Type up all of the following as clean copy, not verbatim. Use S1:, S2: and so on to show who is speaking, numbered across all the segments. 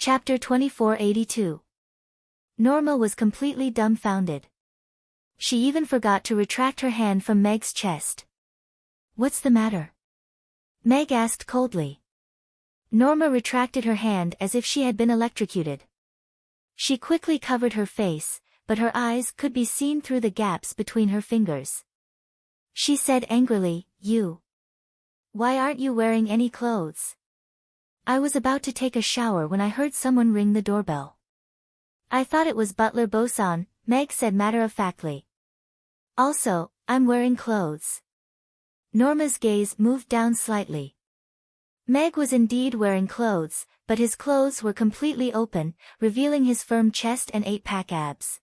S1: Chapter 2482. Norma was completely dumbfounded. She even forgot to retract her hand from Meg's chest. "What's the matter?" Meg asked coldly. Norma retracted her hand as if she had been electrocuted. She quickly covered her face, but her eyes could be seen through the gaps between her fingers. She said angrily, Why aren't you wearing any clothes?" "I was about to take a shower when I heard someone ring the doorbell." "I thought it was Butler Boson," Meg said matter-of-factly. "Also, I'm wearing clothes." Norma's gaze moved down slightly. Meg was indeed wearing clothes, but his clothes were completely open, revealing his firm chest and 8-pack abs.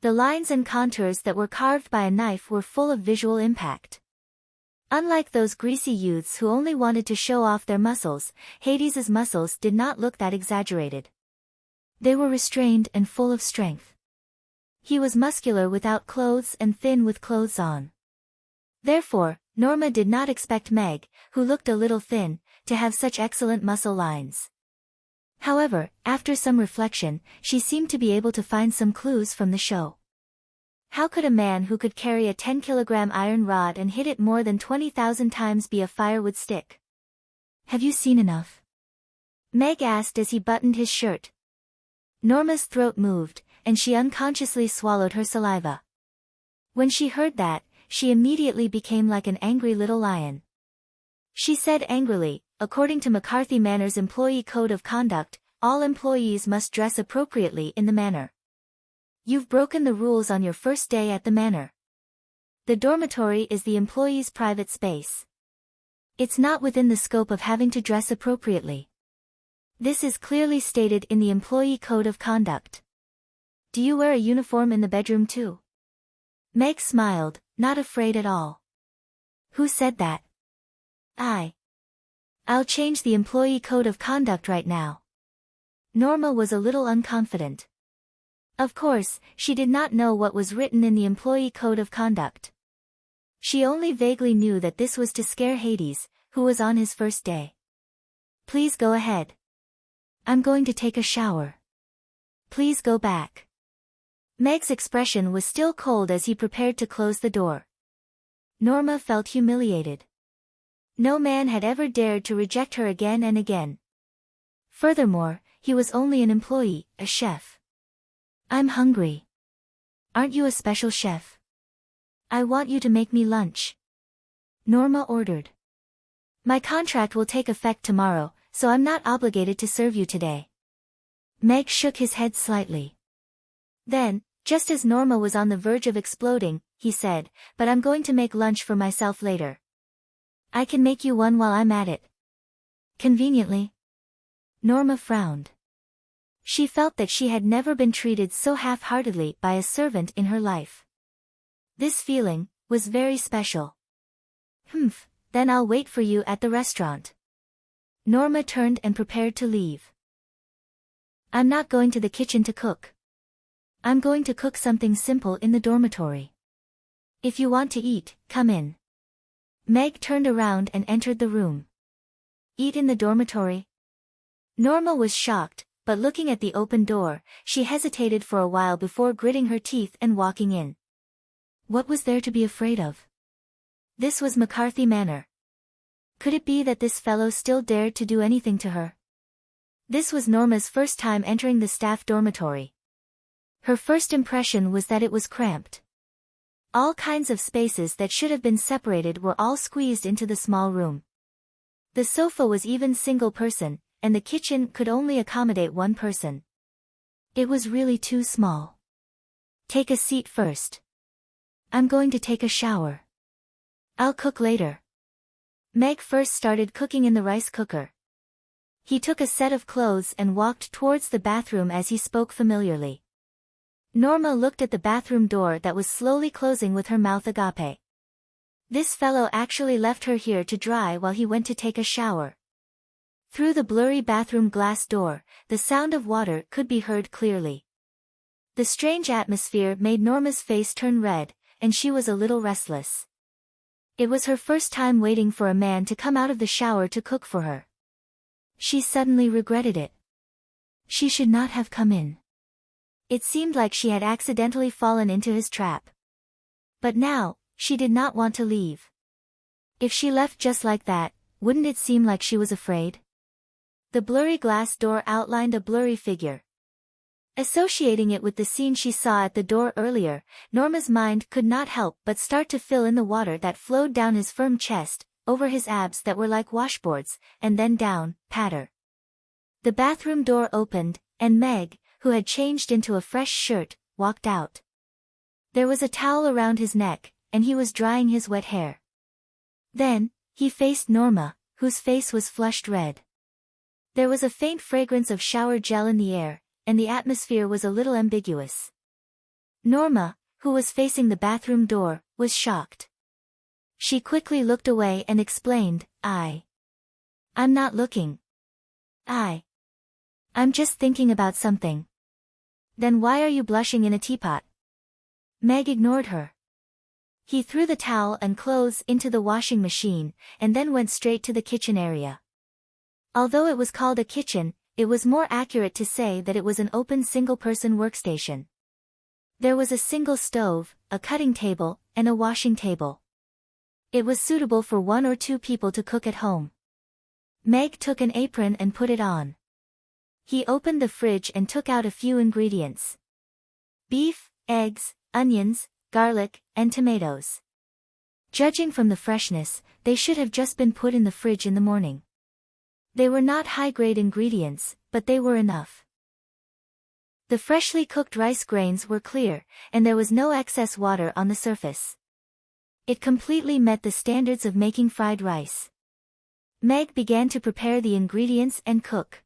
S1: The lines and contours that were carved by a knife were full of visual impact. Unlike those greasy youths who only wanted to show off their muscles, Hades's muscles did not look that exaggerated. They were restrained and full of strength. He was muscular without clothes and thin with clothes on. Therefore, Norma did not expect Meg, who looked a little thin, to have such excellent muscle lines. However, after some reflection, she seemed to be able to find some clues from the show. How could a man who could carry a 10-kilogram iron rod and hit it more than 20,000 times be a firewood stick? "Have you seen enough?" Meg asked as he buttoned his shirt. Norma's throat moved, and she unconsciously swallowed her saliva. When she heard that, she immediately became like an angry little lion. She said angrily, "According to McCarthy Manor's employee code of conduct, all employees must dress appropriately in the manor. You've broken the rules on your first day at the manor. The dormitory is the employee's private space. It's not within the scope of having to dress appropriately. This is clearly stated in the employee code of conduct. Do you wear a uniform in the bedroom too?" Meg smiled, not afraid at all. "Who said that?" I'll change the employee code of conduct right now." Norma was a little unconfident. Of course, she did not know what was written in the employee code of conduct. She only vaguely knew that this was to scare Hades, who was on his first day. "Please go ahead." "I'm going to take a shower." "Please go back." Meg's expression was still cold as he prepared to close the door. Norma felt humiliated. No man had ever dared to reject her again and again. Furthermore, he was only an employee, a chef. "I'm hungry." "Aren't you a special chef?" "I want you to make me lunch," Norma ordered. "My contract will take effect tomorrow, so I'm not obligated to serve you today." Meg shook his head slightly. Then, just as Norma was on the verge of exploding, he said, "But I'm going to make lunch for myself later. I can make you one while I'm at it." "Conveniently?" Norma frowned. She felt that she had never been treated so half-heartedly by a servant in her life. This feeling was very special. Then I'll wait for you at the restaurant." Norma turned and prepared to leave. "I'm not going to the kitchen to cook. I'm going to cook something simple in the dormitory. If you want to eat, come in." Meg turned around and entered the room. "Eat in the dormitory?" Norma was shocked, but looking at the open door, she hesitated for a while before gritting her teeth and walking in. What was there to be afraid of? This was McCarthy Manor. Could it be that this fellow still dared to do anything to her? This was Norma's first time entering the staff dormitory. Her first impression was that it was cramped. All kinds of spaces that should have been separated were all squeezed into the small room. The sofa was even single-person, and the kitchen could only accommodate one person. It was really too small. "Take a seat first." "I'm going to take a shower." "I'll cook later." Meg first started cooking in the rice cooker. He took a set of clothes and walked towards the bathroom as he spoke familiarly. Norma looked at the bathroom door that was slowly closing with her mouth agape. This fellow actually left her here to dry while he went to take a shower. Through the blurry bathroom glass door, the sound of water could be heard clearly. The strange atmosphere made Norma's face turn red, and she was a little restless. It was her first time waiting for a man to come out of the shower to cook for her. She suddenly regretted it. She should not have come in. It seemed like she had accidentally fallen into his trap. But now, she did not want to leave. If she left just like that, wouldn't it seem like she was afraid? The blurry glass door outlined a blurry figure. Associating it with the scene she saw at the door earlier, Norma's mind could not help but start to fill in the water that flowed down his firm chest, over his abs that were like washboards, and then down, patter. The bathroom door opened, and Meg, who had changed into a fresh shirt, walked out. There was a towel around his neck, and he was drying his wet hair. Then, he faced Norma, whose face was flushed red. There was a faint fragrance of shower gel in the air, and the atmosphere was a little ambiguous. Norma, who was facing the bathroom door, was shocked. She quickly looked away and explained, I'm not looking. I'm just thinking about something. Then why are you blushing in a teapot? Meg ignored her. He threw the towel and clothes into the washing machine, and then went straight to the kitchen area. Although it was called a kitchen, it was more accurate to say that it was an open single-person workstation. There was a single stove, a cutting table, and a washing table. It was suitable for 1 or 2 people to cook at home. Meg took an apron and put it on. He opened the fridge and took out a few ingredients. Beef, eggs, onions, garlic, and tomatoes. Judging from the freshness, they should have just been put in the fridge in the morning. They were not high-grade ingredients, but they were enough. The freshly cooked rice grains were clear, and there was no excess water on the surface. It completely met the standards of making fried rice. Meg began to prepare the ingredients and cook.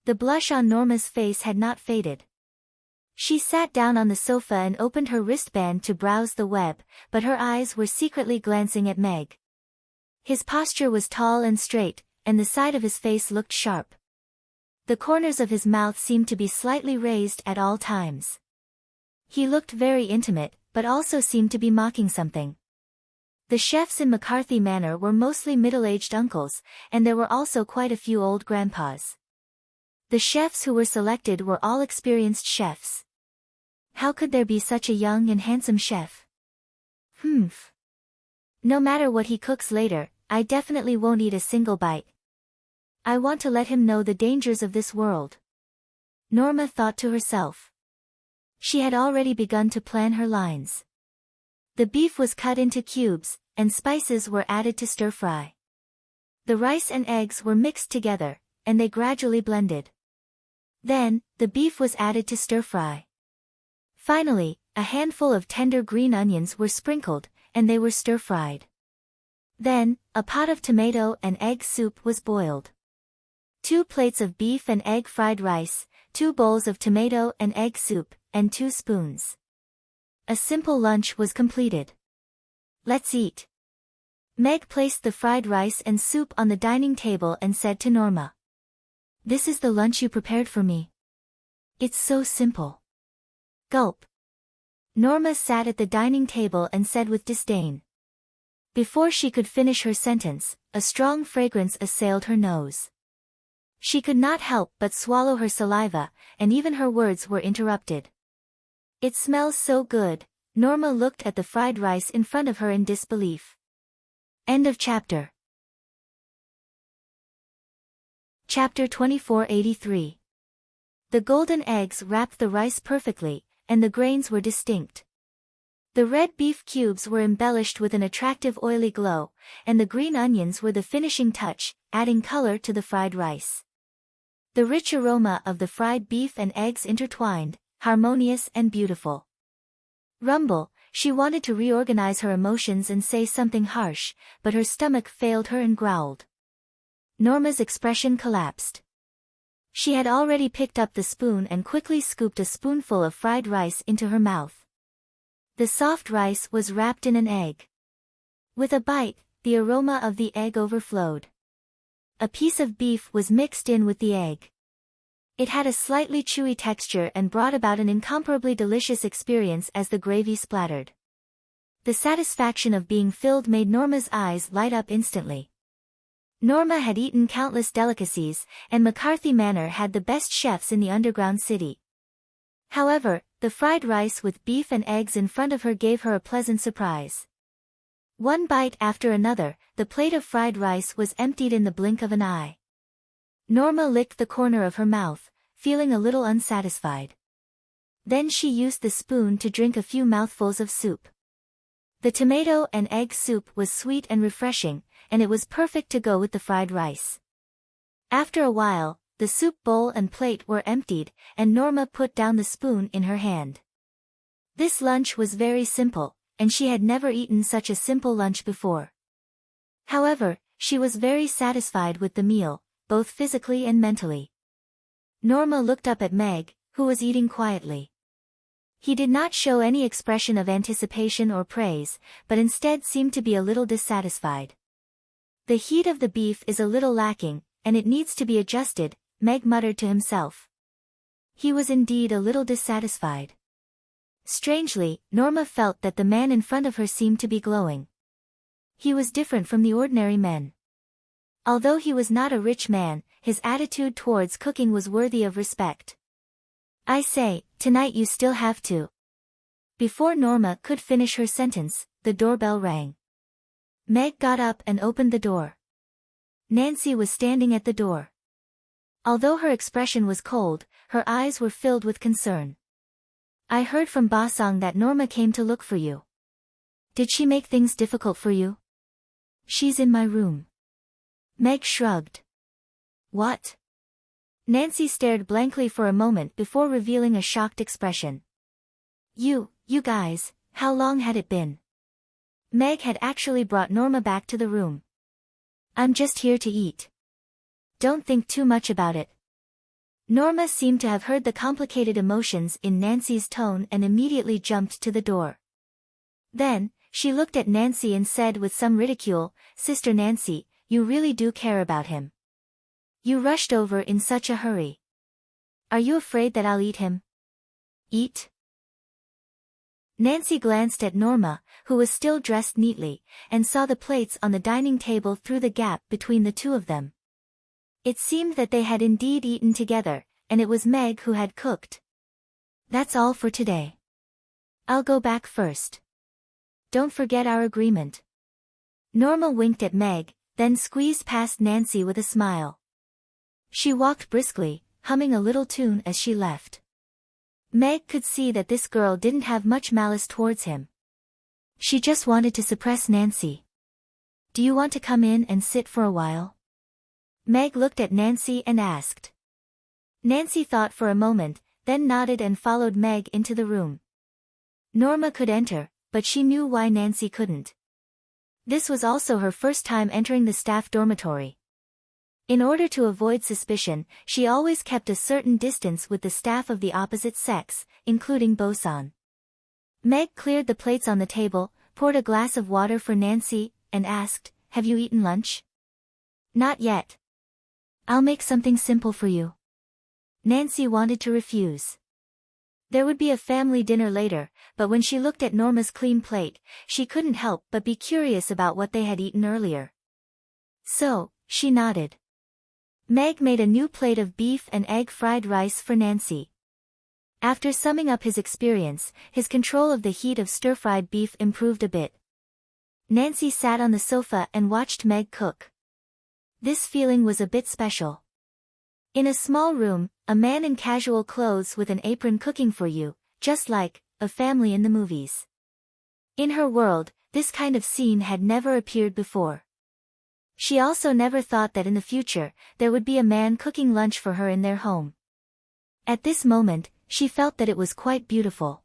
S1: The blush on Norma's face had not faded. She sat down on the sofa and opened her wristband to browse the web, but her eyes were secretly glancing at Meg. His posture was tall and straight, and the side of his face looked sharp. The corners of his mouth seemed to be slightly raised at all times. He looked very intimate, but also seemed to be mocking something. The chefs in McCarthy Manor were mostly middle-aged uncles, and there were also quite a few old grandpas. The chefs who were selected were all experienced chefs. How could there be such a young and handsome chef? No matter what he cooks later, I definitely won't eat a single bite. I want to let him know the dangers of this world. Norma thought to herself. She had already begun to plan her lines. The beef was cut into cubes, and spices were added to stir-fry. The rice and eggs were mixed together, and they gradually blended. Then, the beef was added to stir-fry. Finally, a handful of tender green onions were sprinkled, and they were stir-fried. Then, a pot of tomato and egg soup was boiled. 2 plates of beef and egg fried rice, 2 bowls of tomato and egg soup, and 2 spoons. A simple lunch was completed. Let's eat. Meg placed the fried rice and soup on the dining table and said to Norma. This is the lunch you prepared for me. It's so simple. Gulp. Norma sat at the dining table and said with disdain. Before she could finish her sentence, a strong fragrance assailed her nose. She could not help but swallow her saliva, and even her words were interrupted. It smells so good. Norma looked at the fried rice in front of her in disbelief. End of chapter. Chapter 2483. The golden eggs wrapped the rice perfectly, and the grains were distinct. The red beef cubes were embellished with an attractive oily glow, and the green onions were the finishing touch, adding color to the fried rice. The rich aroma of the fried beef and eggs intertwined, harmonious and beautiful. Rumble, she wanted to reorganize her emotions and say something harsh, but her stomach failed her and growled. Norma's expression collapsed. She had already picked up the spoon and quickly scooped a spoonful of fried rice into her mouth. The soft rice was wrapped in an egg. With a bite, the aroma of the egg overflowed. A piece of beef was mixed in with the egg. It had a slightly chewy texture and brought about an incomparably delicious experience as the gravy splattered. The satisfaction of being filled made Norma's eyes light up instantly. Norma had eaten countless delicacies, and McCarthy Manor had the best chefs in the underground city. However, the fried rice with beef and eggs in front of her gave her a pleasant surprise. One bite after another, the plate of fried rice was emptied in the blink of an eye. Norma licked the corner of her mouth, feeling a little unsatisfied. Then she used the spoon to drink a few mouthfuls of soup. The tomato and egg soup was sweet and refreshing, and it was perfect to go with the fried rice. After a while, the soup bowl and plate were emptied, and Norma put down the spoon in her hand. This lunch was very simple, and she had never eaten such a simple lunch before. However, she was very satisfied with the meal, both physically and mentally. Norma looked up at Meg, who was eating quietly. He did not show any expression of anticipation or praise, but instead seemed to be a little dissatisfied. The heat of the beef is a little lacking, and it needs to be adjusted, Meg muttered to himself. He was indeed a little dissatisfied. Strangely, Norma felt that the man in front of her seemed to be glowing. He was different from the ordinary men. Although he was not a rich man, his attitude towards cooking was worthy of respect. I say, tonight you still have to. Before Norma could finish her sentence, the doorbell rang. Meg got up and opened the door. Nancy was standing at the door. Although her expression was cold, her eyes were filled with concern. I heard from Basang that Norma came to look for you. Did she make things difficult for you? She's in my room. Meg shrugged. What? Nancy stared blankly for a moment before revealing a shocked expression. You guys, how long had it been? Meg had actually brought Norma back to the room. I'm just here to eat. Don't think too much about it. Norma seemed to have heard the complicated emotions in Nancy's tone and immediately jumped to the door. Then, she looked at Nancy and said with some ridicule, Sister Nancy, you really do care about him. You rushed over in such a hurry. Are you afraid that I'll eat him? Eat? Nancy glanced at Norma, who was still dressed neatly, and saw the plates on the dining table through the gap between the two of them. It seemed that they had indeed eaten together, and it was Meg who had cooked. That's all for today. I'll go back first. Don't forget our agreement. Norma winked at Meg, then squeezed past Nancy with a smile. She walked briskly, humming a little tune as she left. Meg could see that this girl didn't have much malice towards him. She just wanted to suppress Nancy. Do you want to come in and sit for a while? Meg looked at Nancy and asked. Nancy thought for a moment, then nodded and followed Meg into the room. Norma could enter, but she knew why Nancy couldn't. This was also her first time entering the staff dormitory. In order to avoid suspicion, she always kept a certain distance with the staff of the opposite sex, including Bosan. Meg cleared the plates on the table, poured a glass of water for Nancy, and asked, Have you eaten lunch? Not yet. I'll make something simple for you. Nancy wanted to refuse. There would be a family dinner later, but when she looked at Norma's clean plate, she couldn't help but be curious about what they had eaten earlier. So, she nodded. Meg made a new plate of beef and egg fried rice for Nancy. After summing up his experience, his control of the heat of stir-fried beef improved a bit. Nancy sat on the sofa and watched Meg cook. This feeling was a bit special. In a small room, a man in casual clothes with an apron cooking for you, just like a family in the movies. In her world, this kind of scene had never appeared before. She also never thought that in the future, there would be a man cooking lunch for her in their home. At this moment, she felt that it was quite beautiful.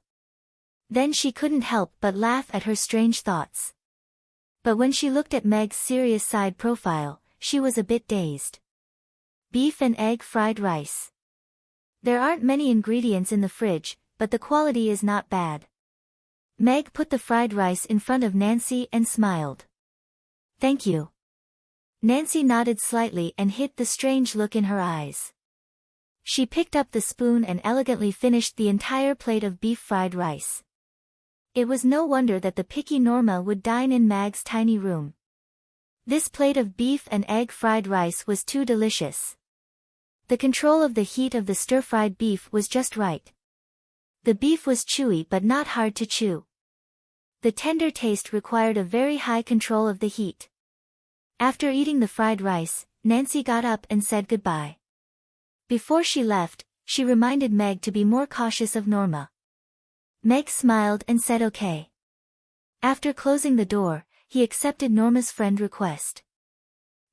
S1: Then she couldn't help but laugh at her strange thoughts. But when she looked at Meg's serious side profile, she was a bit dazed. Beef and egg fried rice. There aren't many ingredients in the fridge, but the quality is not bad. Meg put the fried rice in front of Nancy and smiled. Thank you. Nancy nodded slightly and hid the strange look in her eyes. She picked up the spoon and elegantly finished the entire plate of beef fried rice. It was no wonder that the picky Norma would dine in Meg's tiny room. This plate of beef and egg fried rice was too delicious. The control of the heat of the stir-fried beef was just right. The beef was chewy but not hard to chew. The tender taste required a very high control of the heat. After eating the fried rice, Nancy got up and said goodbye. Before she left, she reminded Meg to be more cautious of Norma. Meg smiled and said okay. After closing the door, he accepted Norma's friend request.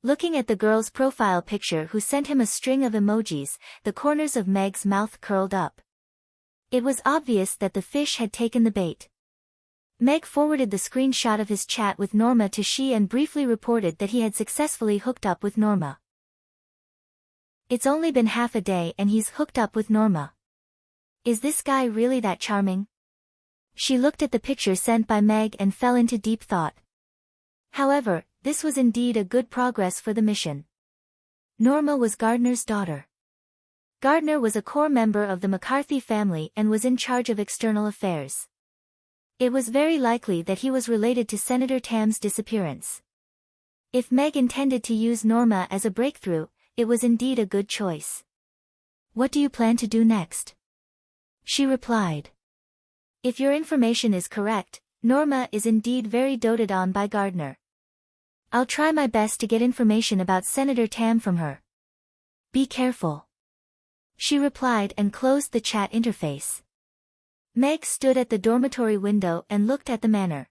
S1: Looking at the girl's profile picture who sent him a string of emojis, the corners of Meg's mouth curled up. It was obvious that the fish had taken the bait. Meg forwarded the screenshot of his chat with Norma to she and briefly reported that he had successfully hooked up with Norma. It's only been half a day and he's hooked up with Norma. Is this guy really that charming? She looked at the picture sent by Meg and fell into deep thought. However, this was indeed a good progress for the mission. Norma was Gardner's daughter. Gardner was a core member of the McCarthy family and was in charge of external affairs. It was very likely that he was related to Senator Tam's disappearance. If Meg intended to use Norma as a breakthrough, it was indeed a good choice. What do you plan to do next? She replied. If your information is correct, Norma is indeed very doted on by Gardner. I'll try my best to get information about Senator Tam from her. Be careful. She replied and closed the chat interface. Meg stood at the dormitory window and looked at the manor.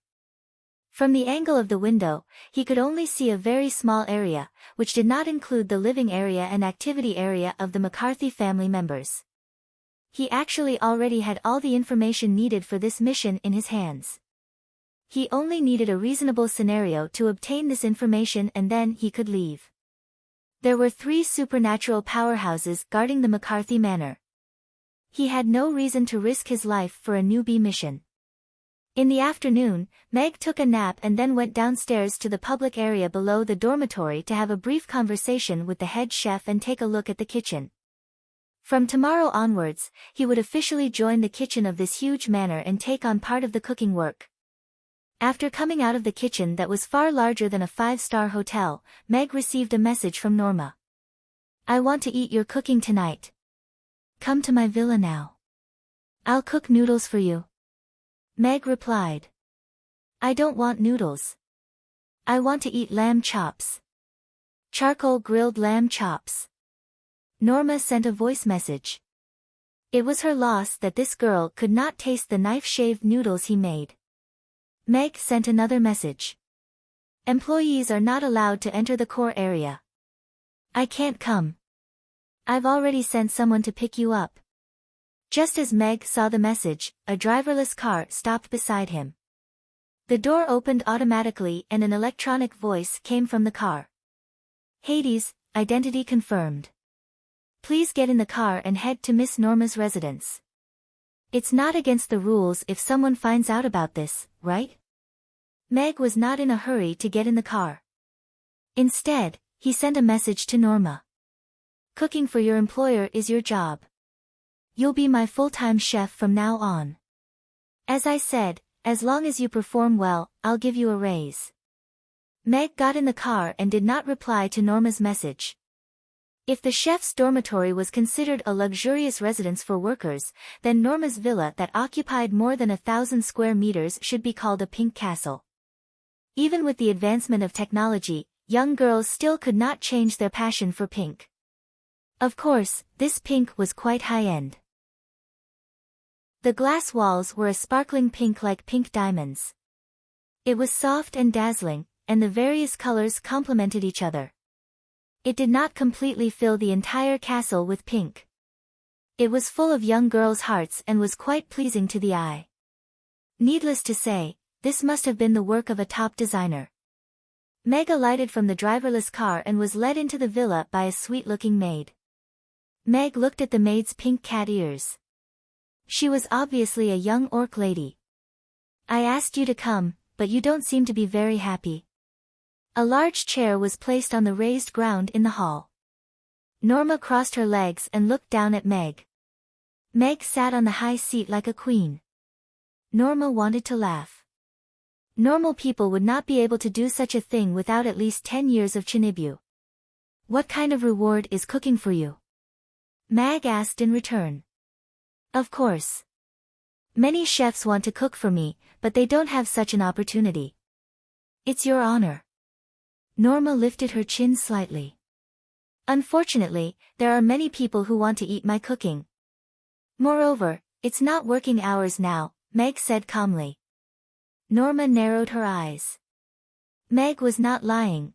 S1: From the angle of the window, he could only see a very small area, which did not include the living area and activity area of the McCarthy family members. He actually already had all the information needed for this mission in his hands. He only needed a reasonable scenario to obtain this information and then he could leave. There were 3 supernatural powerhouses guarding the McCarthy manor. He had no reason to risk his life for a newbie mission. In the afternoon, Meg took a nap and then went downstairs to the public area below the dormitory to have a brief conversation with the head chef and take a look at the kitchen. From tomorrow onwards, he would officially join the kitchen of this huge manor and take on part of the cooking work. After coming out of the kitchen that was far larger than a 5-star hotel, Meg received a message from Norma. I want to eat your cooking tonight. Come to my villa now. I'll cook noodles for you. Meg replied. I don't want noodles. I want to eat lamb chops. Charcoal grilled lamb chops. Norma sent a voice message. It was her loss that this girl could not taste the knife-shaved noodles he made. Meg sent another message. Employees are not allowed to enter the core area. I can't come. I've already sent someone to pick you up. Just as Meg saw the message, a driverless car stopped beside him. The door opened automatically and an electronic voice came from the car. Hades, identity confirmed. Please get in the car and head to Miss Norma's residence. It's not against the rules if someone finds out about this, right? Meg was not in a hurry to get in the car. Instead, he sent a message to Norma. Cooking for your employer is your job. You'll be my full-time chef from now on. As I said, as long as you perform well, I'll give you a raise. Meg got in the car and did not reply to Norma's message. If the chef's dormitory was considered a luxurious residence for workers, then Norma's villa that occupied more than 1,000 square meters should be called a pink castle. Even with the advancement of technology, young girls still could not change their passion for pink. Of course, this pink was quite high-end. The glass walls were a sparkling pink like pink diamonds. It was soft and dazzling, and the various colors complemented each other. It did not completely fill the entire castle with pink. It was full of young girls' hearts and was quite pleasing to the eye. Needless to say, this must have been the work of a top designer. Meg alighted from the driverless car and was led into the villa by a sweet-looking maid. Meg looked at the maid's pink cat ears. She was obviously a young orc lady. I asked you to come, but you don't seem to be very happy. A large chair was placed on the raised ground in the hall. Norma crossed her legs and looked down at Meg. Meg sat on the high seat like a queen. Norma wanted to laugh. Normal people would not be able to do such a thing without at least 10 years of Chinibu. What kind of reward is cooking for you? Mag asked in return. Of course. Many chefs want to cook for me, but they don't have such an opportunity. It's your honor. Norma lifted her chin slightly. Unfortunately, there are many people who want to eat my cooking. Moreover, it's not working hours now, Meg said calmly. Norma narrowed her eyes. Meg was not lying.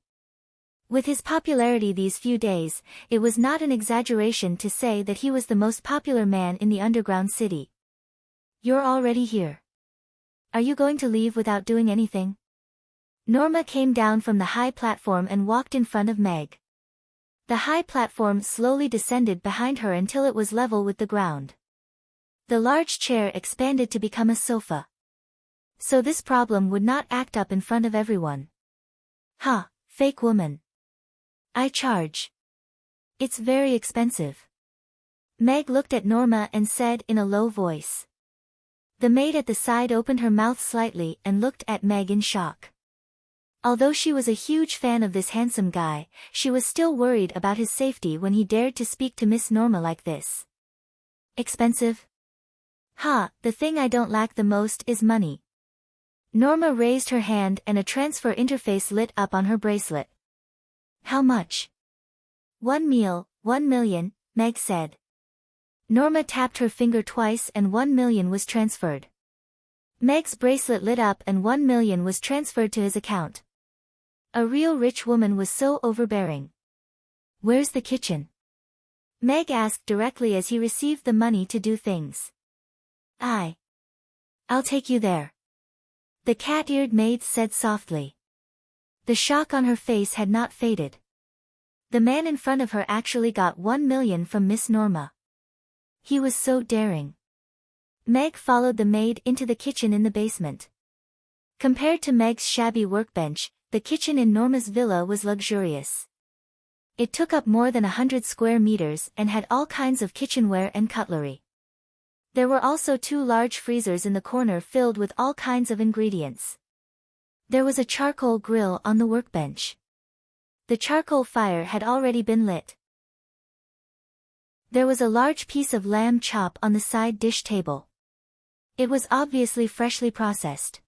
S1: With his popularity these few days, it was not an exaggeration to say that he was the most popular man in the underground city. You're already here. Are you going to leave without doing anything? Norma came down from the high platform and walked in front of Meg. The high platform slowly descended behind her until it was level with the ground. The large chair expanded to become a sofa. So this problem would not act up in front of everyone. Ha, fake woman. I charge. It's very expensive. Meg looked at Norma and said in a low voice. The maid at the side opened her mouth slightly and looked at Meg in shock. Although she was a huge fan of this handsome guy, she was still worried about his safety when he dared to speak to Miss Norma like this. Expensive? Ha, the thing I don't lack the most is money. Norma raised her hand and a transfer interface lit up on her bracelet. How much? 1 million, Meg said. Norma tapped her finger twice and 1 million was transferred. Meg's bracelet lit up and 1 million was transferred to his account. A real rich woman was so overbearing. Where's the kitchen? Meg asked directly as he received the money to do things. I'll take you there. The cat-eared maid said softly. The shock on her face had not faded. The man in front of her actually got 1 million from Miss Norma. He was so daring. Meg followed the maid into the kitchen in the basement. Compared to Meg's shabby workbench, the kitchen in Norma's villa was luxurious. It took up more than 100 square meters and had all kinds of kitchenware and cutlery. There were also 2 large freezers in the corner filled with all kinds of ingredients. There was a charcoal grill on the workbench. The charcoal fire had already been lit. There was a large piece of lamb chop on the side dish table. It was obviously freshly processed.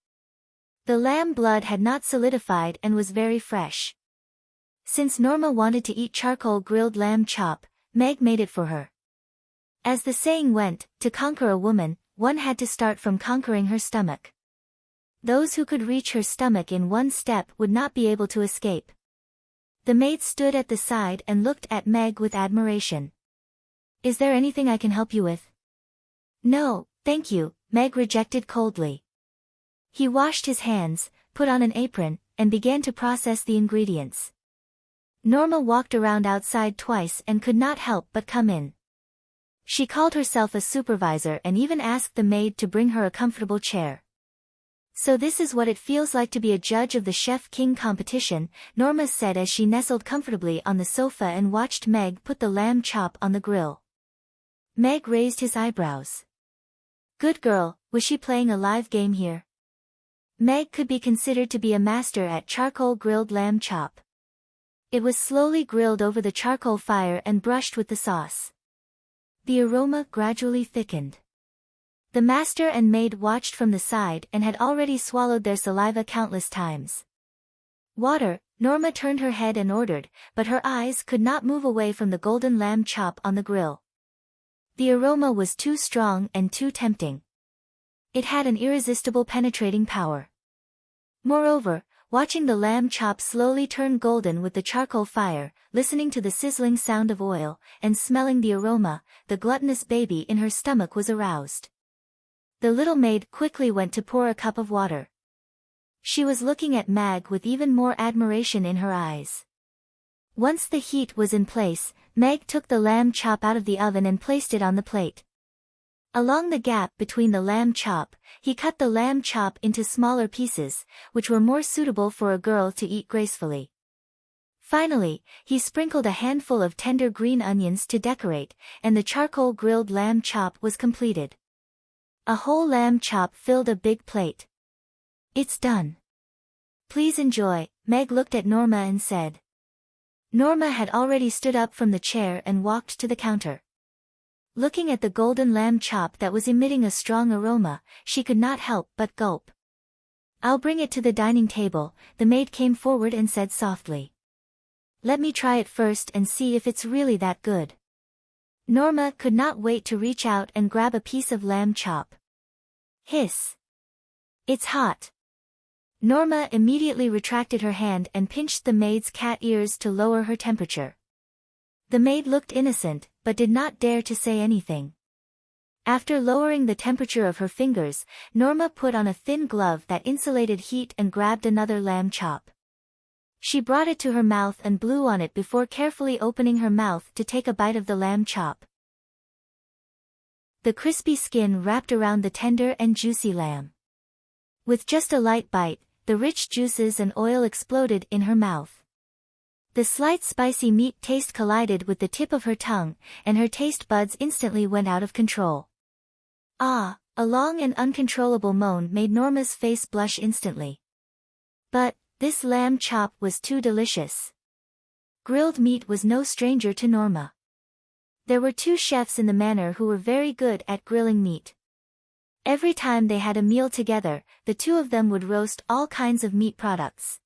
S1: The lamb blood had not solidified and was very fresh. Since Norma wanted to eat charcoal grilled lamb chop, Meg made it for her. As the saying went, to conquer a woman, one had to start from conquering her stomach. Those who could reach her stomach in one step would not be able to escape. The maid stood at the side and looked at Meg with admiration. Is there anything I can help you with? No, thank you, Meg rejected coldly. He washed his hands, put on an apron, and began to process the ingredients. Norma walked around outside twice and could not help but come in. She called herself a supervisor and even asked the maid to bring her a comfortable chair. So this is what it feels like to be a judge of the Chef King competition, Norma said as she nestled comfortably on the sofa and watched Meg put the lamb chop on the grill. Meg raised his eyebrows. Good girl, was she playing a live game here? Meg could be considered to be a master at charcoal grilled lamb chop. It was slowly grilled over the charcoal fire and brushed with the sauce. The aroma gradually thickened. The master and maid watched from the side and had already swallowed their saliva countless times. Water, Norma turned her head and ordered, but her eyes could not move away from the golden lamb chop on the grill. The aroma was too strong and too tempting. It had an irresistible penetrating power. Moreover, watching the lamb chop slowly turn golden with the charcoal fire, listening to the sizzling sound of oil, and smelling the aroma, the gluttonous baby in her stomach was aroused. The little maid quickly went to pour a cup of water. She was looking at Meg with even more admiration in her eyes. Once the heat was in place, Meg took the lamb chop out of the oven and placed it on the plate. Along the gap between the lamb chop, he cut the lamb chop into smaller pieces, which were more suitable for a girl to eat gracefully. Finally, he sprinkled a handful of tender green onions to decorate, and the charcoal grilled lamb chop was completed. A whole lamb chop filled a big plate. It's done. Please enjoy, Meg looked at Norma and said. Norma had already stood up from the chair and walked to the counter. Looking at the golden lamb chop that was emitting a strong aroma, she could not help but gulp. I'll bring it to the dining table, the maid came forward and said softly. Let me try it first and see if it's really that good. Norma could not wait to reach out and grab a piece of lamb chop. Hiss. It's hot. Norma immediately retracted her hand and pinched the maid's cat ears to lower her temperature. The maid looked innocent, but did not dare to say anything. After lowering the temperature of her fingers, Norma put on a thin glove that insulated heat and grabbed another lamb chop. She brought it to her mouth and blew on it before carefully opening her mouth to take a bite of the lamb chop. The crispy skin wrapped around the tender and juicy lamb. With just a light bite, the rich juices and oil exploded in her mouth. The slight spicy meat taste collided with the tip of her tongue, and her taste buds instantly went out of control. Ah, a long and uncontrollable moan made Norma's face blush instantly. But this lamb chop was too delicious. Grilled meat was no stranger to Norma. There were 2 chefs in the manor who were very good at grilling meat. Every time they had a meal together, the 2 of them would roast all kinds of meat products.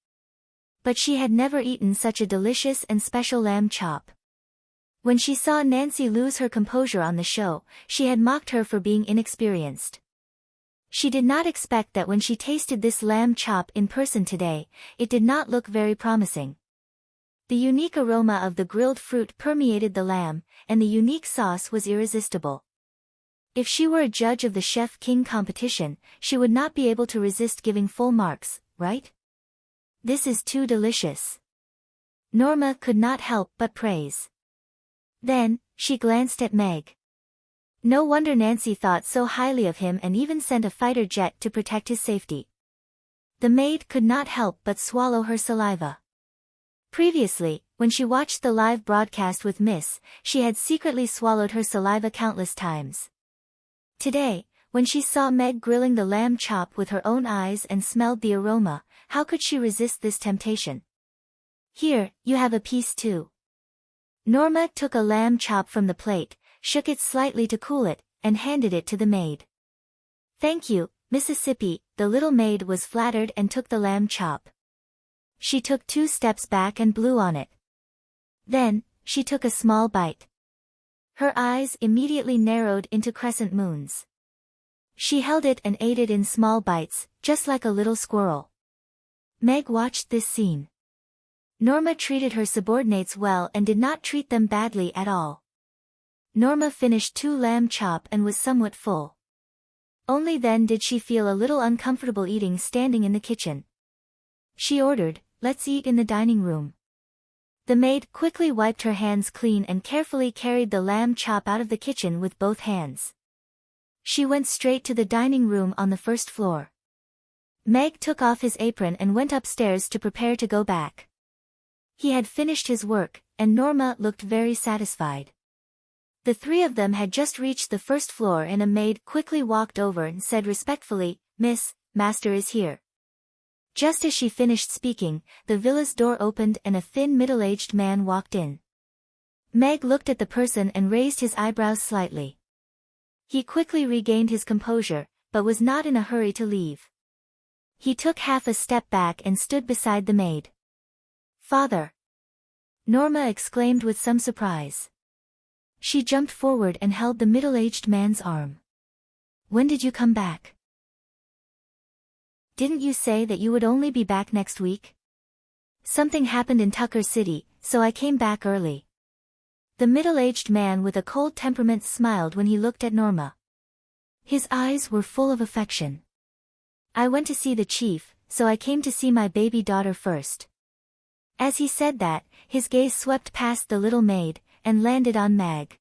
S1: But she had never eaten such a delicious and special lamb chop. When she saw Nancy lose her composure on the show, she had mocked her for being inexperienced. She did not expect that when she tasted this lamb chop in person today, it did not look very promising. The unique aroma of the grilled fruit permeated the lamb, and the unique sauce was irresistible. If she were a judge of the Chef King competition, she would not be able to resist giving full marks, right? This is too delicious. Norma could not help but praise. Then, she glanced at Meg. No wonder Nancy thought so highly of him and even sent a fighter jet to protect his safety. The maid could not help but swallow her saliva. Previously, when she watched the live broadcast with Miss, she had secretly swallowed her saliva countless times. Today, when she saw Meg grilling the lamb chop with her own eyes and smelled the aroma, how could she resist this temptation? Here, you have a piece too. Norma took a lamb chop from the plate, shook it slightly to cool it, and handed it to the maid. Thank you, Mississippi, the little maid was flattered and took the lamb chop. She took 2 steps back and blew on it. Then, she took a small bite. Her eyes immediately narrowed into crescent moons. She held it and ate it in small bites, just like a little squirrel. Meg watched this scene. Norma treated her subordinates well and did not treat them badly at all. Norma finished 2 lamb chop and was somewhat full. Only then did she feel a little uncomfortable eating standing in the kitchen. She ordered, "Let's eat in the dining room." The maid quickly wiped her hands clean and carefully carried the lamb chop out of the kitchen with both hands. She went straight to the dining room on the first floor. Meg took off his apron and went upstairs to prepare to go back. He had finished his work, and Norma looked very satisfied. The 3 of them had just reached the first floor and a maid quickly walked over and said respectfully, "Miss, Master is here." Just as she finished speaking, the villa's door opened and a thin middle-aged man walked in. Meg looked at the person and raised his eyebrows slightly. He quickly regained his composure, but was not in a hurry to leave. He took half a step back and stood beside the maid. "Father!" Norma exclaimed with some surprise. She jumped forward and held the middle-aged man's arm. "When did you come back? Didn't you say that you would only be back next week?" "Something happened in Tucker City, so I came back early." The middle-aged man with a cold temperament smiled when he looked at Norma. His eyes were full of affection. "I went to see the chief, so I came to see my baby daughter first." As he said that, his gaze swept past the little maid, and landed on Meg.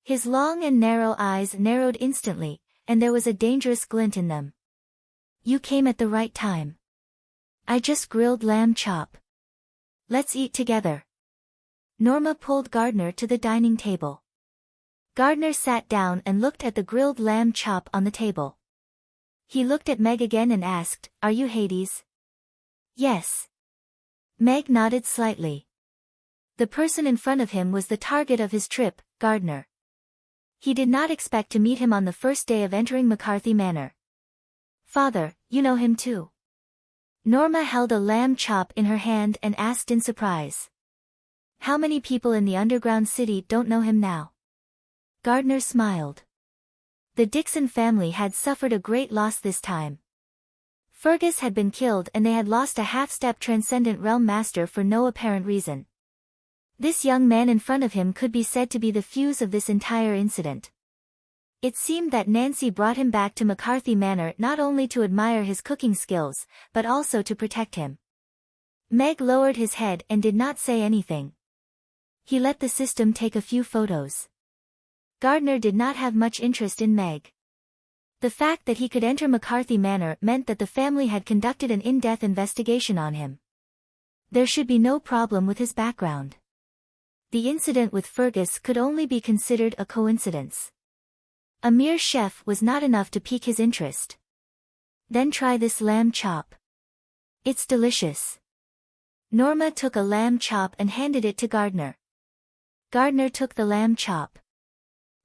S1: His long and narrow eyes narrowed instantly, and there was a dangerous glint in them. "You came at the right time. I just grilled lamb chop. Let's eat together." Norma pulled Gardner to the dining table. Gardner sat down and looked at the grilled lamb chop on the table. He looked at Meg again and asked, "Are you Hades?" Yes. Meg nodded slightly. The person in front of him was the target of his trip, Gardner. He did not expect to meet him on the first day of entering McCarthy Manor. Father, you know him too. Norma held a lamb chop in her hand and asked in surprise. How many people in the underground city don't know him now? Gardner smiled. The Dixon family had suffered a great loss this time. Fergus had been killed and they had lost a half-step transcendent realm master for no apparent reason. This young man in front of him could be said to be the fuse of this entire incident. It seemed that Nancy brought him back to McCarthy Manor not only to admire his cooking skills, but also to protect him. Meg lowered his head and did not say anything. He let the system take a few photos. Gardner did not have much interest in Meg. The fact that he could enter McCarthy Manor meant that the family had conducted an in-depth investigation on him. There should be no problem with his background. The incident with Fergus could only be considered a coincidence. A mere chef was not enough to pique his interest. Then try this lamb chop. It's delicious. Norma took a lamb chop and handed it to Gardner. Gardner took the lamb chop.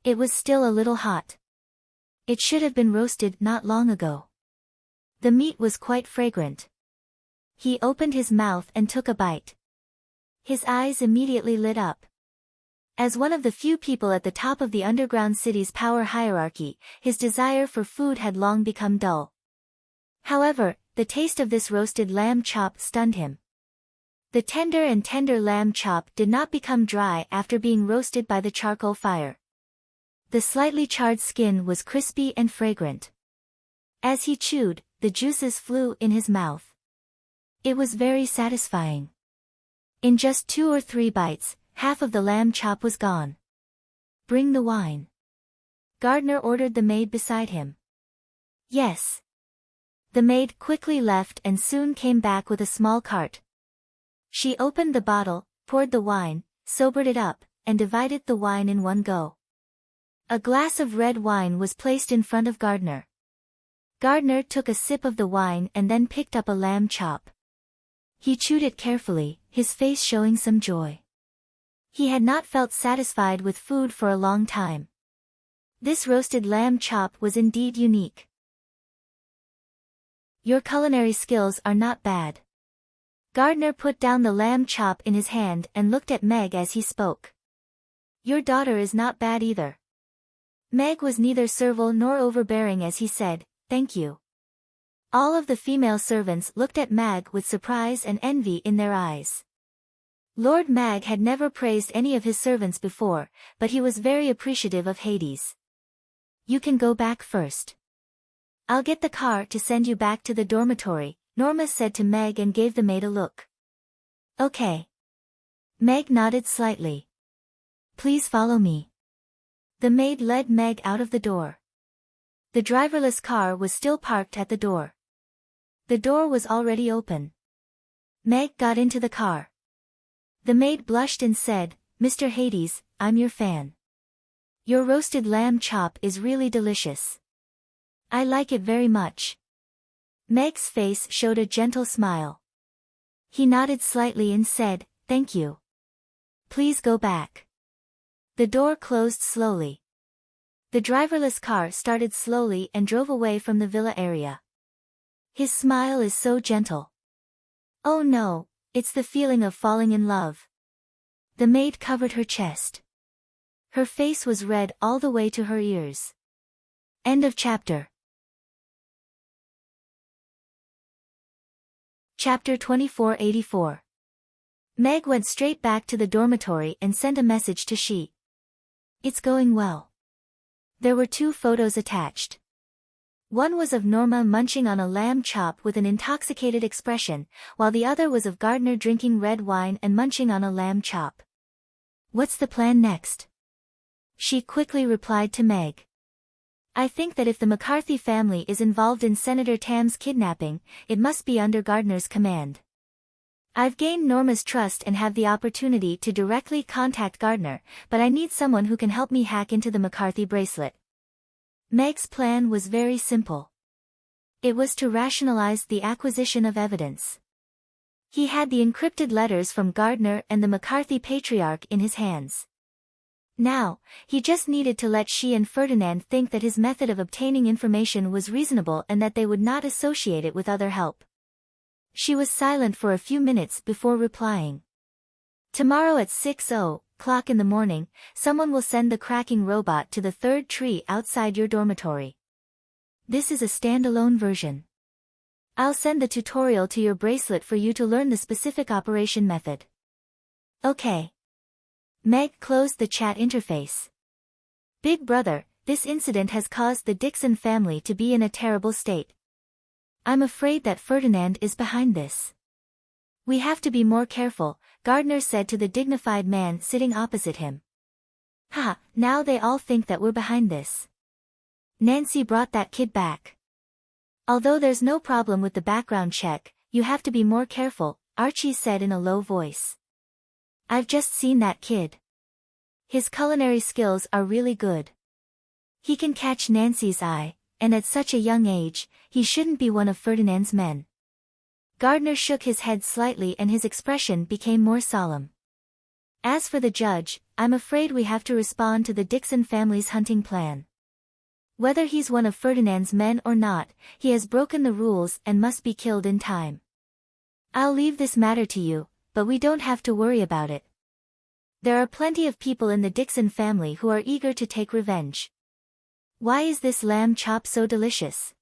S1: It was still a little hot. It should have been roasted not long ago. The meat was quite fragrant. He opened his mouth and took a bite. His eyes immediately lit up. As one of the few people at the top of the underground city's power hierarchy, his desire for food had long become dull. However, the taste of this roasted lamb chop stunned him. The tender lamb chop did not become dry after being roasted by the charcoal fire. The slightly charred skin was crispy and fragrant. As he chewed, the juices flew in his mouth. It was very satisfying. In just 2 or 3 bites, half of the lamb chop was gone. Bring the wine. Gardner ordered the maid beside him. Yes. The maid quickly left and soon came back with a small cart. She opened the bottle, poured the wine, sobered it up, and divided the wine in one go. A glass of red wine was placed in front of Gardner. Gardner took a sip of the wine and then picked up a lamb chop. He chewed it carefully, his face showing some joy. He had not felt satisfied with food for a long time. This roasted lamb chop was indeed unique. Your culinary skills are not bad. Gardner put down the lamb chop in his hand and looked at Meg as he spoke. Your daughter is not bad either. Meg was neither servile nor overbearing as he said, thank you. All of the female servants looked at Meg with surprise and envy in their eyes. Lord Mag had never praised any of his servants before, but he was very appreciative of Hades. You can go back first. I'll get the car to send you back to the dormitory, Norma said to Meg and gave the maid a look. Okay. Meg nodded slightly. Please follow me. The maid led Meg out of the door. The driverless car was still parked at the door. The door was already open. Meg got into the car. The maid blushed and said, Mr. Hades, I'm your fan. Your roasted lamb chop is really delicious. I like it very much. Meg's face showed a gentle smile. He nodded slightly and said, thank you. Please go back. The door closed slowly. The driverless car started slowly and drove away from the villa area. His smile is so gentle. Oh no, it's the feeling of falling in love. The maid covered her chest. Her face was red all the way to her ears. End of chapter. Chapter 2484. Meg went straight back to the dormitory and sent a message to She. It's going well. There were 2 photos attached. One was of Norma munching on a lamb chop with an intoxicated expression, while the other was of Gardner drinking red wine and munching on a lamb chop. What's the plan next? She quickly replied to Meg. I think that if the McCarthy family is involved in Senator Tam's kidnapping, it must be under Gardner's command. I've gained Norma's trust and have the opportunity to directly contact Gardner, but I need someone who can help me hack into the McCarthy bracelet. Meg's plan was very simple. It was to rationalize the acquisition of evidence. He had the encrypted letters from Gardner and the McCarthy patriarch in his hands. Now, he just needed to let she and Ferdinand think that his method of obtaining information was reasonable and that they would not associate it with other help. She was silent for a few minutes before replying. Tomorrow at 6:00 in the morning, someone will send the cracking robot to the third tree outside your dormitory. This is a standalone version. I'll send the tutorial to your bracelet for you to learn the specific operation method. Okay. Meg closed the chat interface. Big brother, this incident has caused the Dixon family to be in a terrible state. I'm afraid that Ferdinand is behind this. We have to be more careful, Gardner said to the dignified man sitting opposite him. Ha, now they all think that we're behind this. Nancy brought that kid back. Although there's no problem with the background check, you have to be more careful, Archie said in a low voice. I've just seen that kid. His culinary skills are really good. He can catch Nancy's eye, and at such a young age, he shouldn't be one of Ferdinand's men. Gardner shook his head slightly and his expression became more solemn. As for the judge, I'm afraid we have to respond to the Dixon family's hunting plan. Whether he's one of Ferdinand's men or not, he has broken the rules and must be killed in time. I'll leave this matter to you, but we don't have to worry about it. There are plenty of people in the Dixon family who are eager to take revenge. Why is this lamb chop so delicious?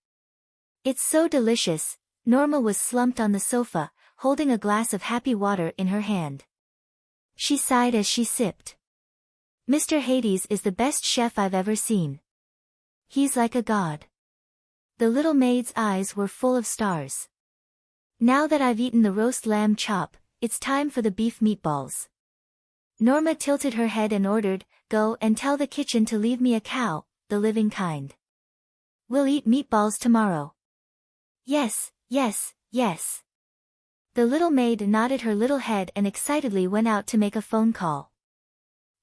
S1: It's so delicious. Norma was slumped on the sofa, holding a glass of happy water in her hand. She sighed as she sipped. Mr. Hades is the best chef I've ever seen. He's like a god. The little maid's eyes were full of stars. Now that I've eaten the roast lamb chop, it's time for the beef meatballs. Norma tilted her head and ordered, Go and tell the kitchen to leave me a cow, the living kind. We'll eat meatballs tomorrow. Yes, yes, yes. The little maid nodded her little head and excitedly went out to make a phone call.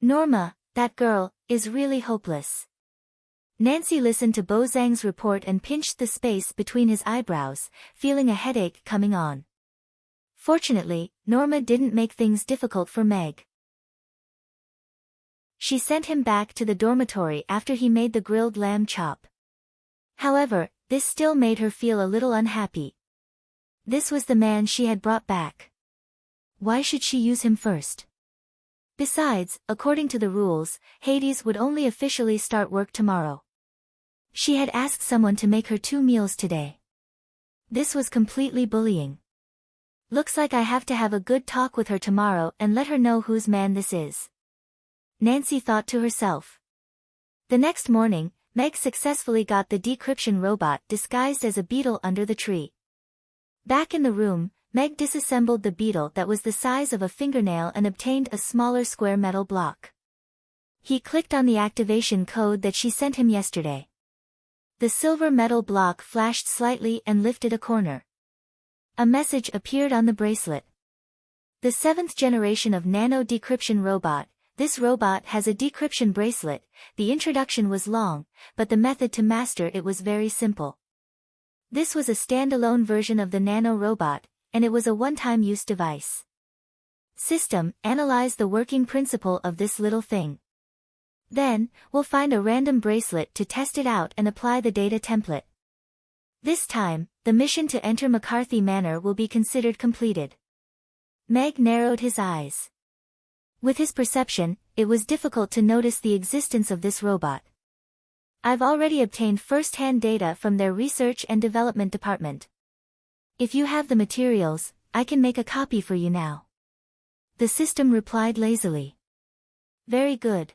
S1: Norma, that girl, is really hopeless. Nancy listened to Bo Zhang's report and pinched the space between his eyebrows, feeling a headache coming on. Fortunately, Norma didn't make things difficult for Meg. She sent him back to the dormitory after he made the grilled lamb chop. However, this still made her feel a little unhappy. This was the man she had brought back. Why should she use him first? Besides, according to the rules, Hades would only officially start work tomorrow. She had asked someone to make her 2 meals today. This was completely bullying. Looks like I have to have a good talk with her tomorrow and let her know whose man this is. Nancy thought to herself. The next morning, Meg successfully got the decryption robot disguised as a beetle under the tree. Back in the room, Meg disassembled the beetle that was the size of a fingernail and obtained a smaller square metal block. He clicked on the activation code that she sent him yesterday. The silver metal block flashed slightly and lifted a corner. A message appeared on the bracelet. The 7th generation of nano decryption robot. This robot has a decryption bracelet. The introduction was long, but the method to master it was very simple. This was a standalone version of the nano robot, and it was a one-time use device. System, analyze the working principle of this little thing. Then, we'll find a random bracelet to test it out and apply the data template. This time, the mission to enter McCarthy Manor will be considered completed. Meg narrowed his eyes. With his perception, it was difficult to notice the existence of this robot. I've already obtained first-hand data from their research and development department. If you have the materials, I can make a copy for you now. The system replied lazily. Very good.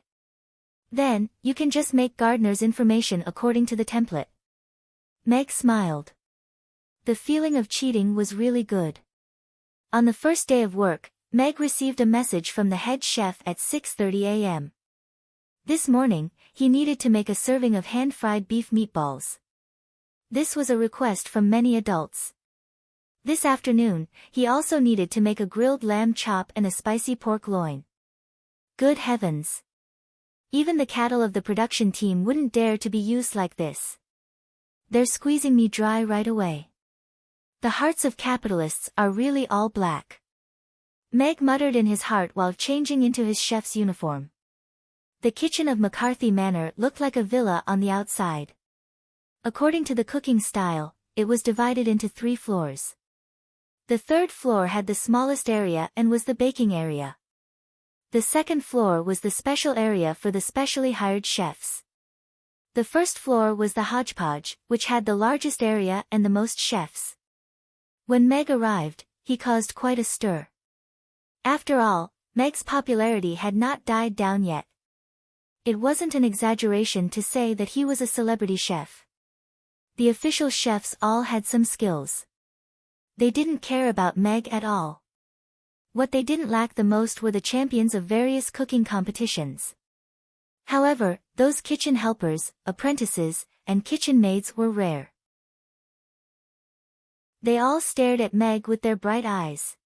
S1: Then, you can just make Gardner's information according to the template. Meg smiled. The feeling of cheating was really good. On the first day of work, Meg received a message from the head chef at 6:30 a.m. This morning, he needed to make a serving of hand-fried beef meatballs. This was a request from many adults. This afternoon, he also needed to make a grilled lamb chop and a spicy pork loin. Good heavens! Even the cattle of the production team wouldn't dare to be used like this. They're squeezing me dry right away. The hearts of capitalists are really all black. Meg muttered in his heart while changing into his chef's uniform. The kitchen of McCarthy Manor looked like a villa on the outside. According to the cooking style, it was divided into 3 floors. The 3rd floor had the smallest area and was the baking area. The 2nd floor was the special area for the specially hired chefs. The 1st floor was the hodgepodge, which had the largest area and the most chefs. When Meg arrived, he caused quite a stir. After all, Meg's popularity had not died down yet. It wasn't an exaggeration to say that he was a celebrity chef. The official chefs all had some skills. They didn't care about Meg at all. What they didn't lack the most were the champions of various cooking competitions. However, those kitchen helpers, apprentices, and kitchen maids were rare. They all stared at Meg with their bright eyes.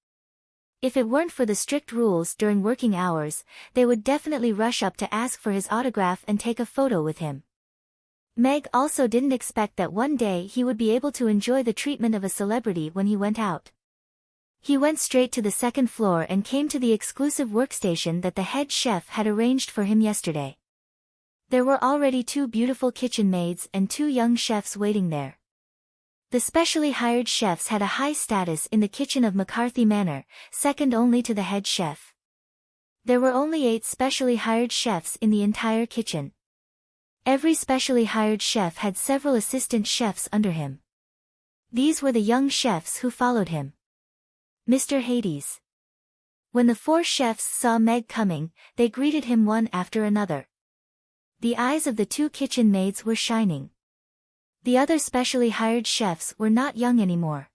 S1: If it weren't for the strict rules during working hours, they would definitely rush up to ask for his autograph and take a photo with him. Meg also didn't expect that one day he would be able to enjoy the treatment of a celebrity when he went out. He went straight to the 2nd floor and came to the exclusive workstation that the head chef had arranged for him yesterday. There were already 2 beautiful kitchen maids and 2 young chefs waiting there. The specially hired chefs had a high status in the kitchen of McCarthy Manor, second only to the head chef. There were only 8 specially hired chefs in the entire kitchen. Every specially hired chef had several assistant chefs under him. These were the young chefs who followed him. Mr. Hades. When the 4 chefs saw Meg coming, they greeted him one after another. The eyes of the 2 kitchen maids were shining. The other specially hired chefs were not young anymore.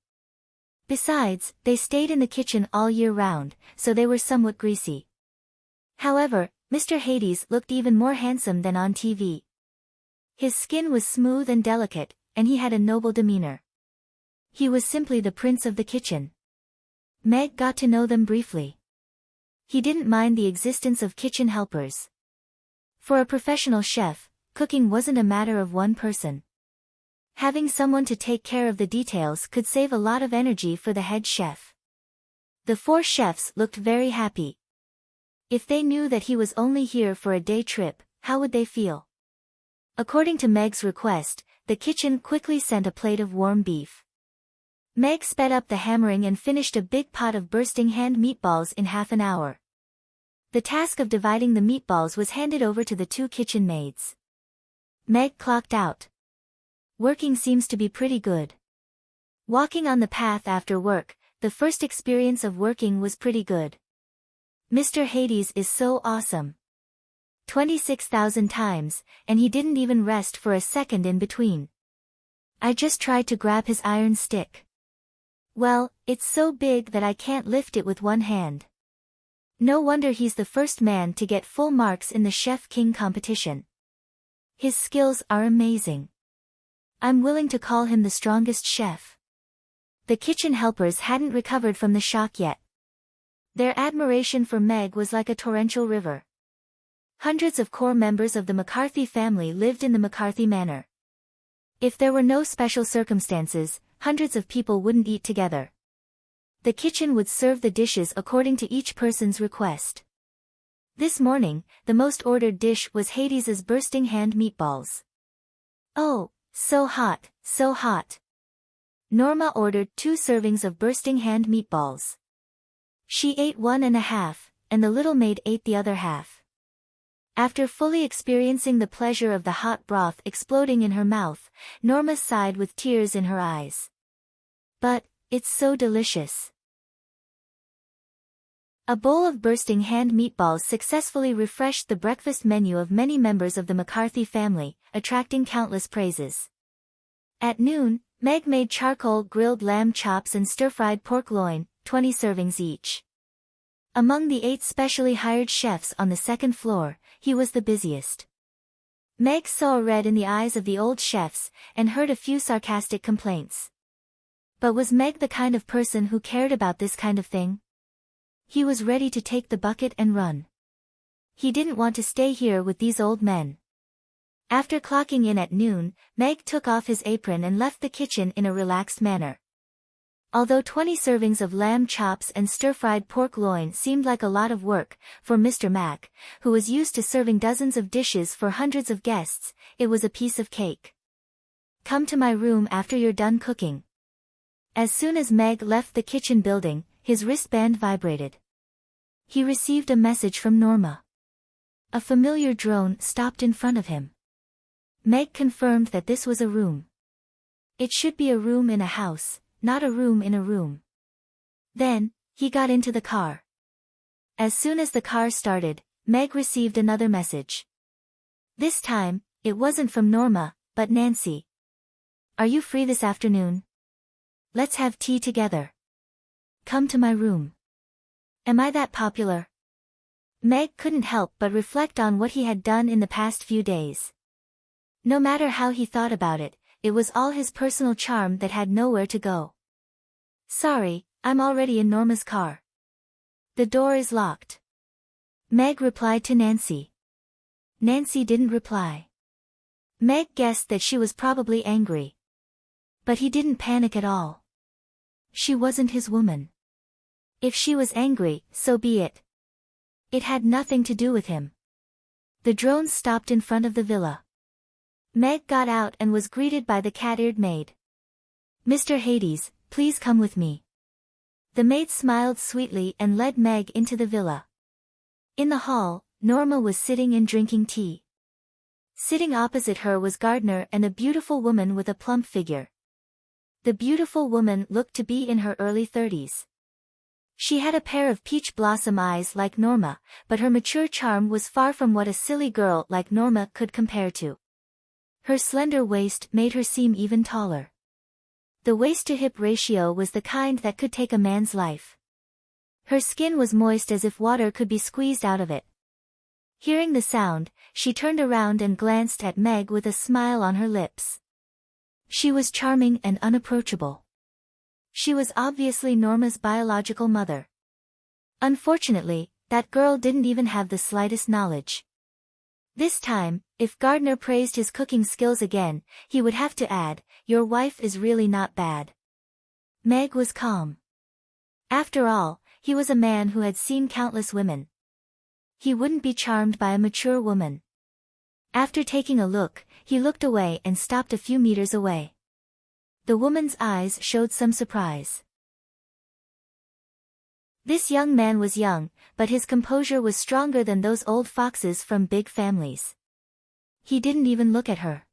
S1: Besides, they stayed in the kitchen all year round, so they were somewhat greasy. However, Mr. Hades looked even more handsome than on TV. His skin was smooth and delicate, and he had a noble demeanor. He was simply the prince of the kitchen. Meg got to know them briefly. He didn't mind the existence of kitchen helpers. For a professional chef, cooking wasn't a matter of one person. Having someone to take care of the details could save a lot of energy for the head chef. The 4 chefs looked very happy. If they knew that he was only here for a day trip, how would they feel? According to Meg's request, the kitchen quickly sent a plate of warm beef. Meg sped up the hammering and finished a big pot of bursting hand meatballs in half an hour. The task of dividing the meatballs was handed over to the 2 kitchen maids. Meg clocked out. Working seems to be pretty good. Walking on the path after work, the first experience of working was pretty good. Mr. Hades is so awesome. 26,000 times, and he didn't even rest for a second in between. I just tried to grab his iron stick. Well, it's so big that I can't lift it with one hand. No wonder he's the first man to get full marks in the Chef King competition. His skills are amazing. I'm willing to call him the strongest chef. The kitchen helpers hadn't recovered from the shock yet. Their admiration for Meg was like a torrential river. Hundreds of core members of the McCarthy family lived in the McCarthy Manor. If there were no special circumstances, hundreds of people wouldn't eat together. The kitchen would serve the dishes according to each person's request. This morning, the most ordered dish was Hades's bursting hand meatballs. Oh, so hot, so hot. Norma ordered 2 servings of bursting hand meatballs. She ate 1.5, and the little maid ate the other half. After fully experiencing the pleasure of the hot broth exploding in her mouth, Norma sighed with tears in her eyes. But, it's so delicious. A bowl of bursting hand meatballs successfully refreshed the breakfast menu of many members of the McCarthy family, attracting countless praises. At noon, Meg made charcoal grilled lamb chops and stir-fried pork loin, 20 servings each. Among the 8 specially hired chefs on the 2nd floor, he was the busiest. Meg saw red in the eyes of the old chefs, and heard a few sarcastic complaints. But was Meg the kind of person who cared about this kind of thing? He was ready to take the bucket and run. He didn't want to stay here with these old men. After clocking in at noon, Meg took off his apron and left the kitchen in a relaxed manner. Although 20 servings of lamb chops and stir-fried pork loin seemed like a lot of work, for Mr. Mac, who was used to serving dozens of dishes for hundreds of guests, it was a piece of cake. Come to my room after you're done cooking. As soon as Meg left the kitchen building, his wristband vibrated. He received a message from Norma. A familiar drone stopped in front of him. Meg confirmed that this was a room. It should be a room in a house, not a room in a room. Then, he got into the car. As soon as the car started, Meg received another message. This time, it wasn't from Norma, but Nancy. Are you free this afternoon? Let's have tea together. Come to my room. Am I that popular? Meg couldn't help but reflect on what he had done in the past few days. No matter how he thought about it, it was all his personal charm that had nowhere to go. Sorry, I'm already in Norma's car. The door is locked. Meg replied to Nancy. Nancy didn't reply. Meg guessed that she was probably angry. But he didn't panic at all. She wasn't his woman. If she was angry, so be it. It had nothing to do with him. The drone stopped in front of the villa. Meg got out and was greeted by the cat-eared maid. Mr. Hades, please come with me. The maid smiled sweetly and led Meg into the villa. In the hall, Norma was sitting and drinking tea. Sitting opposite her was Gardner and a beautiful woman with a plump figure. The beautiful woman looked to be in her early 30s. She had a pair of peach blossom eyes like Norma, but her mature charm was far from what a silly girl like Norma could compare to. Her slender waist made her seem even taller. The waist-to-hip ratio was the kind that could take a man's life. Her skin was moist as if water could be squeezed out of it. Hearing the sound, she turned around and glanced at Meg with a smile on her lips. She was charming and unapproachable. She was obviously Norma's biological mother. Unfortunately, that girl didn't even have the slightest knowledge. This time, if Gardner praised his cooking skills again, he would have to add, "Your wife is really not bad." Meg was calm. After all, he was a man who had seen countless women. He wouldn't be charmed by a mature woman. After taking a look, he looked away and stopped a few meters away. The woman's eyes showed some surprise. This young man was young, but his composure was stronger than those old foxes from big families. He didn't even look at her.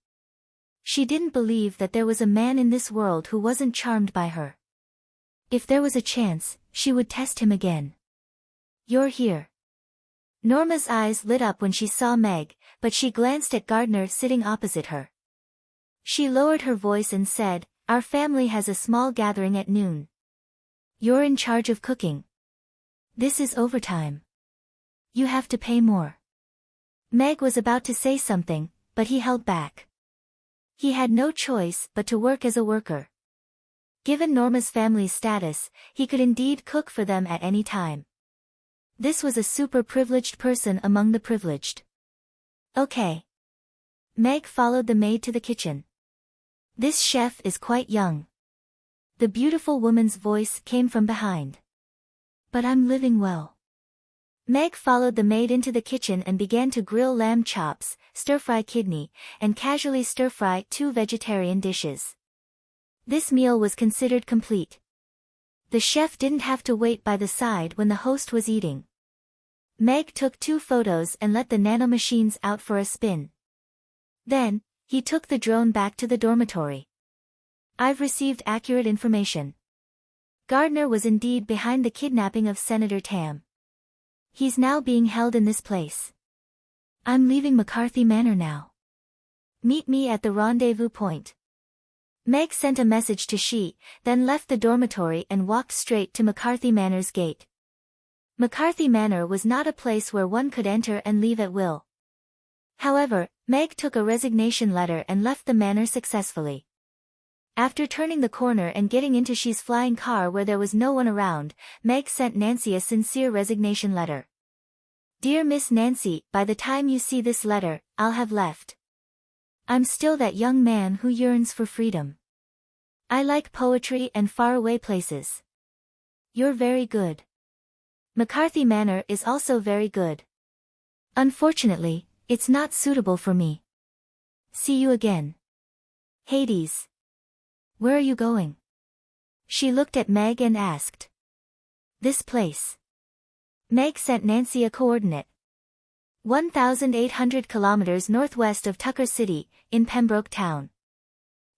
S1: She didn't believe that there was a man in this world who wasn't charmed by her. If there was a chance, she would test him again. You're here. Norma's eyes lit up when she saw Meg, but she glanced at Gardner sitting opposite her. She lowered her voice and said, "Our family has a small gathering at noon. You're in charge of cooking. This is overtime. You have to pay more." Meg was about to say something, but he held back. He had no choice but to work as a worker. Given Norma's family's status, he could indeed cook for them at any time. This was a super privileged person among the privileged. Okay. Meg followed the maid to the kitchen. This chef is quite young. The beautiful woman's voice came from behind. But I'm living well. Meg followed the maid into the kitchen and began to grill lamb chops, stir-fry kidney, and casually stir-fry 2 vegetarian dishes. This meal was considered complete. The chef didn't have to wait by the side when the host was eating. Meg took 2 photos and let the nanomachines out for a spin. Then, he took the drone back to the dormitory. I've received accurate information. Gardner was indeed behind the kidnapping of Senator Tam. He's now being held in this place. I'm leaving McCarthy Manor now. Meet me at the rendezvous point. Meg sent a message to She, then left the dormitory and walked straight to McCarthy Manor's gate. McCarthy Manor was not a place where one could enter and leave at will. However, Meg took a resignation letter and left the manor successfully. After turning the corner and getting into She's flying car where there was no one around, Meg sent Nancy a sincere resignation letter. Dear Miss Nancy, by the time you see this letter, I'll have left. I'm still that young man who yearns for freedom. I like poetry and faraway places. You're very good. McCarthy Manor is also very good. Unfortunately, it's not suitable for me. See you again. Hades. Where are you going? She looked at Meg and asked. This place. Meg sent Nancy a coordinate. 1,800 kilometers northwest of Tucker City, in Pembroke Town.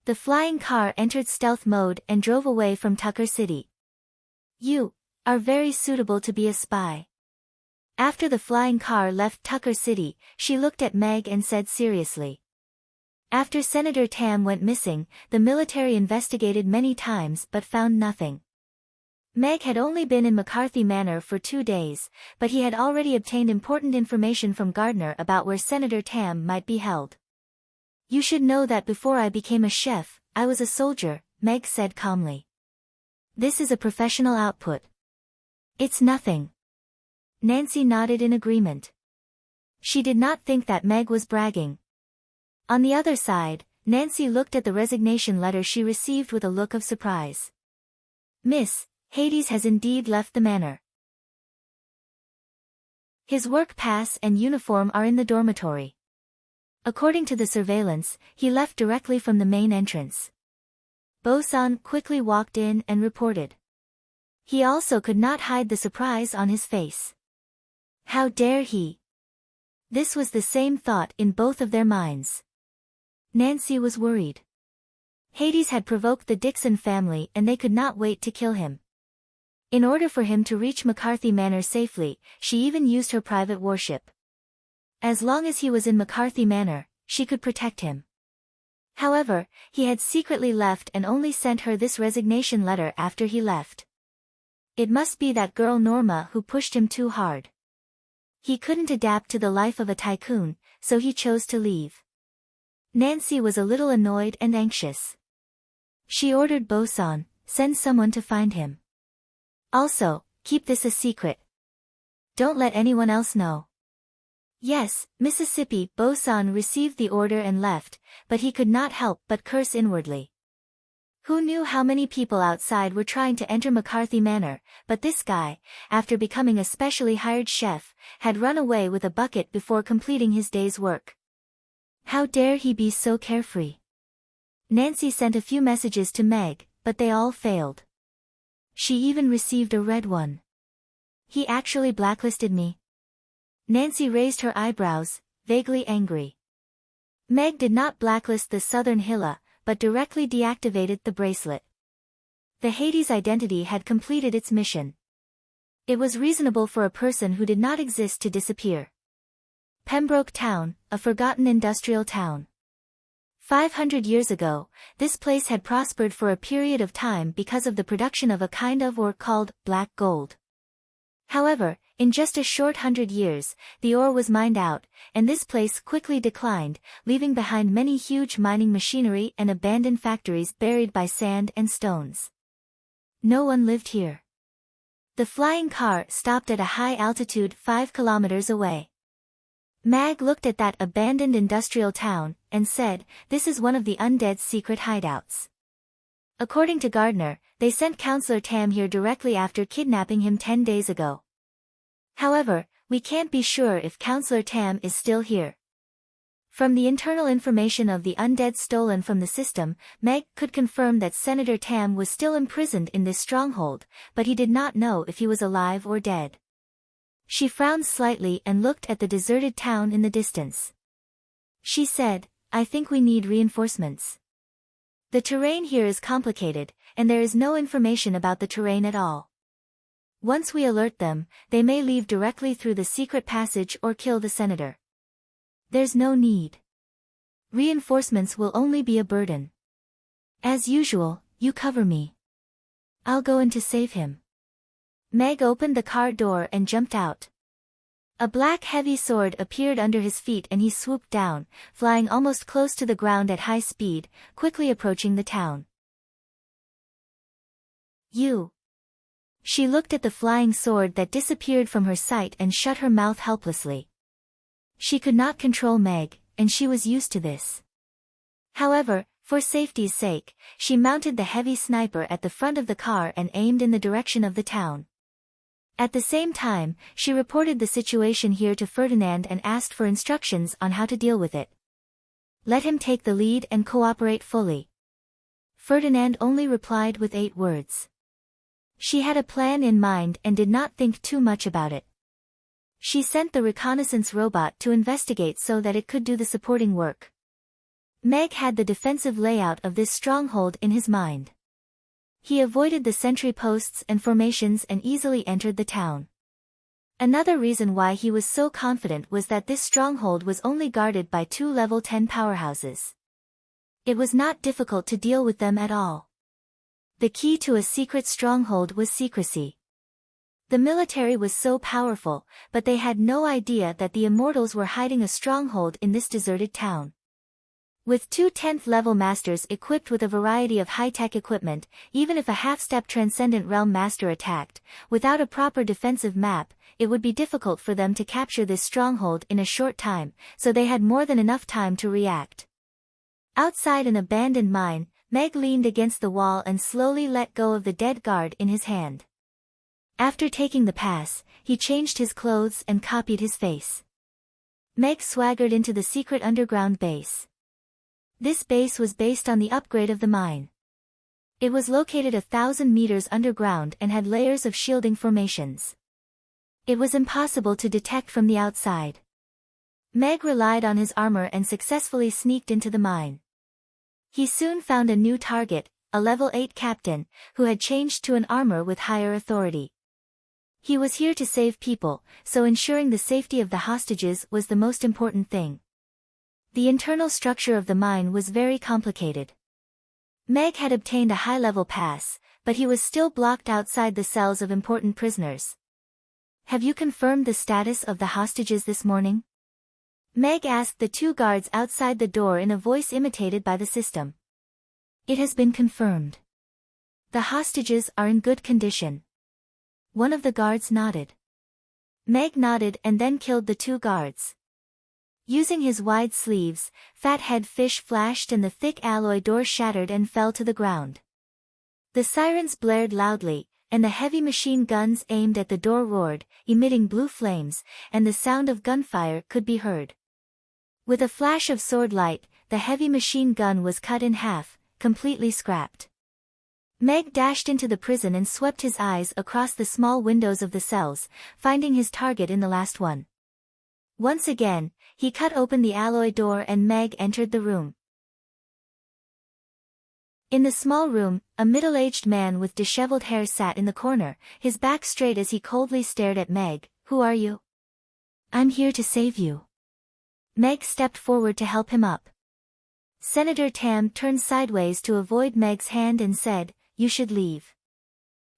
S1: The flying car entered stealth mode and drove away from Tucker City. You are very suitable to be a spy. After the flying car left Tucker City, she looked at Meg and said seriously. After Senator Tam went missing, the military investigated many times but found nothing. Meg had only been in McCarthy Manor for 2 days, but he had already obtained important information from Gardner about where Senator Tam might be held. You should know that before I became a chef, I was a soldier, Meg said calmly. This is a professional output. It's nothing. Nancy nodded in agreement. She did not think that Meg was bragging. On the other side, Nancy looked at the resignation letter she received with a look of surprise. Miss, Hades has indeed left the manor. His work pass and uniform are in the dormitory. According to the surveillance, he left directly from the main entrance. Bosun quickly walked in and reported. He also could not hide the surprise on his face. How dare he? This was the same thought in both of their minds. Nancy was worried. Hades had provoked the Dixon family and they could not wait to kill him. In order for him to reach McCarthy Manor safely, she even used her private warship. As long as he was in McCarthy Manor, she could protect him. However, he had secretly left and only sent her this resignation letter after he left. It must be that girl Norma who pushed him too hard. He couldn't adapt to the life of a tycoon, so he chose to leave. Nancy was a little annoyed and anxious. She ordered Bosun, send someone to find him. Also, keep this a secret. Don't let anyone else know. Yes, Mississippi. Bosun received the order and left, but he could not help but curse inwardly. Who knew how many people outside were trying to enter McCarthy Manor, but this guy, after becoming a specially hired chef, had run away with a bucket before completing his day's work. How dare he be so carefree? Nancy sent a few messages to Meg, but they all failed. She even received a red one. He actually blacklisted me. Nancy raised her eyebrows, vaguely angry. Meg did not blacklist the Southern Hilla, but directly deactivated the bracelet. The Hades identity had completed its mission. It was reasonable for a person who did not exist to disappear. Pembroke Town, a forgotten industrial town. 500 years ago, this place had prospered for a period of time because of the production of a kind of ore called black gold. However, in just a short 100 years, the ore was mined out, and this place quickly declined, leaving behind many huge mining machinery and abandoned factories buried by sand and stones. No one lived here. The flying car stopped at a high altitude 5 kilometers away. Mag looked at that abandoned industrial town, and said, "This is one of the undead's secret hideouts." According to Gardner, they sent Counselor Tam here directly after kidnapping him 10 days ago. However, we can't be sure if Counselor Tam is still here. From the internal information of the undead stolen from the system, Meg could confirm that Senator Tam was still imprisoned in this stronghold, but he did not know if he was alive or dead. She frowned slightly and looked at the deserted town in the distance. She said, "I think we need reinforcements. The terrain here is complicated, and there is no information about the terrain at all. Once we alert them, they may leave directly through the secret passage or kill the senator. There's no need. Reinforcements will only be a burden. As usual, you cover me. I'll go in to save him." Meg opened the car door and jumped out. A black heavy sword appeared under his feet and he swooped down, flying almost close to the ground at high speed, quickly approaching the town. You. She looked at the flying sword that disappeared from her sight and shut her mouth helplessly. She could not control Meg, and she was used to this. However, For safety's sake, she mounted the heavy sniper at the front of the car and aimed in the direction of the town. At the same time, she reported the situation here to Ferdinand and asked for instructions on how to deal with it. Let him take the lead and cooperate fully. Ferdinand only replied with 8 words. She had a plan in mind and did not think too much about it. She sent the reconnaissance robot to investigate so that it could do the supporting work. Meg had the defensive layout of this stronghold in his mind. He avoided the sentry posts and formations and easily entered the town. Another reason why he was so confident was that this stronghold was only guarded by 2 level 10 powerhouses. It was not difficult to deal with them at all. The key to a secret stronghold was secrecy. The military was so powerful, but they had no idea that the immortals were hiding a stronghold in this deserted town. With 2 10th level masters equipped with a variety of high-tech equipment, even if a half-step transcendent realm master attacked, without a proper defensive map, it would be difficult for them to capture this stronghold in a short time, so they had more than enough time to react. Outside an abandoned mine, Meg leaned against the wall and slowly let go of the dead guard in his hand. After taking the pass, he changed his clothes and copied his face. Meg swaggered into the secret underground base. This base was based on the upgrade of the mine. It was located 1,000 meters underground and had layers of shielding formations. It was impossible to detect from the outside. Meg relied on his armor and successfully sneaked into the mine. He soon found a new target, a level 8 captain, who had changed to an armor with higher authority. He was here to save people, so ensuring the safety of the hostages was the most important thing. The internal structure of the mine was very complicated. Meg had obtained a high-level pass, but he was still blocked outside the cells of important prisoners. Have you confirmed the status of the hostages this morning? Meg asked the 2 guards outside the door in a voice imitated by the system. It has been confirmed. The hostages are in good condition. One of the guards nodded. Meg nodded and then killed the 2 guards. Using his wide sleeves, Fathead Fish flashed and the thick alloy door shattered and fell to the ground. The sirens blared loudly, and the heavy machine guns aimed at the door roared, emitting blue flames, and the sound of gunfire could be heard. With a flash of sword light, the heavy machine gun was cut in half, completely scrapped. Meg dashed into the prison and swept his eyes across the small windows of the cells, finding his target in the last one. Once again, he cut open the alloy door and Meg entered the room. In the small room, a middle-aged man with disheveled hair sat in the corner, his back straight as he coldly stared at Meg. Who are you? I'm here to save you. Meg stepped forward to help him up. Senator Tam turned sideways to avoid Meg's hand and said, You should leave.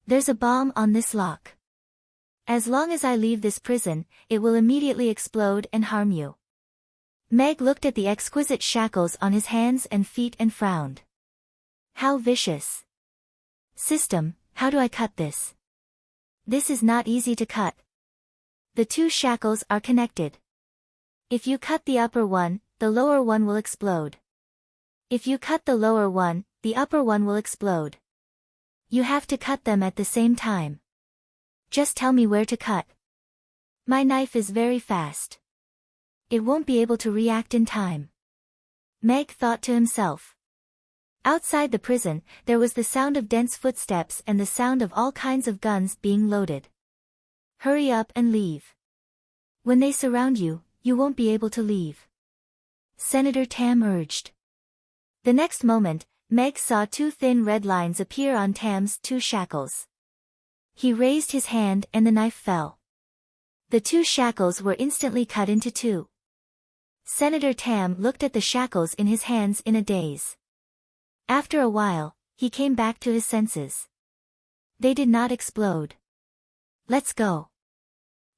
S1: There's a bomb on this lock. As long as I leave this prison, it will immediately explode and harm you. Meg looked at the exquisite shackles on his hands and feet and frowned. How vicious. System, how do I cut this? This is not easy to cut. The 2 shackles are connected. If you cut the upper one, the lower one will explode. If you cut the lower one, the upper one will explode. You have to cut them at the same time. Just tell me where to cut. My knife is very fast. It won't be able to react in time. Meg thought to himself. Outside the prison, there was the sound of dense footsteps and the sound of all kinds of guns being loaded. Hurry up and leave. When they surround you, you won't be able to leave. Senator Tam urged. The next moment, Meg saw 2 thin red lines appear on Tam's 2 shackles. He raised his hand and the knife fell. The 2 shackles were instantly cut into 2. Senator Tam looked at the shackles in his hands in a daze. After a while, he came back to his senses. They did not explode. Let's go.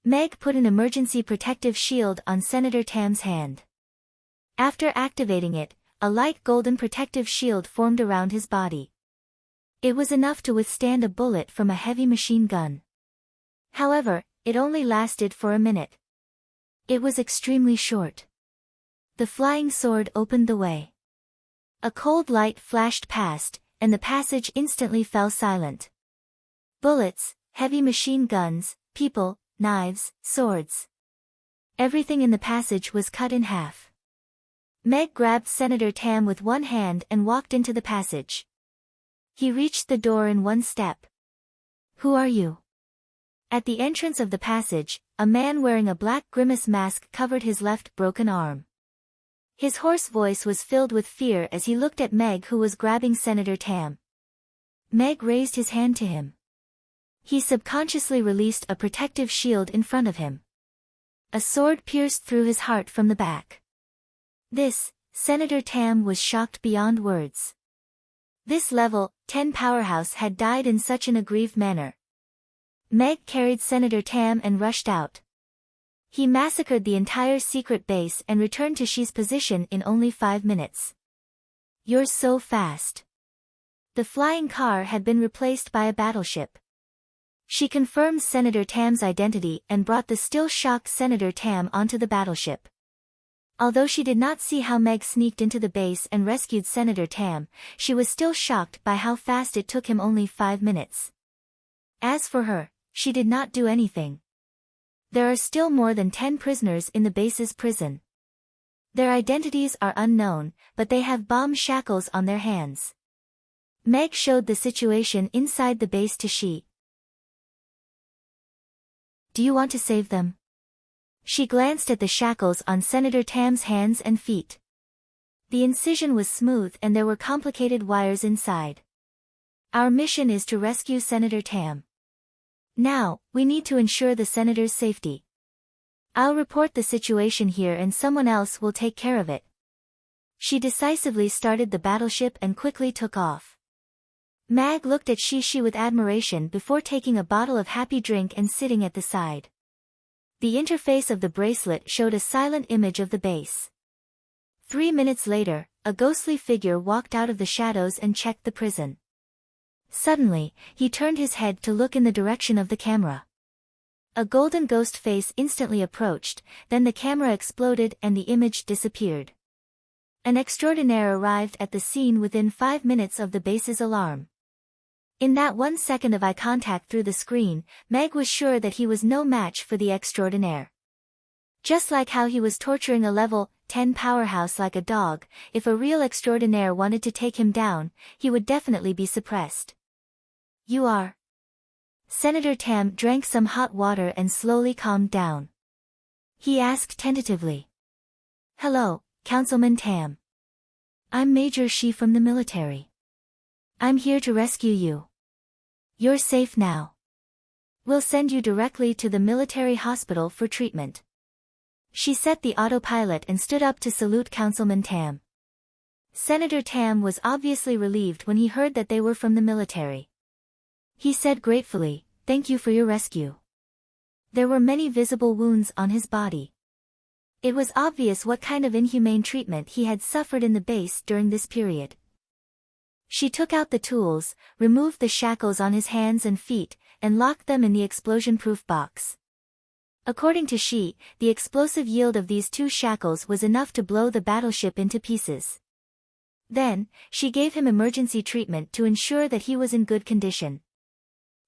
S1: Meg put an emergency protective shield on Senator Tam's hand. After activating it, a light golden protective shield formed around his body. It was enough to withstand a bullet from a heavy machine gun. However, it only lasted for a minute. It was extremely short. The flying sword opened the way. A cold light flashed past, and the passage instantly fell silent. Bullets, heavy machine guns, people, knives, swords. Everything in the passage was cut in half. Meg grabbed Senator Tam with one hand and walked into the passage. He reached the door in one step. "Who are you?" At the entrance of the passage, a man wearing a black grimace mask covered his left broken arm. His hoarse voice was filled with fear as he looked at Meg, who was grabbing Senator Tam. Meg raised his hand to him. He subconsciously released a protective shield in front of him. A sword pierced through his heart from the back. Senator Tam was shocked beyond words. This level 10 powerhouse had died in such an aggrieved manner. Meg carried Senator Tam and rushed out. He massacred the entire secret base and returned to Shi's position in only 5 minutes. "You're so fast." The flying car had been replaced by a battleship. She confirmed Senator Tam's identity and brought the still shocked Senator Tam onto the battleship. Although she did not see how Meg sneaked into the base and rescued Senator Tam, she was still shocked by how fast it took him only 5 minutes. As for her, she did not do anything. There are still more than 10 prisoners in the base's prison. Their identities are unknown, but they have bomb shackles on their hands. Meg showed the situation inside the base to Shi. "Do you want to save them?" She glanced at the shackles on Senator Tam's hands and feet. The incision was smooth and there were complicated wires inside. "Our mission is to rescue Senator Tam. Now, we need to ensure the senator's safety. I'll report the situation here and someone else will take care of it." She decisively started the battleship and quickly took off. Meg looked at Shi with admiration before taking a bottle of happy drink and sitting at the side. The interface of the bracelet showed a silent image of the base. 3 minutes later, a ghostly figure walked out of the shadows and checked the prison. Suddenly, he turned his head to look in the direction of the camera. A golden ghost face instantly approached, then the camera exploded and the image disappeared. An extraordinaire arrived at the scene within 5 minutes of the base's alarm. In that 1 second of eye contact through the screen, Meg was sure that he was no match for the extraordinaire. Just like how he was torturing a level 10 powerhouse like a dog, if a real extraordinaire wanted to take him down, he would definitely be suppressed. "You are?" Senator Tam drank some hot water and slowly calmed down. He asked tentatively. "Hello, Councilman Tam. I'm Major Shi from the military. I'm here to rescue you. You're safe now. We'll send you directly to the military hospital for treatment." She set the autopilot and stood up to salute Councilman Tam. Senator Tam was obviously relieved when he heard that they were from the military. He said gratefully, "Thank you for your rescue." There were many visible wounds on his body. It was obvious what kind of inhumane treatment he had suffered in the base during this period. She took out the tools, removed the shackles on his hands and feet, and locked them in the explosion-proof box. According to Shi, the explosive yield of these 2 shackles was enough to blow the battleship into pieces. Then, she gave him emergency treatment to ensure that he was in good condition.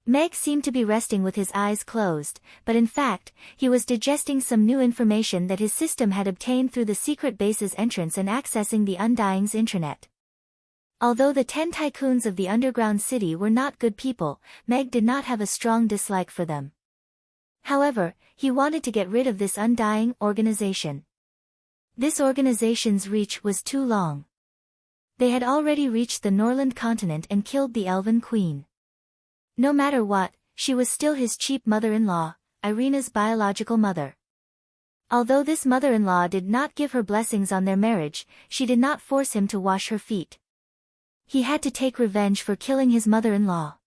S1: Meg seemed to be resting with his eyes closed, but in fact, he was digesting some new information that his system had obtained through the secret base's entrance and accessing the Undying's intranet. Although the 10 tycoons of the underground city were not good people, Meg did not have a strong dislike for them. However, he wanted to get rid of this Undying organization. This organization's reach was too long. They had already reached the Norland continent and killed the Elven Queen. No matter what, she was still his cheap mother-in-law, Irina's biological mother. Although this mother-in-law did not give her blessings on their marriage, she did not force him to wash her feet. He had to take revenge for killing his mother-in-law.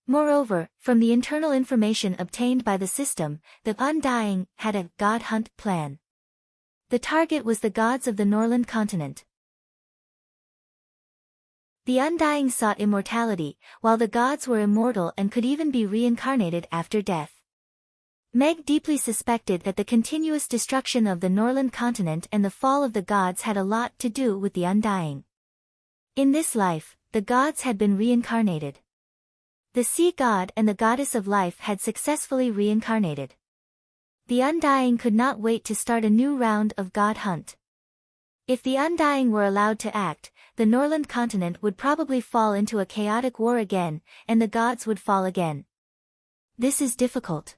S1: Moreover, from the internal information obtained by the system, the Undying had a god hunt plan. The target was the gods of the Norland continent. The Undying sought immortality, while the gods were immortal and could even be reincarnated after death. Meg deeply suspected that the continuous destruction of the Norland continent and the fall of the gods had a lot to do with the Undying. In this life, the gods had been reincarnated. The sea god and the goddess of life had successfully reincarnated. The Undying could not wait to start a new round of god hunt. If the Undying were allowed to act, the Norland continent would probably fall into a chaotic war again, and the gods would fall again. This is difficult.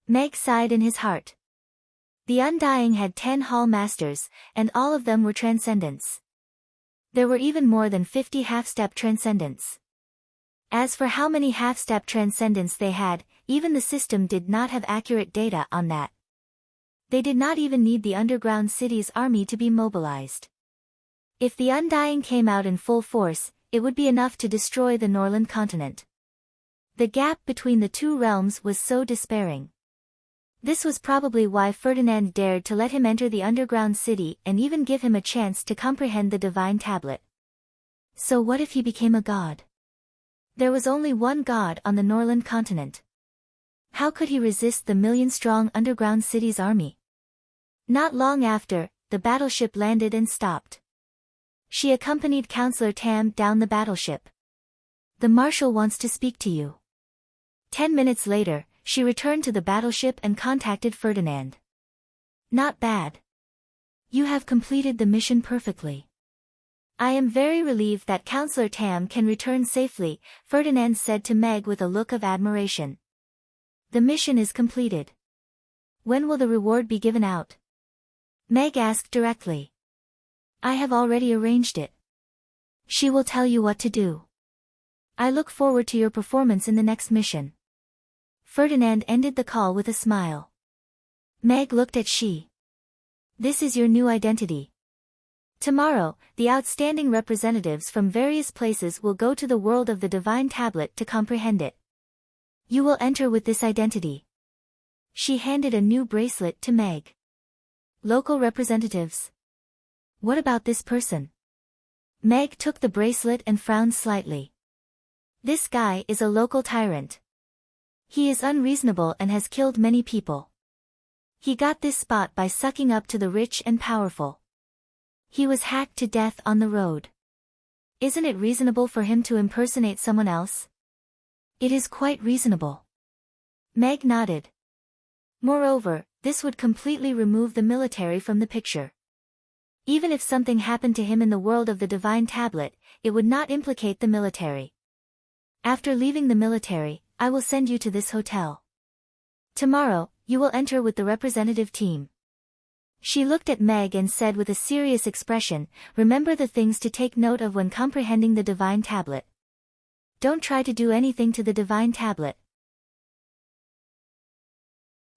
S1: Meg sighed in his heart. The Undying had 10 hall masters, and all of them were transcendents. There were even more than 50 half-step transcendents. As for how many half-step transcendents they had, even the system did not have accurate data on that. They did not even need the underground city's army to be mobilized. If the Undying came out in full force, it would be enough to destroy the Norland continent. The gap between the two realms was so despairing. This was probably why Ferdinand dared to let him enter the underground city and even give him a chance to comprehend the divine tablet. So what if he became a god? There was only one god on the Norland continent. How could he resist the million-strong underground city's army? Not long after, the battleship landed and stopped. She accompanied Counselor Tam down the battleship. The Marshal wants to speak to you. 10 minutes later, she returned to the battleship and contacted Ferdinand. Not bad. You have completed the mission perfectly. I am very relieved that Counselor Tam can return safely, Ferdinand said to Meg with a look of admiration. The mission is completed. When will the reward be given out? Meg asked directly. I have already arranged it. She will tell you what to do. I look forward to your performance in the next mission. Ferdinand ended the call with a smile. Meg looked at she. This is your new identity. Tomorrow, the outstanding representatives from various places will go to the world of the divine tablet to comprehend it. You will enter with this identity. She handed a new bracelet to Meg. Local representatives. What about this person? Meg took the bracelet and frowned slightly. This guy is a local tyrant. He is unreasonable and has killed many people. He got this spot by sucking up to the rich and powerful. He was hacked to death on the road. Isn't it reasonable for him to impersonate someone else? It is quite reasonable. Meg nodded. Moreover, this would completely remove the military from the picture. Even if something happened to him in the world of the divine tablet, it would not implicate the military. After leaving the military, I will send you to this hotel. Tomorrow, you will enter with the representative team. She looked at Meg and said with a serious expression, remember the things to take note of when comprehending the divine tablet. Don't try to do anything to the divine tablet.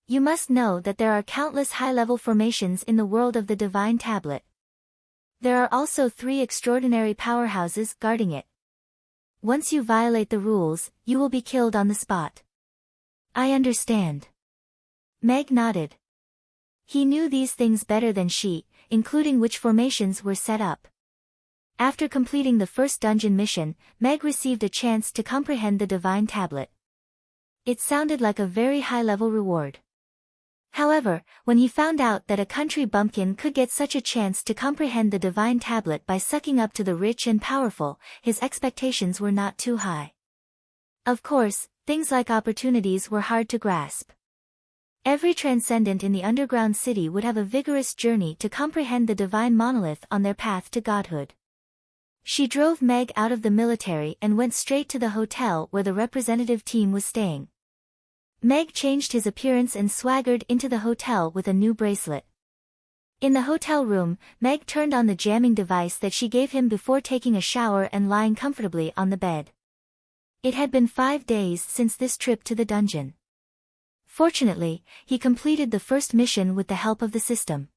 S1: You must know that there are countless high-level formations in the world of the divine tablet. There are also 3 extraordinary powerhouses guarding it. Once you violate the rules, you will be killed on the spot. I understand. Meg nodded. He knew these things better than she, including which formations were set up. After completing the first dungeon mission, Meg received a chance to comprehend the divine tablet. It sounded like a very high-level reward. However, when he found out that a country bumpkin could get such a chance to comprehend the divine tablet by sucking up to the rich and powerful, his expectations were not too high. Of course, things like opportunities were hard to grasp. Every transcendent in the underground city would have a vigorous journey to comprehend the divine monolith on their path to godhood. She drove Meg out of the military and went straight to the hotel where the representative team was staying. Meg changed his appearance and swaggered into the hotel with a new bracelet. In the hotel room, Meg turned on the jamming device that she gave him before taking a shower and lying comfortably on the bed. It had been 5 days since this trip to the dungeon. Fortunately, he completed the first mission with the help of the system.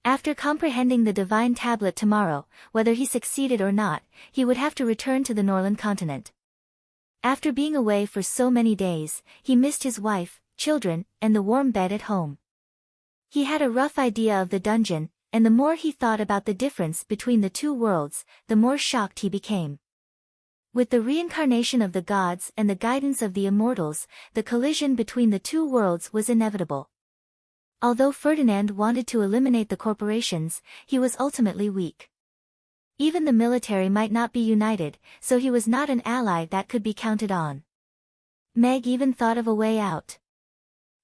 S1: After comprehending the divine tablet tomorrow, whether he succeeded or not, he would have to return to the Norland continent. After being away for so many days, he missed his wife, children, and the warm bed at home. He had a rough idea of the dungeon, and the more he thought about the difference between the two worlds, the more shocked he became. With the reincarnation of the gods and the guidance of the immortals, the collision between the two worlds was inevitable. Although Ferdinand wanted to eliminate the corporations, he was ultimately weak. Even the military might not be united, so he was not an ally that could be counted on. Meg even thought of a way out.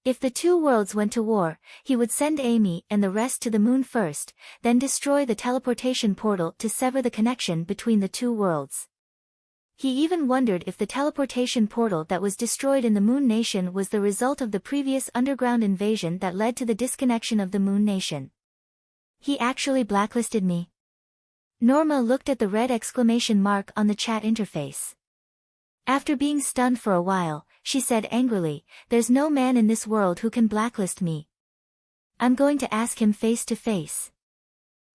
S1: If the two worlds went to war, he would send Amy and the rest to the moon first, then destroy the teleportation portal to sever the connection between the two worlds. He even wondered if the teleportation portal that was destroyed in the Moon Nation was the result of the previous underground invasion that led to the disconnection of the Moon Nation. He actually blacklisted me. Norma looked at the red exclamation mark on the chat interface. After being stunned for a while, she said angrily, "There's no man in this world who can blacklist me. I'm going to ask him face to face."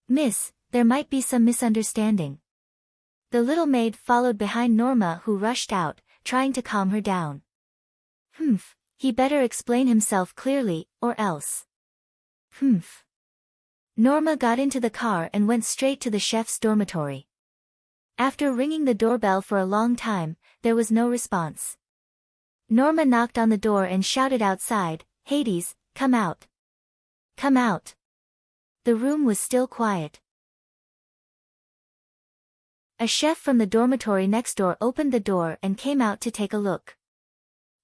S1: "Miss, there might be some misunderstanding." The little maid followed behind Norma, who rushed out, trying to calm her down. "Humph, he better explain himself clearly, or else." "Humph." Norma got into the car and went straight to the chef's dormitory. After ringing the doorbell for a long time, there was no response. Norma knocked on the door and shouted outside, "Hades, come out. Come out." The room was still quiet. A chef from the dormitory next door opened the door and came out to take a look.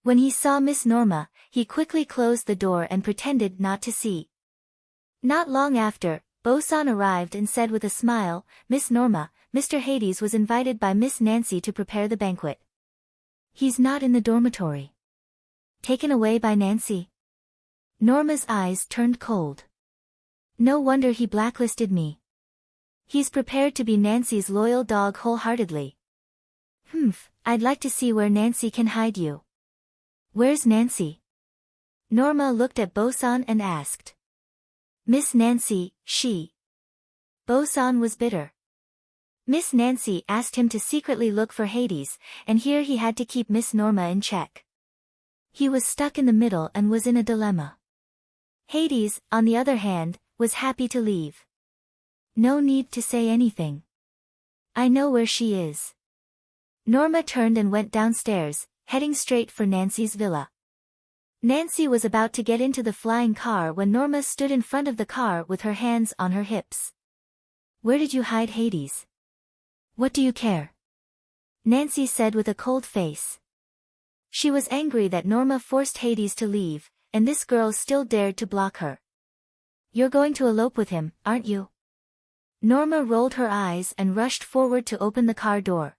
S1: When he saw Miss Norma, he quickly closed the door and pretended not to see. Not long after, Boson arrived and said with a smile, "Miss Norma, Mr. Hades was invited by Miss Nancy to prepare the banquet." "He's not in the dormitory." "Taken away by Nancy?" Norma's eyes turned cold. "No wonder he blacklisted me. He's prepared to be Nancy's loyal dog wholeheartedly." "Humph, I'd like to see where Nancy can hide you." "Where's Nancy?" Norma looked at Boson and asked. "Miss Nancy, she." Boson was bitter. Miss Nancy asked him to secretly look for Hades, and here he had to keep Miss Norma in check. He was stuck in the middle and was in a dilemma. Hades, on the other hand, was happy to leave. "No need to say anything. I know where she is." Norma turned and went downstairs, heading straight for Nancy's villa. Nancy was about to get into the flying car when Norma stood in front of the car with her hands on her hips. "Where did you hide Hades?" "What do you care?" Nancy said with a cold face. She was angry that Norma forced Hades to leave, and this girl still dared to block her. "You're going to elope with him, aren't you?" Norma rolled her eyes and rushed forward to open the car door.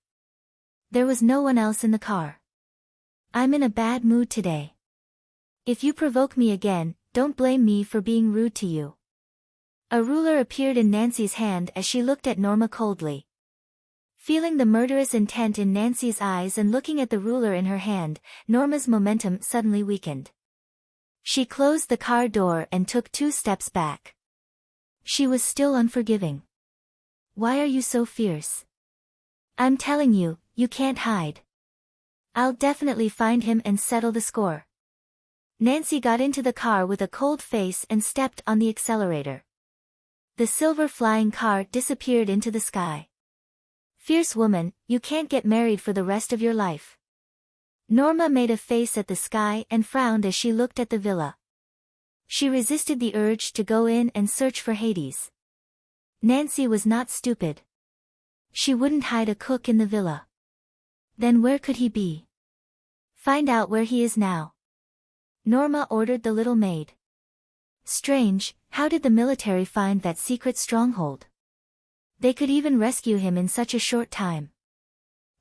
S1: There was no one else in the car. "I'm in a bad mood today. If you provoke me again, don't blame me for being rude to you." A ruler appeared in Nancy's hand as she looked at Norma coldly. Feeling the murderous intent in Nancy's eyes and looking at the ruler in her hand, Norma's momentum suddenly weakened. She closed the car door and took 2 steps back. She was still unforgiving. "Why are you so fierce? I'm telling you, you can't hide. I'll definitely find him and settle the score." Nancy got into the car with a cold face and stepped on the accelerator. The silver flying car disappeared into the sky. "Fierce woman, you can't get married for the rest of your life." Norma made a face at the sky and frowned as she looked at the villa. She resisted the urge to go in and search for Hades. Nancy was not stupid. She wouldn't hide a cook in the villa. Then where could he be? "Find out where he is now," Norma ordered the little maid. Strange, how did the military find that secret stronghold? They could even rescue him in such a short time.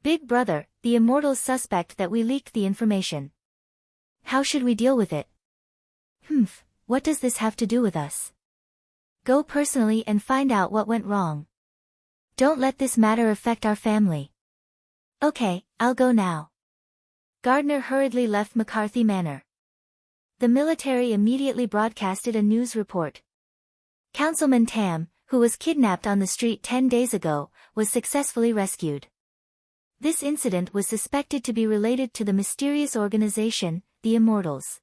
S1: "Big Brother, the Immortals suspect that we leaked the information. How should we deal with it?" "Humph, what does this have to do with us?" "Go personally and find out what went wrong. Don't let this matter affect our family." "Okay, I'll go now." Gardner hurriedly left McCarthy Manor. The military immediately broadcasted a news report. Councilman Tam, who was kidnapped on the street 10 days ago, was successfully rescued. This incident was suspected to be related to the mysterious organization, the Immortals.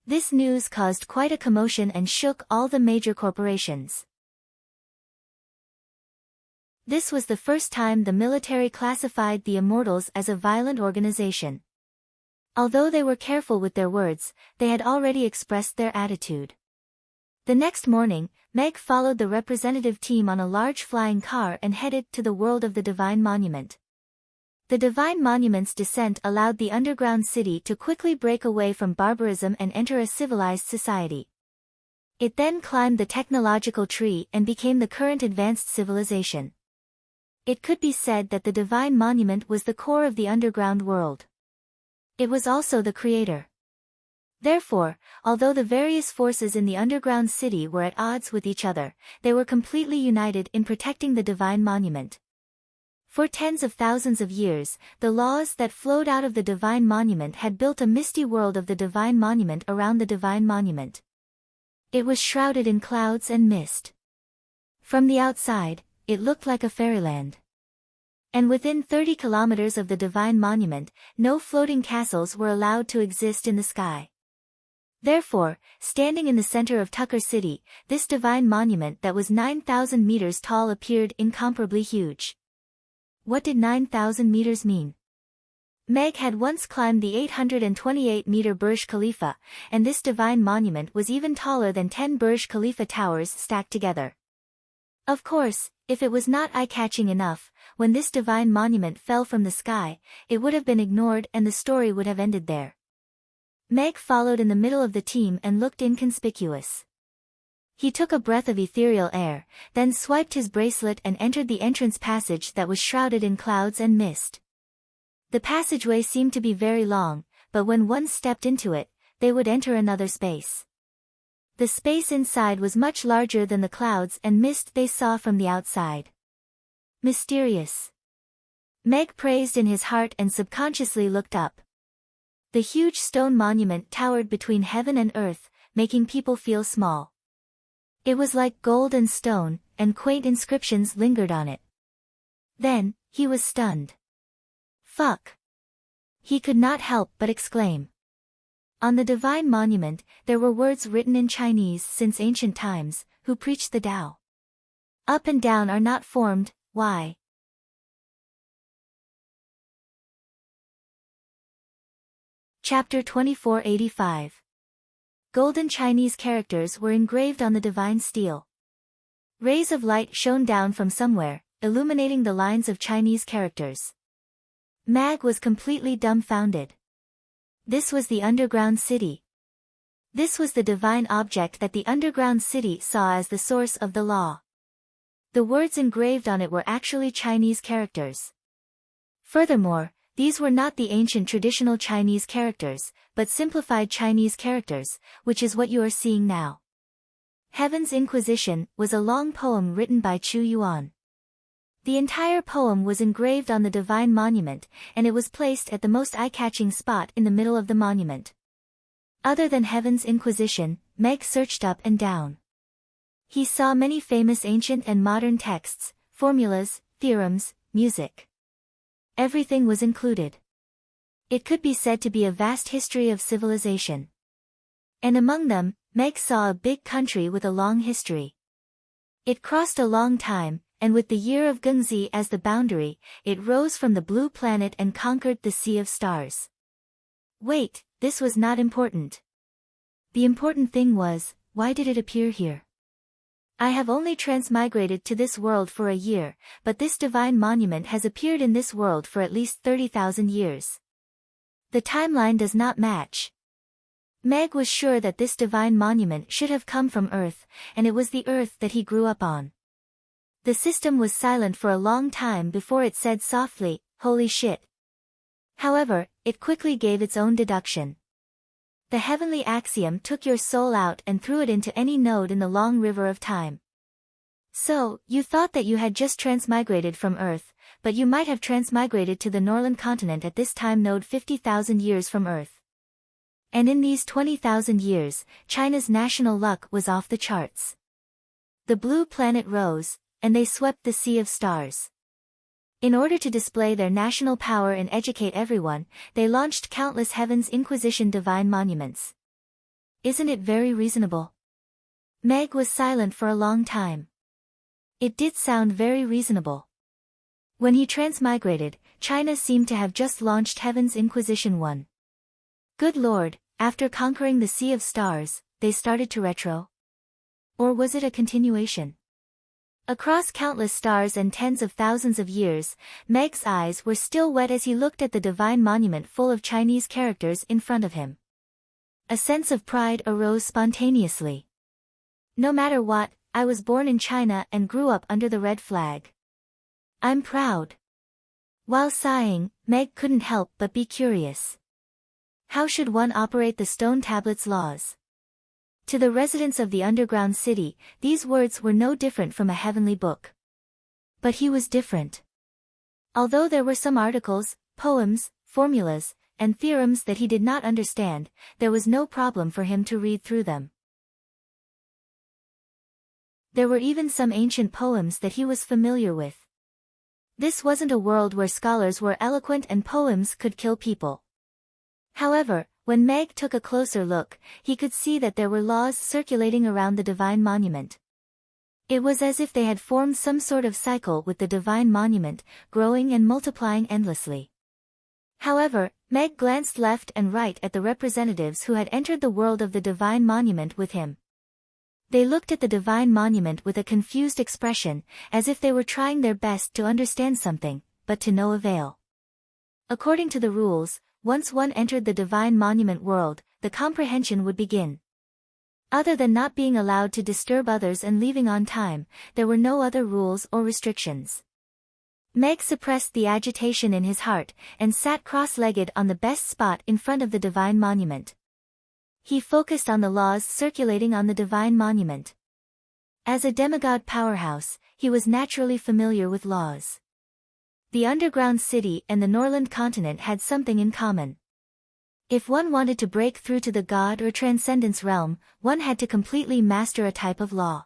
S1: This news caused quite a commotion and shook all the major corporations. This was the first time the military classified the Immortals as a violent organization. Although they were careful with their words, they had already expressed their attitude. The next morning, Meg followed the representative team on a large flying car and headed to the world of the Divine Monument. The Divine Monument's descent allowed the underground city to quickly break away from barbarism and enter a civilized society. It then climbed the technological tree and became the current advanced civilization. It could be said that the Divine Monument was the core of the underground world. It was also the creator. Therefore, although the various forces in the underground city were at odds with each other, they were completely united in protecting the Divine Monument. For tens of thousands of years, the laws that flowed out of the Divine Monument had built a misty world of the Divine Monument around the Divine Monument. It was shrouded in clouds and mist. From the outside, it looked like a fairyland. And within 30 kilometers of the Divine Monument, no floating castles were allowed to exist in the sky. Therefore, standing in the center of Tucker City, this Divine Monument that was 9,000 meters tall appeared incomparably huge. What did 9,000 meters mean? Meg had once climbed the 828-meter Burj Khalifa, and this Divine Monument was even taller than 10 Burj Khalifa towers stacked together. Of course, if it was not eye-catching enough, when this Divine Monument fell from the sky, it would have been ignored and the story would have ended there. Meg followed in the middle of the team and looked inconspicuous. He took a breath of ethereal air, then swiped his bracelet and entered the entrance passage that was shrouded in clouds and mist. The passageway seemed to be very long, but when one stepped into it, they would enter another space. The space inside was much larger than the clouds and mist they saw from the outside. Mysterious. Meg praised in his heart and subconsciously looked up. The huge stone monument towered between heaven and earth, making people feel small. It was like gold and stone, and quaint inscriptions lingered on it. Then, he was stunned. Fuck! He could not help but exclaim. On the Divine Monument, there were words written in Chinese since ancient times, who preached the Tao. Up and down are not formed, why? Chapter 2485. Golden Chinese characters were engraved on the divine stele. Rays of light shone down from somewhere, illuminating the lines of Chinese characters. Mag was completely dumbfounded. This was the underground city. This was the divine object that the underground city saw as the source of the law. The words engraved on it were actually Chinese characters. Furthermore, these were not the ancient traditional Chinese characters, but simplified Chinese characters, which is what you are seeing now. Heaven's Inquisition was a long poem written by Chu Yuan. The entire poem was engraved on the Divine Monument, and it was placed at the most eye-catching spot in the middle of the monument. Other than Heaven's Inquisition, Meg searched up and down. He saw many famous ancient and modern texts, formulas, theorems, music. Everything was included. It could be said to be a vast history of civilization. And among them, Meg saw a big country with a long history. It crossed a long time, and with the year of Gengzi as the boundary, it rose from the blue planet and conquered the sea of stars. Wait, this was not important. The important thing was, why did it appear here? I have only transmigrated to this world for a year, but this divine monument has appeared in this world for at least 30,000 years. The timeline does not match. Meg was sure that this divine monument should have come from Earth, and it was the Earth that he grew up on. The system was silent for a long time before it said softly, "Holy shit." However, it quickly gave its own deduction. The heavenly axiom took your soul out and threw it into any node in the long river of time. So, you thought that you had just transmigrated from Earth, but you might have transmigrated to the Norland continent at this time node 50,000 years from Earth. And in these 20,000 years, China's national luck was off the charts. The blue planet rose, and they swept the sea of stars. In order to display their national power and educate everyone, they launched countless Heaven's Inquisition divine monuments. Isn't it very reasonable? Meg was silent for a long time. It did sound very reasonable. When he transmigrated, China seemed to have just launched Heaven's Inquisition 1. Good Lord, after conquering the Sea of Stars, they started to retro. Or was it a continuation? Across countless stars and tens of thousands of years, Meg's eyes were still wet as he looked at the divine monument full of Chinese characters in front of him. A sense of pride arose spontaneously. No matter what, I was born in China and grew up under the red flag. I'm proud. While sighing, Meg couldn't help but be curious. How should one operate the stone tablet's laws? To the residents of the underground city, these words were no different from a heavenly book. But he was different. Although there were some articles, poems, formulas, and theorems that he did not understand, there was no problem for him to read through them. There were even some ancient poems that he was familiar with. This wasn't a world where scholars were eloquent and poems could kill people. However, when Meg took a closer look, he could see that there were laws circulating around the divine monument. It was as if they had formed some sort of cycle with the divine monument, growing and multiplying endlessly. However, Meg glanced left and right at the representatives who had entered the world of the divine monument with him. They looked at the divine monument with a confused expression, as if they were trying their best to understand something, but to no avail. According to the rules, once one entered the divine monument world, the comprehension would begin. Other than not being allowed to disturb others and leaving on time, there were no other rules or restrictions. Meg suppressed the agitation in his heart, and sat cross-legged on the best spot in front of the divine monument. He focused on the laws circulating on the divine monument. As a demigod powerhouse, he was naturally familiar with laws. The underground city and the Norland continent had something in common. If one wanted to break through to the god or transcendence realm, one had to completely master a type of law.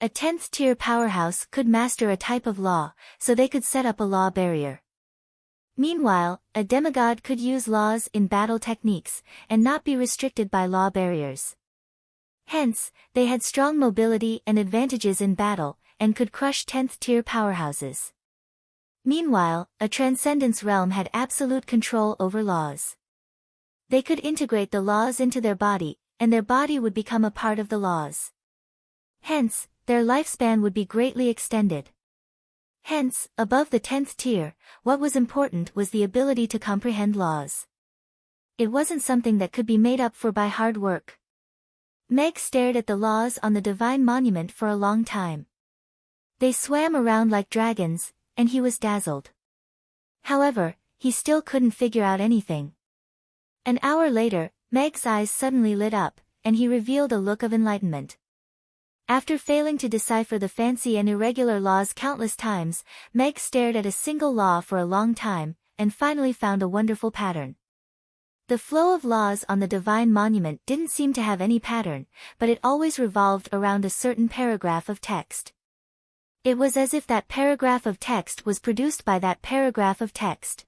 S1: A 10th tier powerhouse could master a type of law, so they could set up a law barrier. Meanwhile, a demigod could use laws in battle techniques, and not be restricted by law barriers. Hence, they had strong mobility and advantages in battle, and could crush 10th tier powerhouses. Meanwhile, a transcendence realm had absolute control over laws. They could integrate the laws into their body, and their body would become a part of the laws. Hence, their lifespan would be greatly extended. Hence, above the 10th tier, what was important was the ability to comprehend laws. It wasn't something that could be made up for by hard work. Meg stared at the laws on the divine monument for a long time. They swam around like dragons, and he was dazzled. However, he still couldn't figure out anything. An hour later, Meg's eyes suddenly lit up, and he revealed a look of enlightenment. After failing to decipher the fancy and irregular laws countless times, Meg stared at a single law for a long time, and finally found a wonderful pattern. The flow of laws on the divine monument didn't seem to have any pattern, but it always revolved around a certain paragraph of text. It was as if that paragraph of text was produced by that paragraph of text.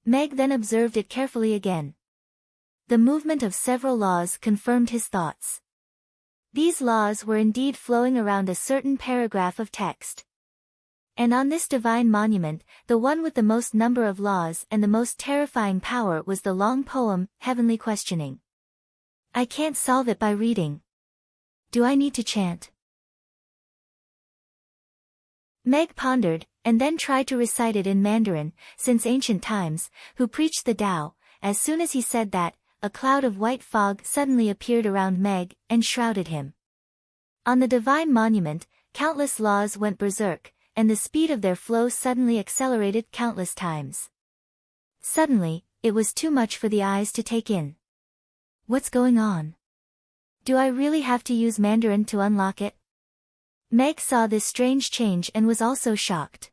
S1: Meg then observed it carefully again. The movement of several laws confirmed his thoughts. These laws were indeed flowing around a certain paragraph of text. And on this divine monument, the one with the most number of laws and the most terrifying power was the long poem, Heavenly Questioning. I can't solve it by reading. Do I need to chant? Meg pondered, and then tried to recite it in Mandarin, since ancient times, who preached the Tao. As soon as he said that, a cloud of white fog suddenly appeared around Meg, and shrouded him. On the divine monument, countless laws went berserk, and the speed of their flow suddenly accelerated countless times. Suddenly, it was too much for the eyes to take in. What's going on? Do I really have to use Mandarin to unlock it? Meg saw this strange change and was also shocked.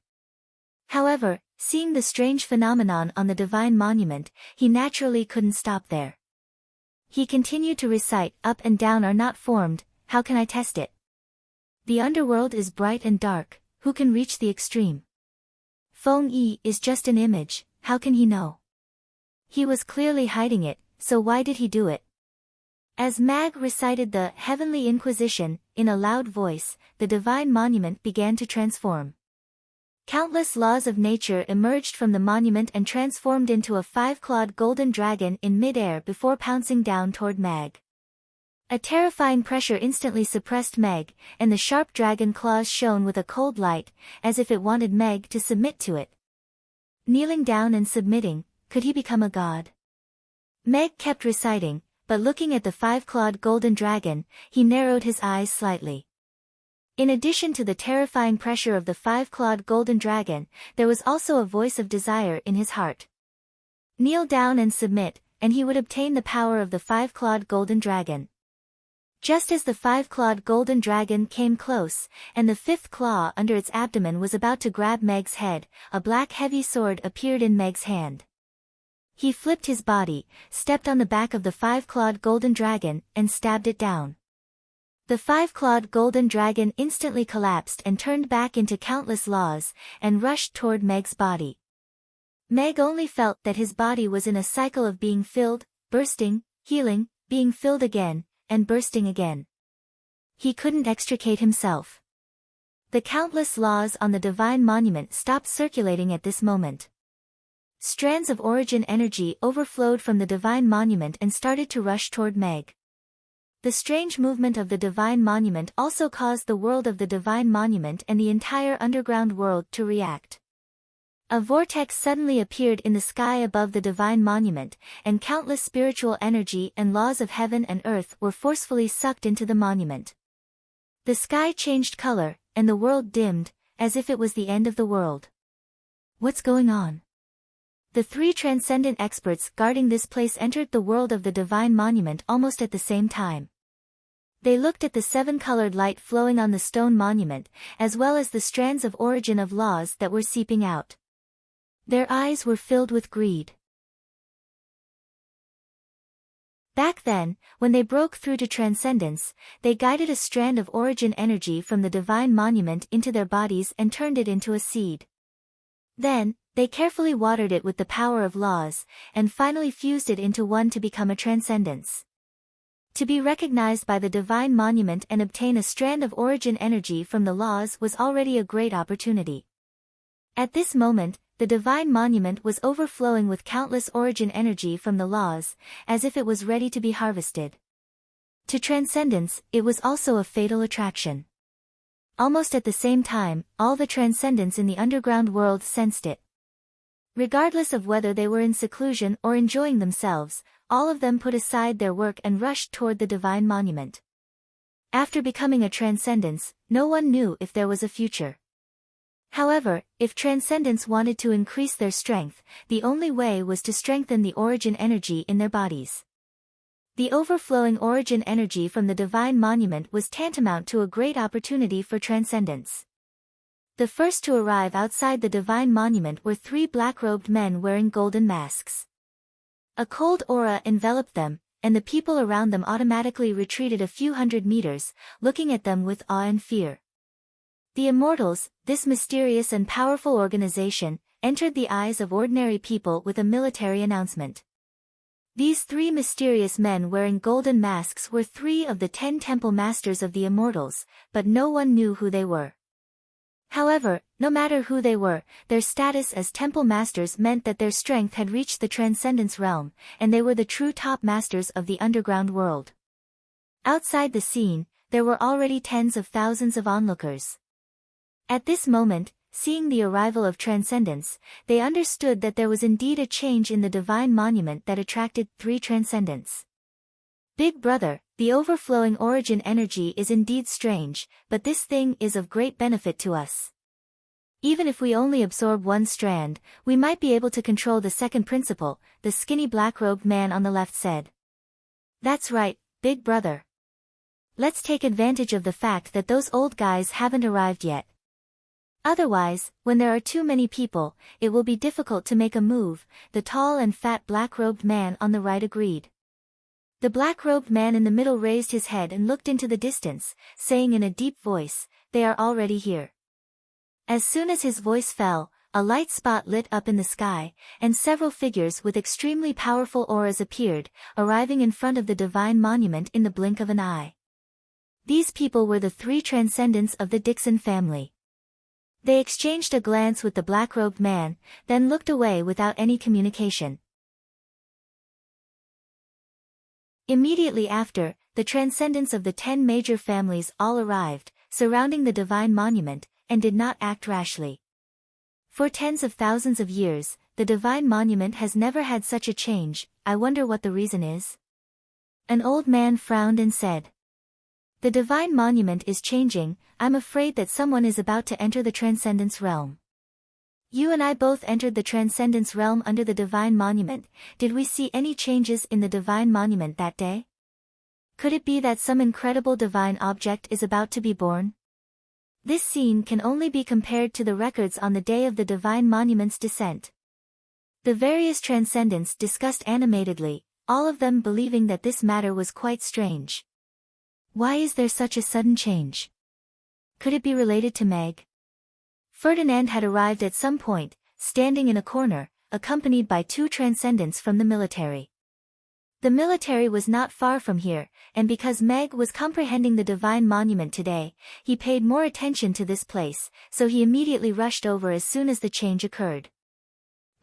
S1: However, seeing the strange phenomenon on the divine monument, he naturally couldn't stop there. He continued to recite, up and down are not formed, how can I test it? The underworld is bright and dark, who can reach the extreme? Feng Yi is just an image, how can he know? He was clearly hiding it, so why did he do it? As Mag recited the Heavenly Inquisition, in a loud voice, the divine monument began to transform. Countless laws of nature emerged from the monument and transformed into a 5-clawed golden dragon in mid-air before pouncing down toward Mag. A terrifying pressure instantly suppressed Meg, and the sharp dragon claws shone with a cold light, as if it wanted Meg to submit to it. Kneeling down and submitting, could he become a god? Meg kept reciting, but looking at the five-clawed golden dragon, he narrowed his eyes slightly. In addition to the terrifying pressure of the five-clawed golden dragon, there was also a voice of desire in his heart. Kneel down and submit, and he would obtain the power of the five-clawed golden dragon. Just as the five-clawed golden dragon came close, and the fifth claw under its abdomen was about to grab Meg's head, a black heavy sword appeared in Meg's hand. He flipped his body, stepped on the back of the five-clawed golden dragon, and stabbed it down. The five-clawed golden dragon instantly collapsed and turned back into countless laws, and rushed toward Meg's body. Meg only felt that his body was in a cycle of being filled, bursting, healing, being filled again, and bursting again. He couldn't extricate himself. The countless laws on the divine monument stopped circulating at this moment. Strands of origin energy overflowed from the divine monument and started to rush toward Meg. The strange movement of the divine monument also caused the world of the divine monument and the entire underground world to react. A vortex suddenly appeared in the sky above the divine monument, and countless spiritual energy and laws of heaven and earth were forcefully sucked into the monument. The sky changed color, and the world dimmed, as if it was the end of the world. What's going on? The three transcendent experts guarding this place entered the world of the divine monument almost at the same time. They looked at the seven-colored light flowing on the stone monument, as well as the strands of origin of laws that were seeping out. Their eyes were filled with greed. Back then, when they broke through to transcendence, they guided a strand of origin energy from the divine monument into their bodies and turned it into a seed. Then, they carefully watered it with the power of laws, and finally fused it into one to become a transcendence. To be recognized by the divine monument and obtain a strand of origin energy from the laws was already a great opportunity. At this moment, the divine monument was overflowing with countless origin energy from the laws, as if it was ready to be harvested. To transcendence, it was also a fatal attraction. Almost at the same time, all the transcendents in the underground world sensed it. Regardless of whether they were in seclusion or enjoying themselves, all of them put aside their work and rushed toward the divine monument. After becoming a transcendence, no one knew if there was a future. However, if transcendents wanted to increase their strength, the only way was to strengthen the origin energy in their bodies. The overflowing origin energy from the divine monument was tantamount to a great opportunity for transcendence. The first to arrive outside the divine monument were three black-robed men wearing golden masks. A cold aura enveloped them, and the people around them automatically retreated a few hundred meters, looking at them with awe and fear. The Immortals, this mysterious and powerful organization, entered the eyes of ordinary people with a military announcement. These three mysterious men wearing golden masks were 3 of the 10 temple masters of the Immortals, but no one knew who they were. However, no matter who they were, their status as temple masters meant that their strength had reached the transcendence realm, and they were the true top masters of the underground world. Outside the scene, there were already tens of thousands of onlookers. At this moment, seeing the arrival of transcendence, they understood that there was indeed a change in the divine monument that attracted 3 transcendents. Big brother, the overflowing origin energy is indeed strange, but this thing is of great benefit to us. Even if we only absorb one strand, we might be able to control the second principle, the skinny black-robed man on the left said. That's right, big brother. Let's take advantage of the fact that those old guys haven't arrived yet. Otherwise, when there are too many people, it will be difficult to make a move, the tall and fat black-robed man on the right agreed. The black-robed man in the middle raised his head and looked into the distance, saying in a deep voice, "They are already here." As soon as his voice fell, a light spot lit up in the sky, and several figures with extremely powerful auras appeared, arriving in front of the divine monument in the blink of an eye. These people were the 3 transcendents of the Dixon family. They exchanged a glance with the black-robed man, then looked away without any communication. Immediately after, the transcendents of the 10 major families all arrived, surrounding the divine monument, and did not act rashly. For tens of thousands of years, the divine monument has never had such a change. I wonder what the reason is? An old man frowned and said. The divine monument is changing. I'm afraid that someone is about to enter the transcendence realm. You and I both entered the transcendence realm under the divine monument. Did we see any changes in the divine monument that day? Could it be that some incredible divine object is about to be born? This scene can only be compared to the records on the day of the divine monument's descent. The various transcendents discussed animatedly, all of them believing that this matter was quite strange. Why is there such a sudden change? Could it be related to Meg? Ferdinand had arrived at some point, standing in a corner, accompanied by 2 transcendents from the military. The military was not far from here, and because Meg was comprehending the divine monument today, he paid more attention to this place, so he immediately rushed over as soon as the change occurred.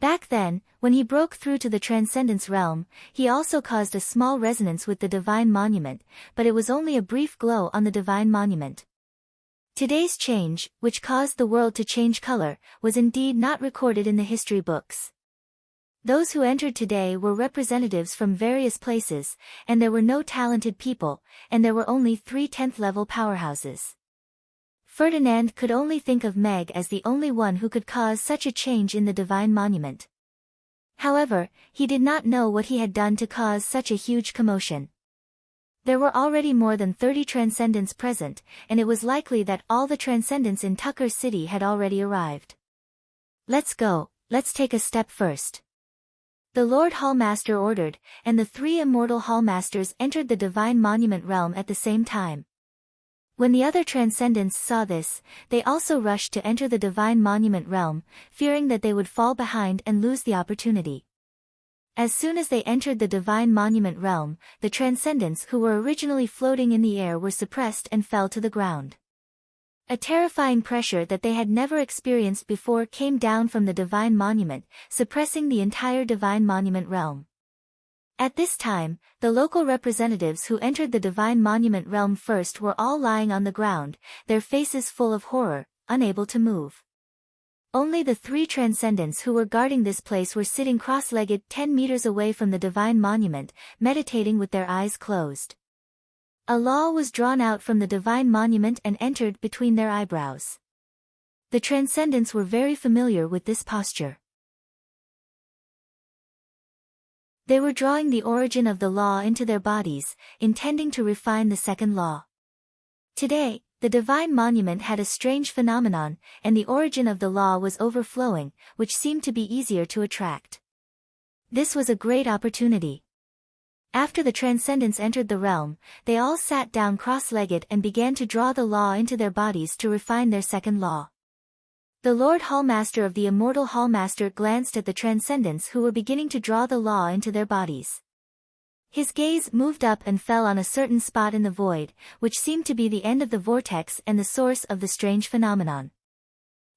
S1: Back then, when he broke through to the transcendence realm, he also caused a small resonance with the divine monument, but it was only a brief glow on the divine monument. Today's change, which caused the world to change color, was indeed not recorded in the history books. Those who entered today were representatives from various places, and there were no talented people, and there were only 3 10th-level powerhouses. Ferdinand could only think of Meg as the only one who could cause such a change in the divine monument. However, he did not know what he had done to cause such a huge commotion. There were already more than 30 transcendents present, and it was likely that all the transcendents in Tucker City had already arrived. Let's go, let's take a step first. The Lord Hallmaster ordered, and the 3 immortal Hallmasters entered the divine monument realm at the same time. When the other transcendents saw this, they also rushed to enter the divine monument realm, fearing that they would fall behind and lose the opportunity. As soon as they entered the divine monument realm, the transcendents who were originally floating in the air were suppressed and fell to the ground. A terrifying pressure that they had never experienced before came down from the divine monument, suppressing the entire divine monument realm. At this time, the local representatives who entered the divine monument realm first were all lying on the ground, their faces full of horror, unable to move. Only the 3 transcendents who were guarding this place were sitting cross-legged 10 meters away from the divine monument, meditating with their eyes closed. A law was drawn out from the divine monument and entered between their eyebrows. The transcendents were very familiar with this posture. They were drawing the origin of the law into their bodies, intending to refine the second law. Today, the divine monument had a strange phenomenon, and the origin of the law was overflowing, which seemed to be easier to attract. This was a great opportunity. After the transcendents entered the realm, they all sat down cross-legged and began to draw the law into their bodies to refine their second law. The Lord Hallmaster of the Immortal Hallmaster glanced at the transcendents who were beginning to draw the law into their bodies. His gaze moved up and fell on a certain spot in the void, which seemed to be the end of the vortex and the source of the strange phenomenon.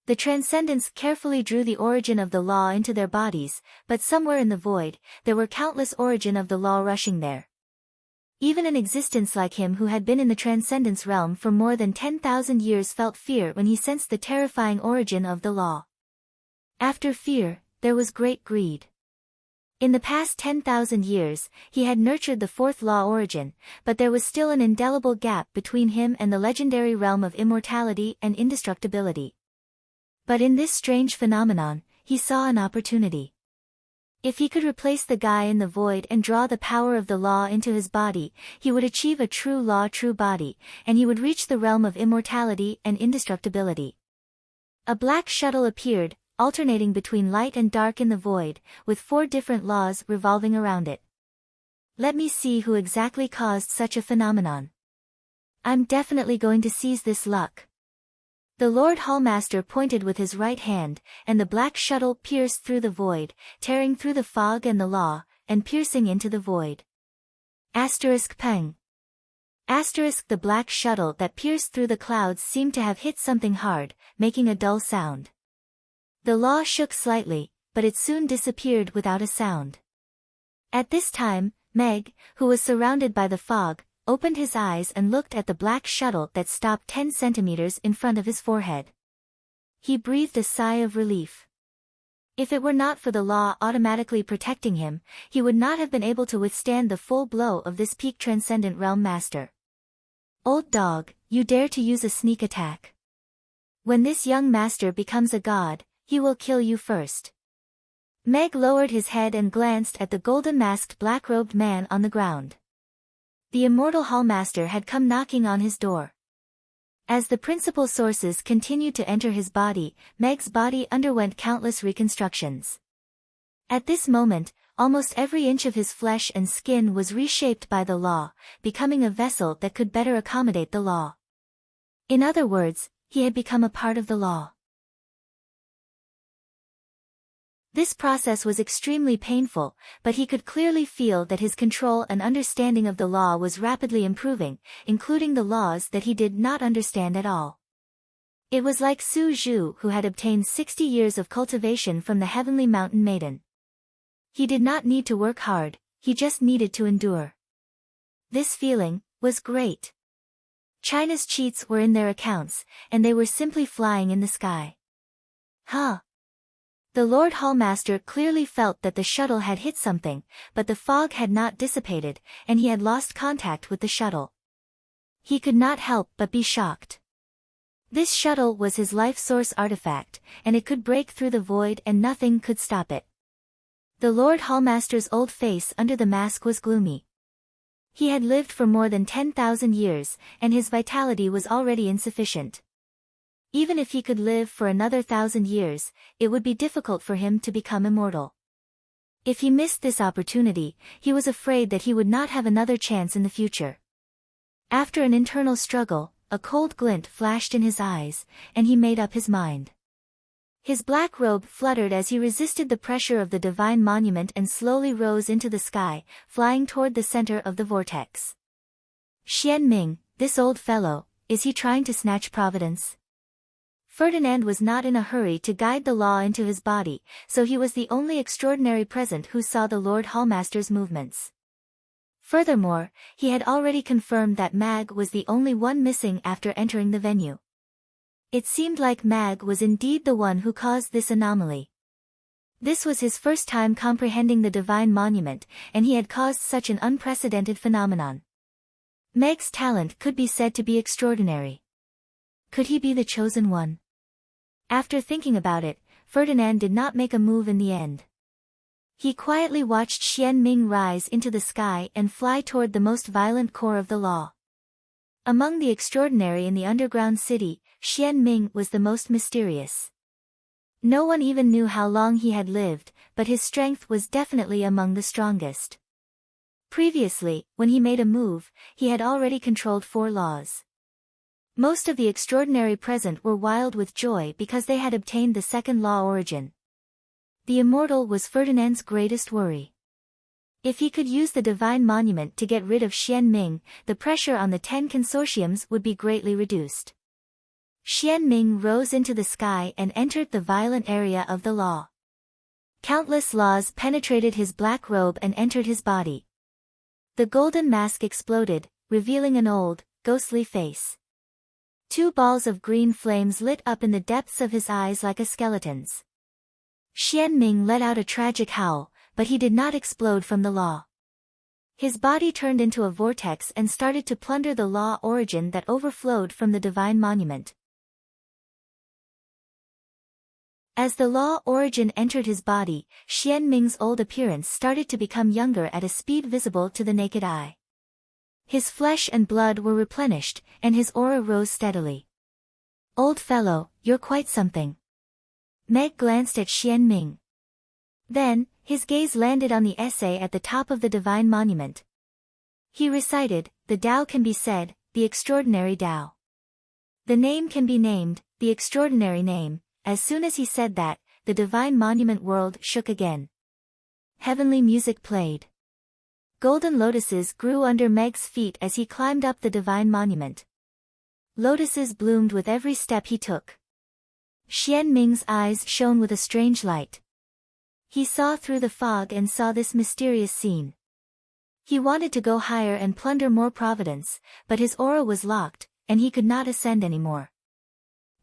S1: The transcendents carefully drew the origin of the law into their bodies, but somewhere in the void, there were countless origin of the law rushing there. Even an existence like him who had been in the transcendence realm for more than 10,000 years felt fear when he sensed the terrifying origin of the law. After fear, there was great greed. In the past 10,000 years, he had nurtured the 4th law origin, but there was still an indelible gap between him and the legendary realm of immortality and indestructibility. But in this strange phenomenon, he saw an opportunity. If he could replace the guy in the void and draw the power of the law into his body, he would achieve a true law true body, and he would reach the realm of immortality and indestructibility. A black shuttle appeared, alternating between light and dark in the void, with 4 different laws revolving around it. Let me see who exactly caused such a phenomenon. I'm definitely going to seize this luck. The Lord Hallmaster pointed with his right hand, and the black shuttle pierced through the void, tearing through the fog and the law, and piercing into the void. Peng. The black shuttle that pierced through the clouds seemed to have hit something hard, making a dull sound. The law shook slightly, but it soon disappeared without a sound. At this time, Meg, who was surrounded by the fog, opened his eyes and looked at the black shuttle that stopped 10 centimeters in front of his forehead. He breathed a sigh of relief. If it were not for the law automatically protecting him, he would not have been able to withstand the full blow of this peak transcendent realm master. Old dog, you dare to use a sneak attack. When this young master becomes a god, he will kill you first. Meg lowered his head and glanced at the golden-masked black-robed man on the ground. The immortal hallmaster had come knocking on his door. As the principal sources continued to enter his body, Meg's body underwent countless reconstructions. At this moment, almost every inch of his flesh and skin was reshaped by the law, becoming a vessel that could better accommodate the law. In other words, he had become a part of the law. This process was extremely painful, but he could clearly feel that his control and understanding of the law was rapidly improving, including the laws that he did not understand at all. It was like Su Zhu, who had obtained 60 years of cultivation from the heavenly mountain maiden. He did not need to work hard, he just needed to endure. This feeling was great. China's cheats were in their accounts, and they were simply flying in the sky. Huh. The Lord Hallmaster clearly felt that the shuttle had hit something, but the fog had not dissipated, and he had lost contact with the shuttle. He could not help but be shocked. This shuttle was his life source artifact, and it could break through the void and nothing could stop it. The Lord Hallmaster's old face under the mask was gloomy. He had lived for more than 10,000 years, and his vitality was already insufficient. Even if he could live for another 1,000 years, it would be difficult for him to become immortal. If he missed this opportunity, he was afraid that he would not have another chance in the future. After an internal struggle, a cold glint flashed in his eyes, and he made up his mind. His black robe fluttered as he resisted the pressure of the divine monument and slowly rose into the sky, flying toward the center of the vortex. Xian Ming, this old fellow, is he trying to snatch providence? Ferdinand was not in a hurry to guide the law into his body, so he was the only extraordinary present who saw the Lord Hallmaster's movements. Furthermore, he had already confirmed that Mag was the only one missing after entering the venue. It seemed like Mag was indeed the one who caused this anomaly. This was his first time comprehending the divine monument, and he had caused such an unprecedented phenomenon. Meg's talent could be said to be extraordinary. Could he be the chosen one? After thinking about it, Ferdinand did not make a move in the end. He quietly watched Xian Ming rise into the sky and fly toward the most violent core of the law. Among the extraordinary in the underground city, Xian Ming was the most mysterious. No one even knew how long he had lived, but his strength was definitely among the strongest. Previously, when he made a move, he had already controlled 4 laws. Most of the extraordinary present were wild with joy because they had obtained the second law origin. The immortal was Ferdinand's greatest worry. If he could use the divine monument to get rid of Xian Ming, the pressure on the 10 consortiums would be greatly reduced. Xian Ming rose into the sky and entered the violent area of the law. Countless laws penetrated his black robe and entered his body. The golden mask exploded, revealing an old, ghostly face. 2 balls of green flames lit up in the depths of his eyes like a skeleton's. Xian Ming let out a tragic howl, but he did not explode from the law. His body turned into a vortex and started to plunder the law origin that overflowed from the divine monument. As the law origin entered his body, Xian Ming's old appearance started to become younger at a speed visible to the naked eye. His flesh and blood were replenished, and his aura rose steadily. Old fellow, you're quite something. Meg glanced at Xian Ming. Then, his gaze landed on the essay at the top of the divine monument. He recited, "The Tao can be said, the extraordinary Tao. The name can be named, the extraordinary name." As soon as he said that, the divine monument world shook again. Heavenly music played. Golden lotuses grew under Meg's feet as he climbed up the divine monument. Lotuses bloomed with every step he took. Xian Ming's eyes shone with a strange light. He saw through the fog and saw this mysterious scene. He wanted to go higher and plunder more providence, but his aura was locked, and he could not ascend anymore.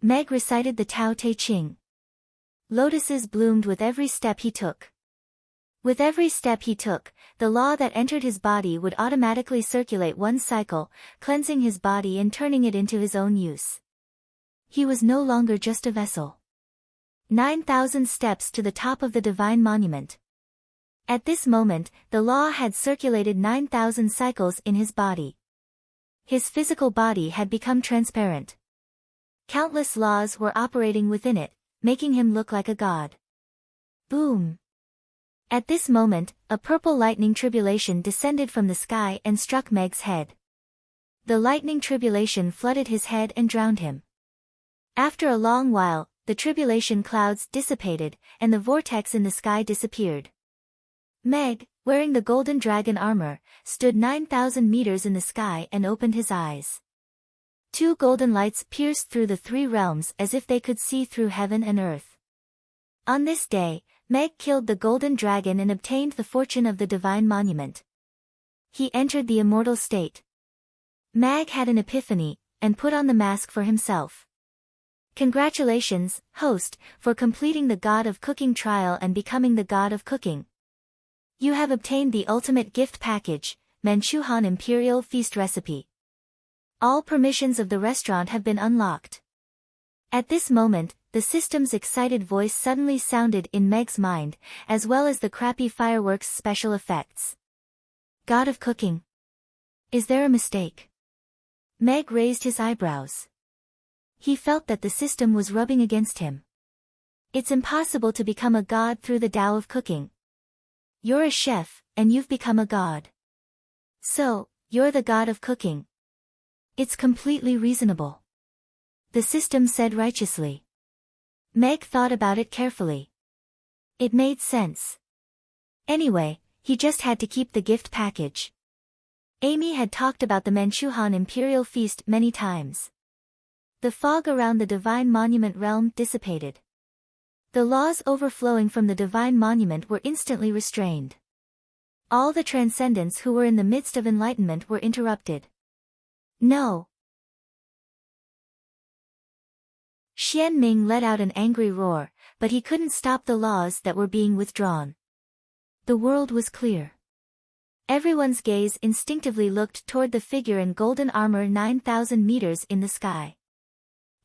S1: Meg recited the Tao Te Ching. Lotuses bloomed with every step he took. With every step he took, the law that entered his body would automatically circulate one cycle, cleansing his body and turning it into his own use. He was no longer just a vessel. 9,000 steps to the top of the divine monument. At this moment, the law had circulated 9,000 cycles in his body. His physical body had become transparent. Countless laws were operating within it, making him look like a god. Boom! At this moment, a purple lightning tribulation descended from the sky and struck Meg's head. The lightning tribulation flooded his head and drowned him. After a long while, the tribulation clouds dissipated, and the vortex in the sky disappeared. Meg, wearing the golden dragon armor, stood 9,000 meters in the sky and opened his eyes. 2 golden lights pierced through the 3 realms as if they could see through heaven and earth. On this day, Meg killed the golden dragon and obtained the fortune of the divine monument. He entered the immortal state. Meg had an epiphany, and put on the mask for himself. Congratulations, host, for completing the God of Cooking trial and becoming the God of Cooking. You have obtained the ultimate gift package, Manchuhan Imperial Feast Recipe. All permissions of the restaurant have been unlocked. At this moment, the system's excited voice suddenly sounded in Meg's mind, as well as the crappy fireworks special effects. God of Cooking. Is there a mistake? Meg raised his eyebrows. He felt that the system was rubbing against him. It's impossible to become a god through the Tao of Cooking. You're a chef, and you've become a god. So, you're the God of Cooking. It's completely reasonable. The system said righteously. Meg thought about it carefully. It made sense. Anyway, he just had to keep the gift package. Amy had talked about the Manchuhan Imperial Feast many times. The fog around the Divine Monument realm dissipated. The laws overflowing from the Divine Monument were instantly restrained. All the transcendents who were in the midst of enlightenment were interrupted. No! Xian Ming let out an angry roar, but he couldn't stop the laws that were being withdrawn. The world was clear. Everyone's gaze instinctively looked toward the figure in golden armor 9,000 meters in the sky.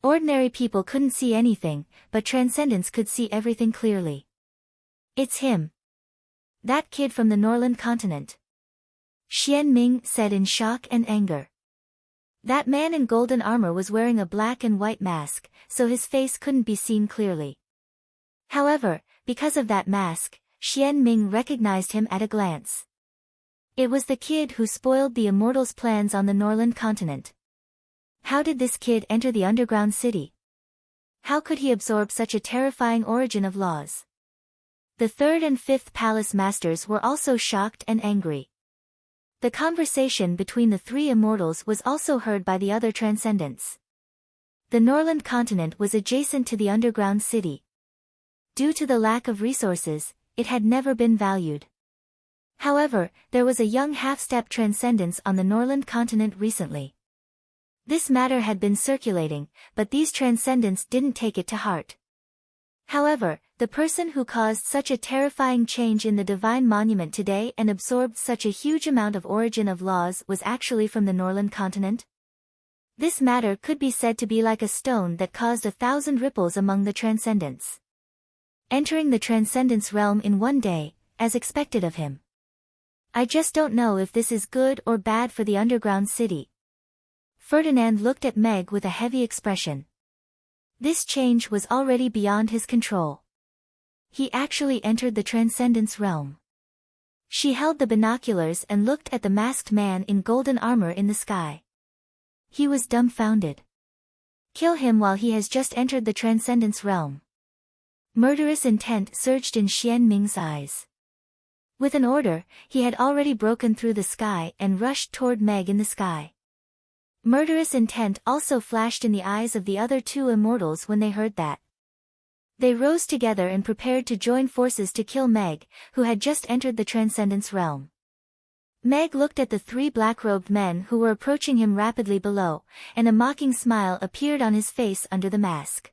S1: Ordinary people couldn't see anything, but transcendents could see everything clearly. It's him. That kid from the Norland continent. Xian Ming said in shock and anger. That man in golden armor was wearing a black and white mask, so his face couldn't be seen clearly. However, because of that mask, Xian Ming recognized him at a glance. It was the kid who spoiled the Immortals' plans on the Norland continent. How did this kid enter the underground city? How could he absorb such a terrifying origin of laws? The 3rd and 5th palace masters were also shocked and angry. The conversation between the 3 immortals was also heard by the other transcendents. The Norland continent was adjacent to the underground city. Due to the lack of resources, it had never been valued. However, there was a young half-step transcendence on the Norland continent recently. This matter had been circulating, but these transcendents didn't take it to heart. However, the person who caused such a terrifying change in the Divine Monument today and absorbed such a huge amount of origin of laws was actually from the Norland continent. This matter could be said to be like a stone that caused 1,000 ripples among the transcendents. Entering the transcendence realm in one day, as expected of him. I just don't know if this is good or bad for the underground city. Ferdinand looked at Meg with a heavy expression. This change was already beyond his control. He actually entered the transcendence realm. She held the binoculars and looked at the masked man in golden armor in the sky. He was dumbfounded. Kill him while he has just entered the transcendence realm. Murderous intent surged in Xian Ming's eyes. With an order, he had already broken through the sky and rushed toward Meg in the sky. Murderous intent also flashed in the eyes of the other 2 immortals when they heard that. They rose together and prepared to join forces to kill Meg, who had just entered the transcendence realm. Meg looked at the three black-robed men who were approaching him rapidly below, and a mocking smile appeared on his face under the mask.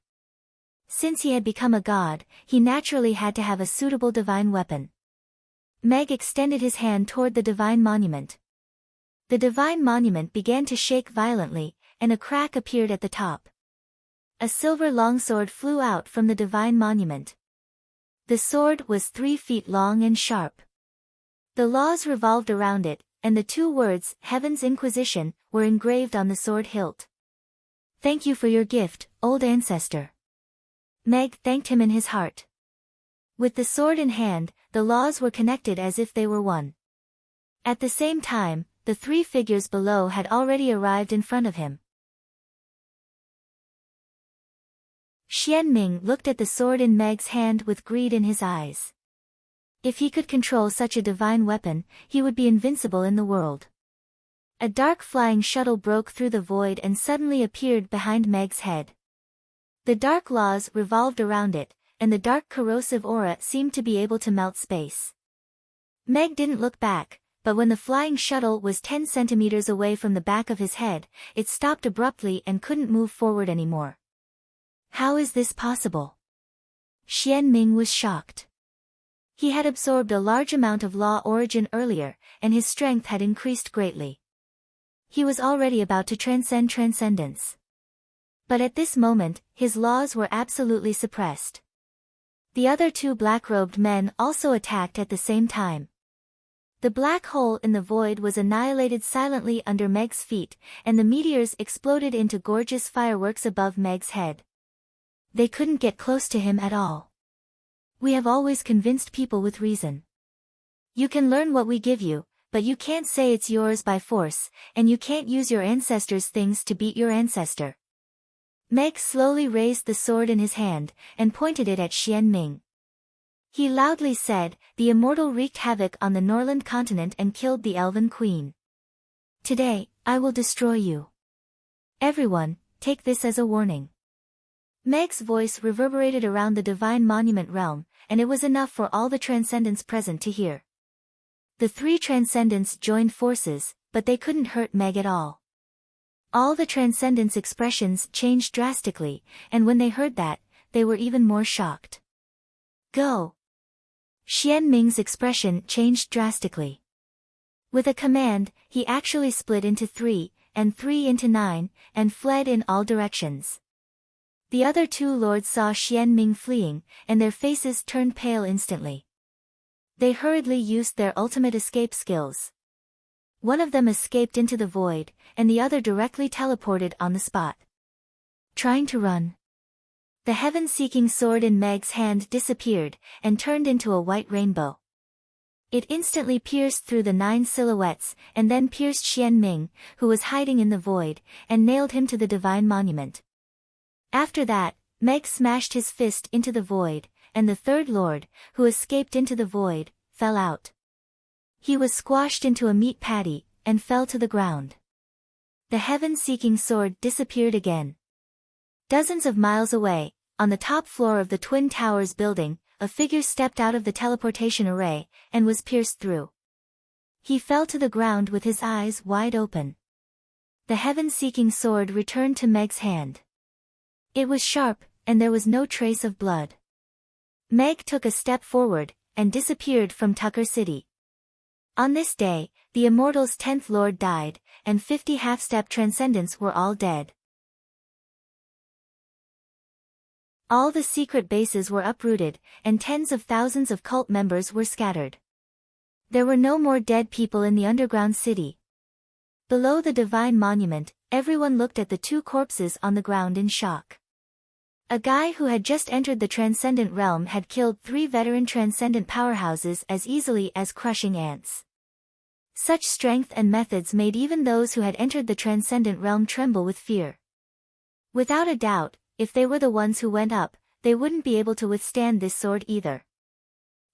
S1: Since he had become a god, he naturally had to have a suitable divine weapon. Meg extended his hand toward the divine monument. The divine monument began to shake violently, and a crack appeared at the top. A silver longsword flew out from the divine monument. The sword was 3 feet long and sharp. The laws revolved around it, and the 2 words, Heaven's Inquisition, were engraved on the sword hilt. "Thank you for your gift, old ancestor." Meg thanked him in his heart. With the sword in hand, the laws were connected as if they were one. At the same time, the 3 figures below had already arrived in front of him. Xianming looked at the sword in Meg's hand with greed in his eyes. If he could control such a divine weapon, he would be invincible in the world. A dark flying shuttle broke through the void and suddenly appeared behind Meg's head. The dark laws revolved around it, and the dark corrosive aura seemed to be able to melt space. Meg didn't look back, but when the flying shuttle was 10 centimeters away from the back of his head, it stopped abruptly and couldn't move forward anymore. How is this possible? Xianming was shocked. He had absorbed a large amount of law origin earlier, and his strength had increased greatly. He was already about to transcend transcendence. But at this moment, his laws were absolutely suppressed. The other 2 black-robed men also attacked at the same time. The black hole in the void was annihilated silently under Meg's feet, and the meteors exploded into gorgeous fireworks above Meg's head. They couldn't get close to him at all. "We have always convinced people with reason. You can learn what we give you, but you can't say it's yours by force, and you can't use your ancestors' things to beat your ancestor." Meg slowly raised the sword in his hand, and pointed it at Xianming. He loudly said, "The immortal wreaked havoc on the Norland continent and killed the Elven Queen. Today, I will destroy you. Everyone, take this as a warning." Meg's voice reverberated around the divine monument realm, and it was enough for all the transcendents present to hear. The 3 transcendents joined forces, but they couldn't hurt Meg at all. All the transcendents' expressions changed drastically, and when they heard that, they were even more shocked. "Go!" Xianming's expression changed drastically. With a command, he actually split into 3, and 3 into 9, and fled in all directions. The other 2 lords saw Xianming fleeing, and their faces turned pale instantly. They hurriedly used their ultimate escape skills. One of them escaped into the void, and the other directly teleported on the spot. Trying to run. The heaven-seeking sword in Meg's hand disappeared, and turned into a white rainbow. It instantly pierced through the 9 silhouettes, and then pierced Xianming, who was hiding in the void, and nailed him to the divine monument. After that, Meg smashed his fist into the void, and the 3rd lord, who escaped into the void, fell out. He was squashed into a meat patty, and fell to the ground. The heaven-seeking sword disappeared again. Dozens of miles away, on the top floor of the Twin Towers building, a figure stepped out of the teleportation array, and was pierced through. He fell to the ground with his eyes wide open. The heaven-seeking sword returned to Meg's hand. It was sharp, and there was no trace of blood. Meg took a step forward, and disappeared from Tucker City. On this day, the Immortal's 10th Lord died, and 50 half-step transcendents were all dead. All the secret bases were uprooted, and tens of thousands of cult members were scattered. There were no more dead people in the underground city. Below the divine monument, everyone looked at the 2 corpses on the ground in shock. A guy who had just entered the transcendent realm had killed 3 veteran transcendent powerhouses as easily as crushing ants. Such strength and methods made even those who had entered the transcendent realm tremble with fear. Without a doubt, if they were the ones who went up, they wouldn't be able to withstand this sword either.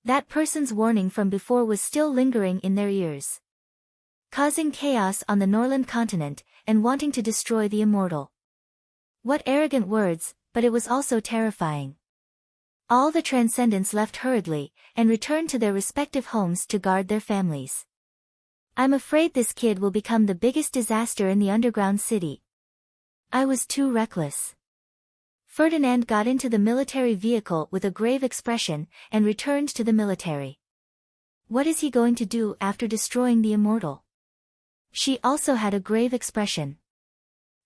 S1: That person's warning from before was still lingering in their ears, causing chaos on the Norland continent, and wanting to destroy the immortal. What arrogant words, but it was also terrifying. All the transcendents left hurriedly, and returned to their respective homes to guard their families. I'm afraid this kid will become the biggest disaster in the underground city. I was too reckless. Ferdinand got into the military vehicle with a grave expression, and returned to the military. What is he going to do after destroying the immortal? She also had a grave expression.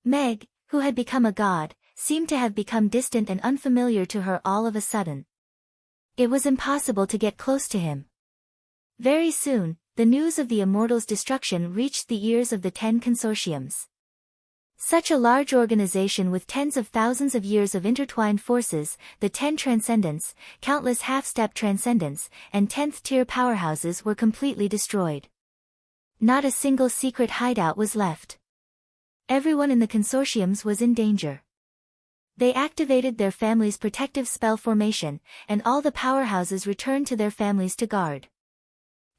S1: Meg, who had become a god, seemed to have become distant and unfamiliar to her all of a sudden. It was impossible to get close to him. Very soon, the news of the immortal's destruction reached the ears of the 10 consortiums. Such a large organization with tens of thousands of years of intertwined forces, the 10 transcendents, countless half-step transcendents, and 10th-tier powerhouses were completely destroyed. Not a single secret hideout was left. Everyone in the consortiums was in danger. They activated their family's protective spell formation, and all the powerhouses returned to their families to guard.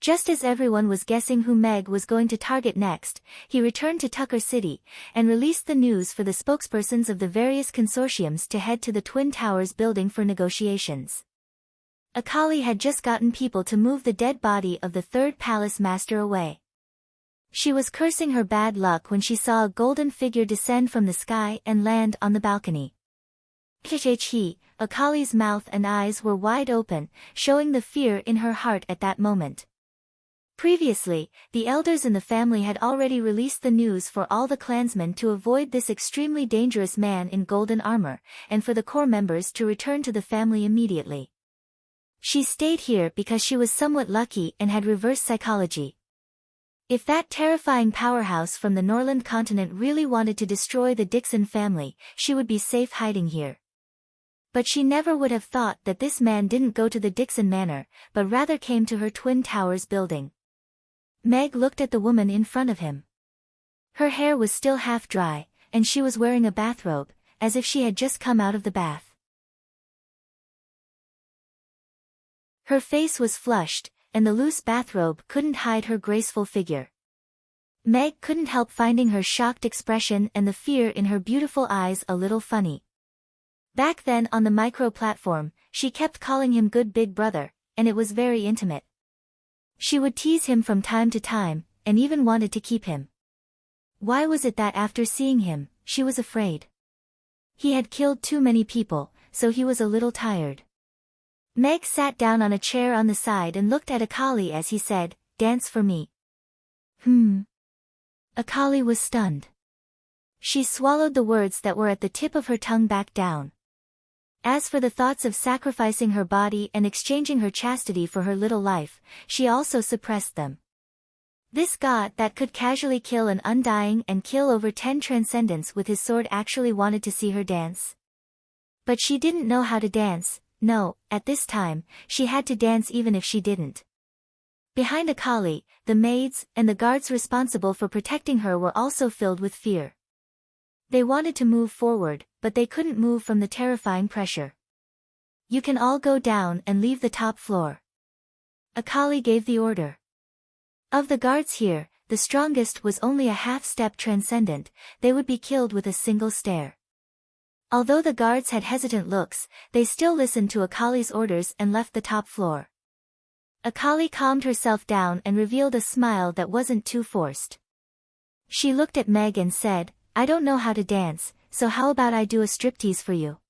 S1: Just as everyone was guessing who Meg was going to target next, he returned to Tucker City, and released the news for the spokespersons of the various consortiums to head to the Twin Towers building for negotiations. Akali had just gotten people to move the dead body of the third palace master away. She was cursing her bad luck when she saw a golden figure descend from the sky and land on the balcony. Akali's mouth and eyes were wide open, showing the fear in her heart at that moment. Previously, the elders in the family had already released the news for all the clansmen to avoid this extremely dangerous man in golden armor, and for the core members to return to the family immediately. She stayed here because she was somewhat lucky and had reverse psychology. If that terrifying powerhouse from the Norland continent really wanted to destroy the Dixon family, she would be safe hiding here. But she never would have thought that this man didn't go to the Dixon Manor, but rather came to her Twin Towers building. Meg looked at the woman in front of him. Her hair was still half dry, and she was wearing a bathrobe, as if she had just come out of the bath. Her face was flushed, and the loose bathrobe couldn't hide her graceful figure. Meg couldn't help finding her shocked expression and the fear in her beautiful eyes a little funny. Back then on the micro-platform, she kept calling him good big brother, and it was very intimate. She would tease him from time to time, and even wanted to keep him. Why was it that after seeing him, she was afraid? He had killed too many people, so he was a little tired. Meg sat down on a chair on the side and looked at Akali as he said, "Dance for me." Akali was stunned. She swallowed the words that were at the tip of her tongue back down. As for the thoughts of sacrificing her body and exchanging her chastity for her little life, she also suppressed them. This god that could casually kill an undying and kill over 10 transcendents with his sword actually wanted to see her dance. But she didn't know how to dance. No, at this time, she had to dance even if she didn't. Behind Akali, the maids and the guards responsible for protecting her were also filled with fear. They wanted to move forward, but they couldn't move from the terrifying pressure. "You can all go down and leave the top floor." Akali gave the order. Of the guards here, the strongest was only a half-step transcendent. They would be killed with a single stare. Although the guards had hesitant looks, they still listened to Akali's orders and left the top floor. Akali calmed herself down and revealed a smile that wasn't too forced. She looked at Meg and said, "I don't know how to dance, so how about I do a striptease for you?"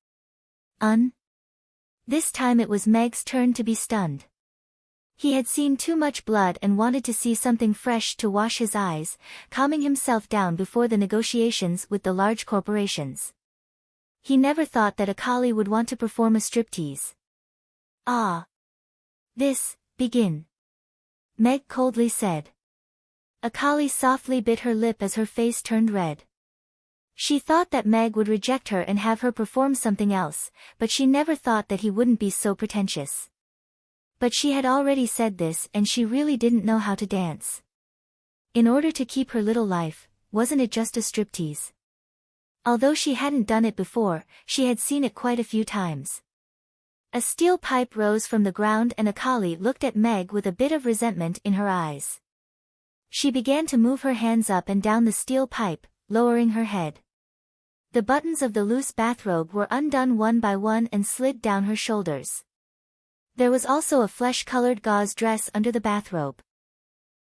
S1: This time it was Meg's turn to be stunned. He had seen too much blood and wanted to see something fresh to wash his eyes, calming himself down before the negotiations with the large corporations. He never thought that Akali would want to perform a striptease. Begin. Meg coldly said. Akali softly bit her lip as her face turned red. She thought that Meg would reject her and have her perform something else, but she never thought that he wouldn't be so pretentious. But she had already said this and she really didn't know how to dance. In order to keep her little life, wasn't it just a striptease? Although she hadn't done it before, she had seen it quite a few times. A steel pipe rose from the ground and Akali looked at Meg with a bit of resentment in her eyes. She began to move her hands up and down the steel pipe, lowering her head. The buttons of the loose bathrobe were undone one by one and slid down her shoulders. There was also a flesh-colored gauze dress under the bathrobe.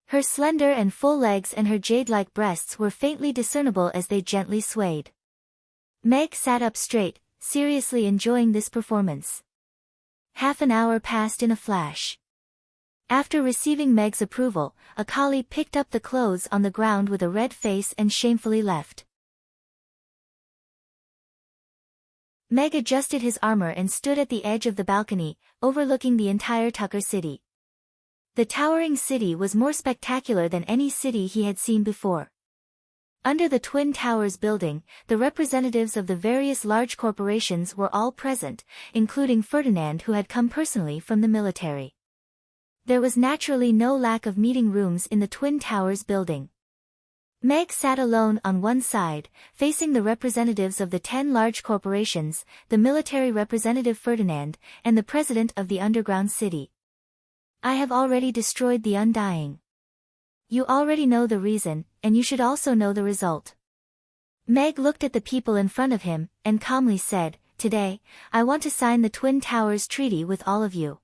S1: Her slender and full legs and her jade-like breasts were faintly discernible as they gently swayed. Meg sat up straight, seriously enjoying this performance. Half an hour passed in a flash. After receiving Meg's approval, a collie picked up the clothes on the ground with a red face and shamefully left. Meg adjusted his armor and stood at the edge of the balcony, overlooking the entire Tucker city. The towering city was more spectacular than any city he had seen before. Under the Twin Towers building, the representatives of the various large corporations were all present, including Ferdinand, who had come personally from the military. There was naturally no lack of meeting rooms in the Twin Towers building. Meg sat alone on one side, facing the representatives of the 10 large corporations, the military representative Ferdinand, and the president of the underground city. I have already destroyed the Undying. You already know the reason, and you should also know the result. Meg looked at the people in front of him, and calmly said, "Today, I want to sign the Twin Towers Treaty with all of you.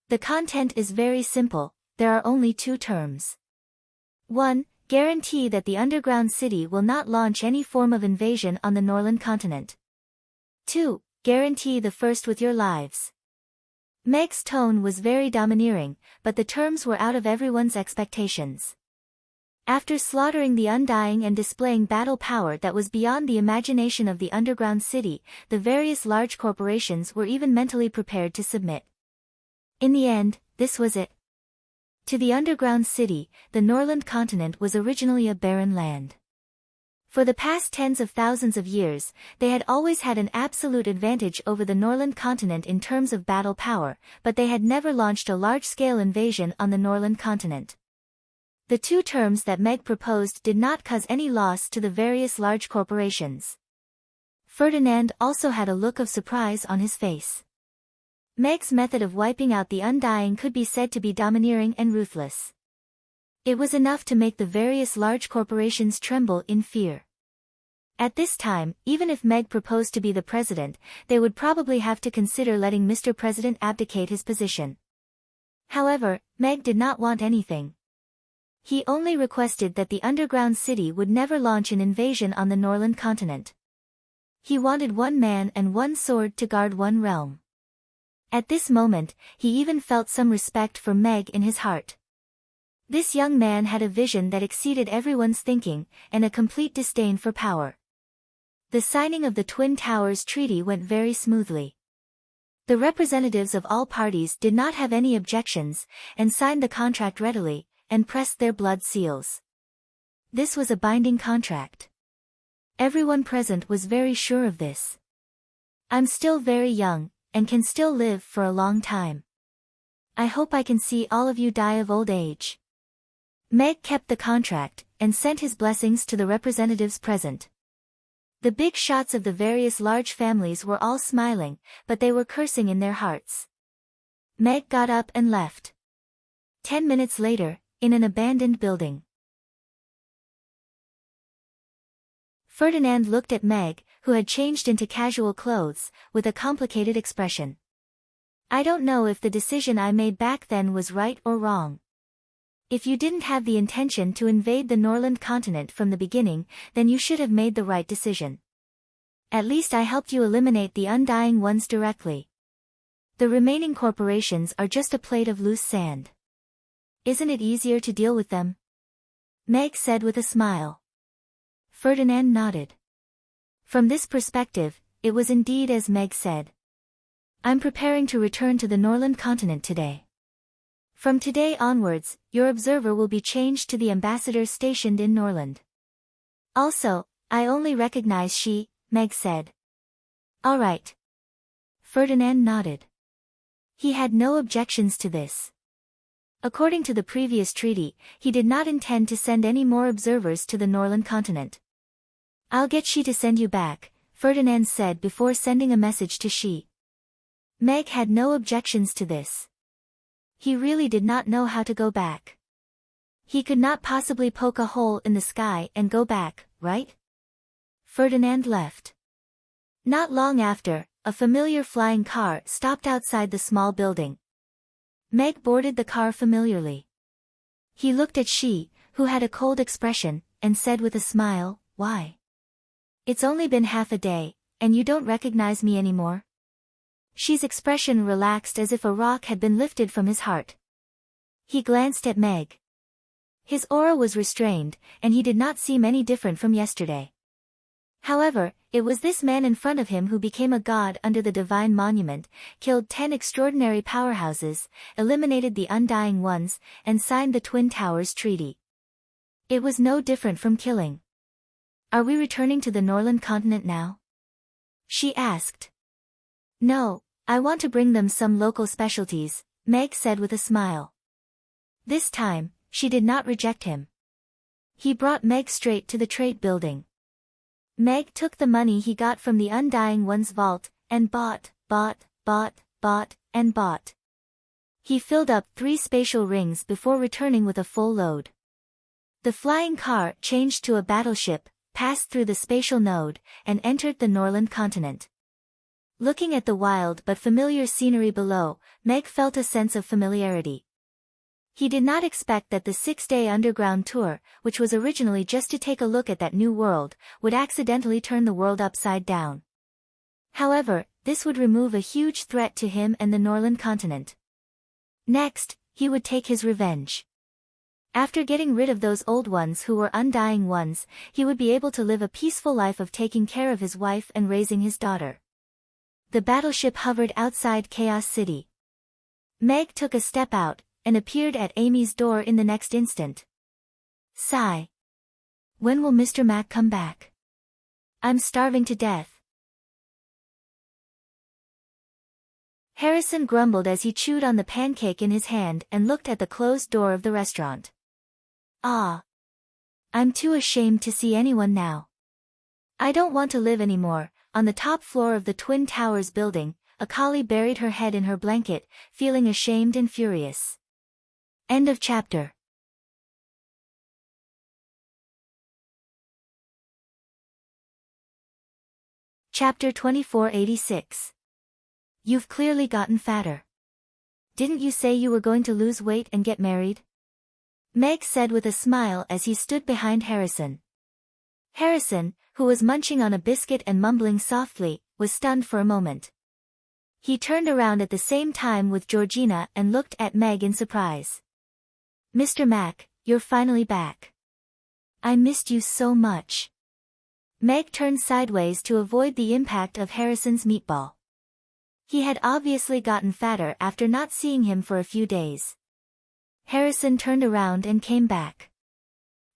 S1: The content is very simple, there are only 2 terms. 1. Guarantee that the underground city will not launch any form of invasion on the Norland continent. 2. Guarantee the first with your lives." Meg's tone was very domineering, but the terms were out of everyone's expectations. After slaughtering the Undying and displaying battle power that was beyond the imagination of the underground city, the various large corporations were even mentally prepared to submit. In the end, this was it. To the underground city, the Norland continent was originally a barren land. For the past tens of thousands of years, they had always had an absolute advantage over the Norland continent in terms of battle power, but they had never launched a large-scale invasion on the Norland continent. The 2 terms that Meg proposed did not cause any loss to the various large corporations. Ferdinand also had a look of surprise on his face. Meg's method of wiping out the Undying could be said to be domineering and ruthless. It was enough to make the various large corporations tremble in fear. At this time, even if Meg proposed to be the president, they would probably have to consider letting Mr. President abdicate his position. However, Meg did not want anything. He only requested that the underground city would never launch an invasion on the Norland continent. He wanted 1 man and 1 sword to guard 1 realm. At this moment, he even felt some respect for Meg in his heart. This young man had a vision that exceeded everyone's thinking, and a complete disdain for power. The signing of the Twin Towers Treaty went very smoothly. The representatives of all parties did not have any objections, and signed the contract readily, and pressed their blood seals. This was a binding contract. Everyone present was very sure of this. I'm still very young, and can still live for a long time. I hope I can see all of you die of old age. Meg kept the contract, and sent his blessings to the representatives present. The big shots of the various large families were all smiling, but they were cursing in their hearts. Meg got up and left. 10 minutes later, in an abandoned building. Ferdinand looked at Meg, who had changed into casual clothes, with a complicated expression. I don't know if the decision I made back then was right or wrong. If you didn't have the intention to invade the Norland continent from the beginning, then you should have made the right decision. At least I helped you eliminate the Undying ones directly. The remaining corporations are just a plate of loose sand. Isn't it easier to deal with them? Meg said with a smile. Ferdinand nodded. From this perspective, it was indeed as Meg said. I'm preparing to return to the Norland continent today. From today onwards, your observer will be changed to the ambassador stationed in Norland. Also, I only recognize she, Meg said. All right. Ferdinand nodded. He had no objections to this. According to the previous treaty, he did not intend to send any more observers to the Norland continent. I'll get she to send you back, Ferdinand said before sending a message to she. Meg had no objections to this. He really did not know how to go back. He could not possibly poke a hole in the sky and go back, right? Ferdinand left. Not long after, a familiar flying car stopped outside the small building. Meg boarded the car familiarly. He looked at she, who had a cold expression, and said with a smile, "Why? It's only been half a day, and you don't recognize me anymore?" She's expression relaxed as if a rock had been lifted from his heart. He glanced at Meg. His aura was restrained, and he did not seem any different from yesterday. However, it was this man in front of him who became a god under the divine monument, killed 10 extraordinary powerhouses, eliminated the Undying Ones, and signed the Twin Towers Treaty. It was no different from killing. "Are we returning to the Norland continent now?" she asked. "No, I want to bring them some local specialties," Meg said with a smile. This time, she did not reject him. He brought Meg straight to the trade building. Meg took the money he got from the Undying One's vault, and bought, and bought. He filled up 3 spatial rings before returning with a full load. The flying car changed to a battleship, passed through the spatial node, and entered the Norland continent. Looking at the wild but familiar scenery below, Meg felt a sense of familiarity. He did not expect that the 6-day underground tour, which was originally just to take a look at that new world, would accidentally turn the world upside down. However, this would remove a huge threat to him and the Norland continent. Next, he would take his revenge. After getting rid of those old ones who were Undying Ones, he would be able to live a peaceful life of taking care of his wife and raising his daughter. The battleship hovered outside Chaos City. Meg took a step out, and appeared at Amy's door in the next instant. Sigh. When will Mr. Mac come back? I'm starving to death. Harrison grumbled as he chewed on the pancake in his hand and looked at the closed door of the restaurant. Ah. I'm too ashamed to see anyone now. I don't want to live anymore. On the top floor of the Twin Towers building, Akali buried her head in her blanket, feeling ashamed and furious. End of chapter. Chapter 2486. You've clearly gotten fatter. Didn't you say you were going to lose weight and get married? Meg said with a smile as he stood behind Harrison. Harrison, who was munching on a biscuit and mumbling softly, was stunned for a moment. He turned around at the same time with Georgina and looked at Meg in surprise. Mr. Mac, you're finally back. I missed you so much. Meg turned sideways to avoid the impact of Harrison's meatball. He had obviously gotten fatter after not seeing him for a few days. Harrison turned around and came back.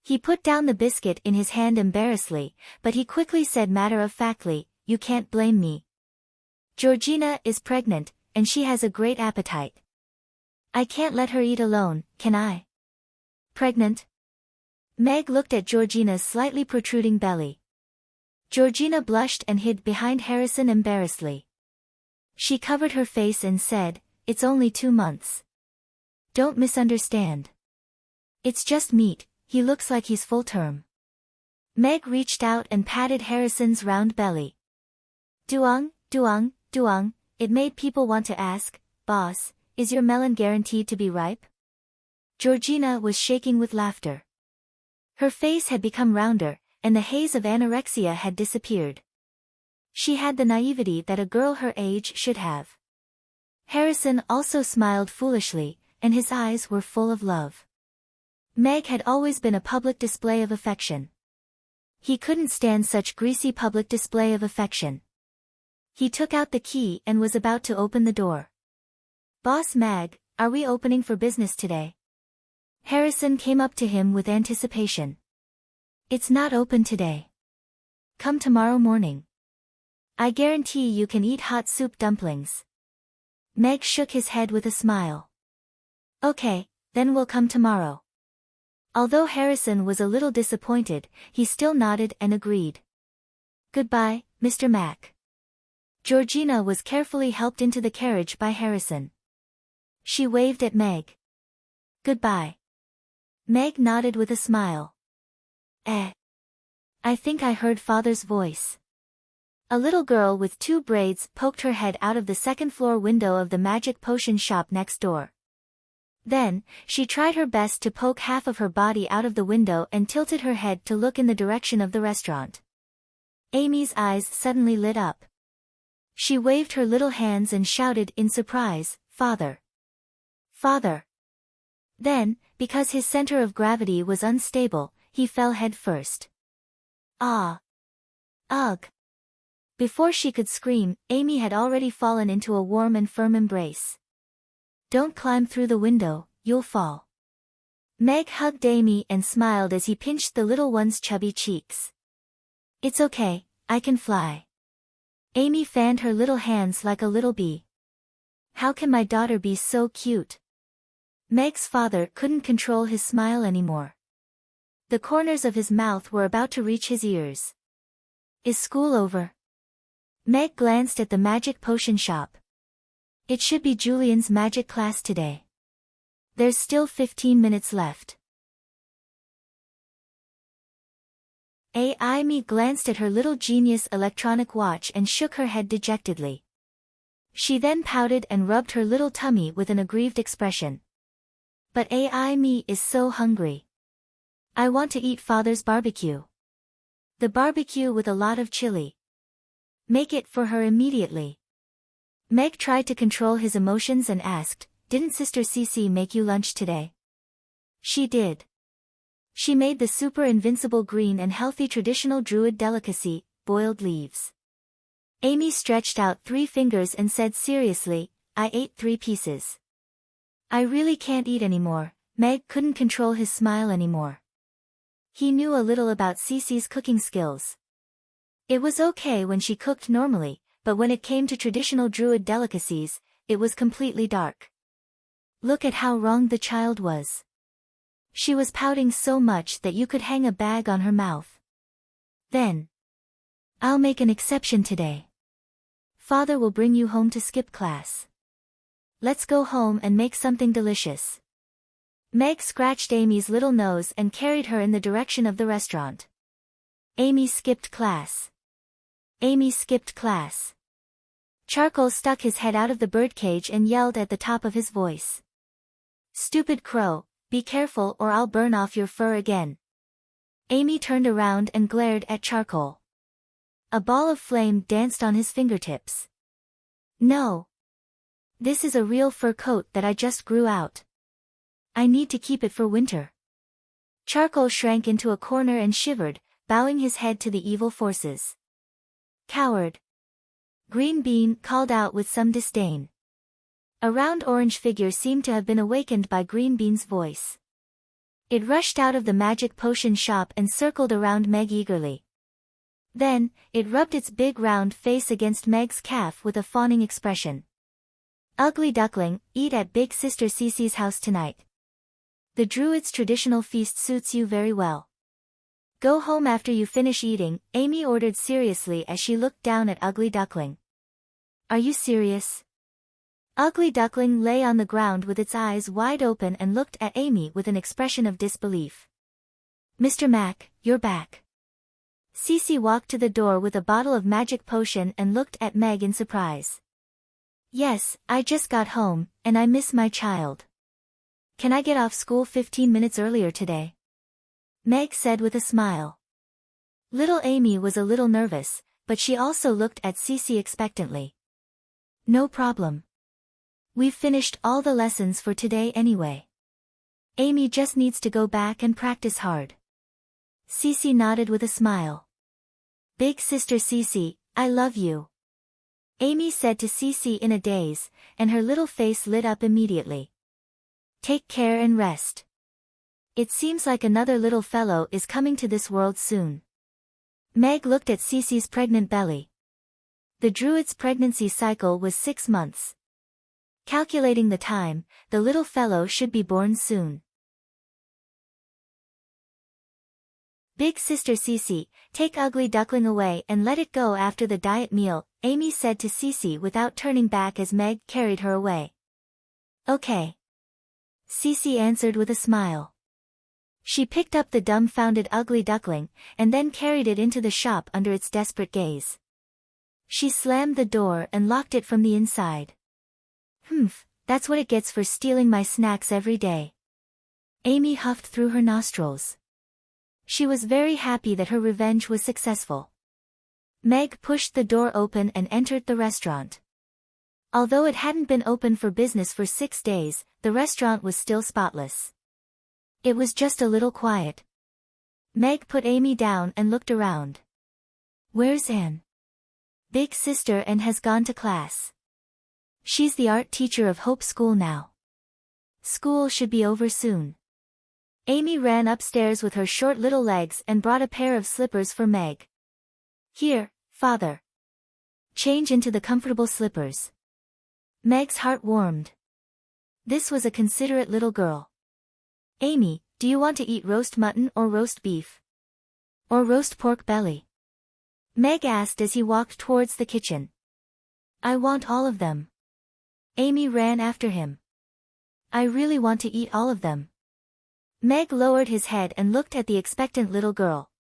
S1: He put down the biscuit in his hand embarrassedly, but he quickly said matter-of-factly, "You can't blame me. Georgina is pregnant, and she has a great appetite. I can't let her eat alone, can I?" Pregnant? Meg looked at Georgina's slightly protruding belly. Georgina blushed and hid behind Harrison embarrassedly. She covered her face and said, "It's only 2 months. Don't misunderstand. It's just meat, he looks like he's full term." Meg reached out and patted Harrison's round belly. Duong, duong, duong, it made people want to ask, "Boss, is your melon guaranteed to be ripe?" Georgina was shaking with laughter. Her face had become rounder, and the haze of anorexia had disappeared. She had the naivety that a girl her age should have. Harrison also smiled foolishly, and his eyes were full of love. Meg had always been a public display of affection. He couldn't stand such greasy public display of affection. He took out the key and was about to open the door. "Boss Mag, are we opening for business today?" Harrison came up to him with anticipation. "It's not open today. Come tomorrow morning. I guarantee you can eat hot soup dumplings." Meg shook his head with a smile. "Okay, then we'll come tomorrow." Although Harrison was a little disappointed, he still nodded and agreed. "Goodbye, Mr. Mac." Georgina was carefully helped into the carriage by Harrison. She waved at Meg. "Goodbye." Meg nodded with a smile. I think I heard Father's voice." A little girl with 2 braids poked her head out of the second-floor window of the magic potion shop next door. Then, she tried her best to poke half of her body out of the window and tilted her head to look in the direction of the restaurant. Amy's eyes suddenly lit up. She waved her little hands and shouted in surprise, "Father! Father!" Then, because his center of gravity was unstable, he fell head first. Ah! Ugh! Before she could scream, Amy had already fallen into a warm and firm embrace. "Don't climb through the window, you'll fall." Meg hugged Amy and smiled as he pinched the little one's chubby cheeks. "It's okay, I can fly." Amy fanned her little hands like a little bee. "How can my daughter be so cute?" Meg's father couldn't control his smile anymore. The corners of his mouth were about to reach his ears. "Is school over?" Meg glanced at the magic potion shop. "It should be Julian's magic class today. There's still 15 minutes left." Amy glanced at her little genius electronic watch and shook her head dejectedly. She then pouted and rubbed her little tummy with an aggrieved expression. "But Amy is so hungry. I want to eat Father's barbecue. The barbecue with a lot of chili. Make it for her immediately." Meg tried to control his emotions and asked, "Didn't Sister Cece make you lunch today?" "She did. She made the super invincible green and healthy traditional Druid delicacy, boiled leaves." Amy stretched out 3 fingers and said seriously, "I ate 3 pieces. I really can't eat anymore." Meg couldn't control his smile anymore. He knew a little about Cece's cooking skills. It was okay when she cooked normally, but when it came to traditional Druid delicacies, it was completely dark. Look at how wrong the child was. She was pouting so much that you could hang a bag on her mouth. Then, "I'll make an exception today. Father will bring you home to skip class. Let's go home and make something delicious." Meg scratched Amy's little nose and carried her in the direction of the restaurant. Amy skipped class. Amy skipped class. Charcoal stuck his head out of the birdcage and yelled at the top of his voice. "Stupid crow, be careful or I'll burn off your fur again." Amy turned around and glared at Charcoal. A ball of flame danced on his fingertips. "No. This is a real fur coat that I just grew out. I need to keep it for winter." Charcoal shrank into a corner and shivered, bowing his head to the evil forces. "Coward." Green Bean called out with some disdain. A round orange figure seemed to have been awakened by Green Bean's voice. It rushed out of the magic potion shop and circled around Meg eagerly. Then, it rubbed its big round face against Meg's calf with a fawning expression. "Ugly duckling, eat at Big Sister Cece's house tonight. The Druid's traditional feast suits you very well. Go home after you finish eating," Amy ordered seriously as she looked down at Ugly Duckling. "Are you serious?" Ugly Duckling lay on the ground with its eyes wide open and looked at Amy with an expression of disbelief. "Mr. Mac, you're back." Cece walked to the door with a bottle of magic potion and looked at Meg in surprise. "Yes, I just got home, and I miss my child. Can I get off school 15 minutes earlier today?" Meg said with a smile. Little Amy was a little nervous, but she also looked at Cece expectantly. "No problem. We've finished all the lessons for today anyway. Amy just needs to go back and practice hard." Cece nodded with a smile. "Big Sister Cece, I love you," Amy said to Cece in a daze, and her little face lit up immediately. "Take care and rest. It seems like another little fellow is coming to this world soon." Meg looked at Cece's pregnant belly. The Druid's pregnancy cycle was 6 months. Calculating the time, the little fellow should be born soon. "Big Sister Cece, take Ugly Duckling away and let it go after the diet meal," Amy said to Cece without turning back as Meg carried her away. "Okay," Cece answered with a smile. She picked up the dumbfounded Ugly Duckling, and then carried it into the shop under its desperate gaze. She slammed the door and locked it from the inside. That's what it gets for stealing my snacks every day. Amy huffed through her nostrils. She was very happy that her revenge was successful. Meg pushed the door open and entered the restaurant. Although it hadn't been open for business for 6 days, the restaurant was still spotless. It was just a little quiet. Meg put Amy down and looked around. Where's Anne? Big sister and has gone to class. She's the art teacher of Hope School now. School should be over soon. Amy ran upstairs with her short little legs and brought a pair of slippers for Meg. Here, father. Change into the comfortable slippers. Meg's heart warmed. This was a considerate little girl. Amy, do you want to eat roast mutton or roast beef? Or roast pork belly? Meg asked as he walked towards the kitchen. I want all of them. Amy ran after him. I really want to eat all of them. Meg lowered his head and looked at the expectant little girl.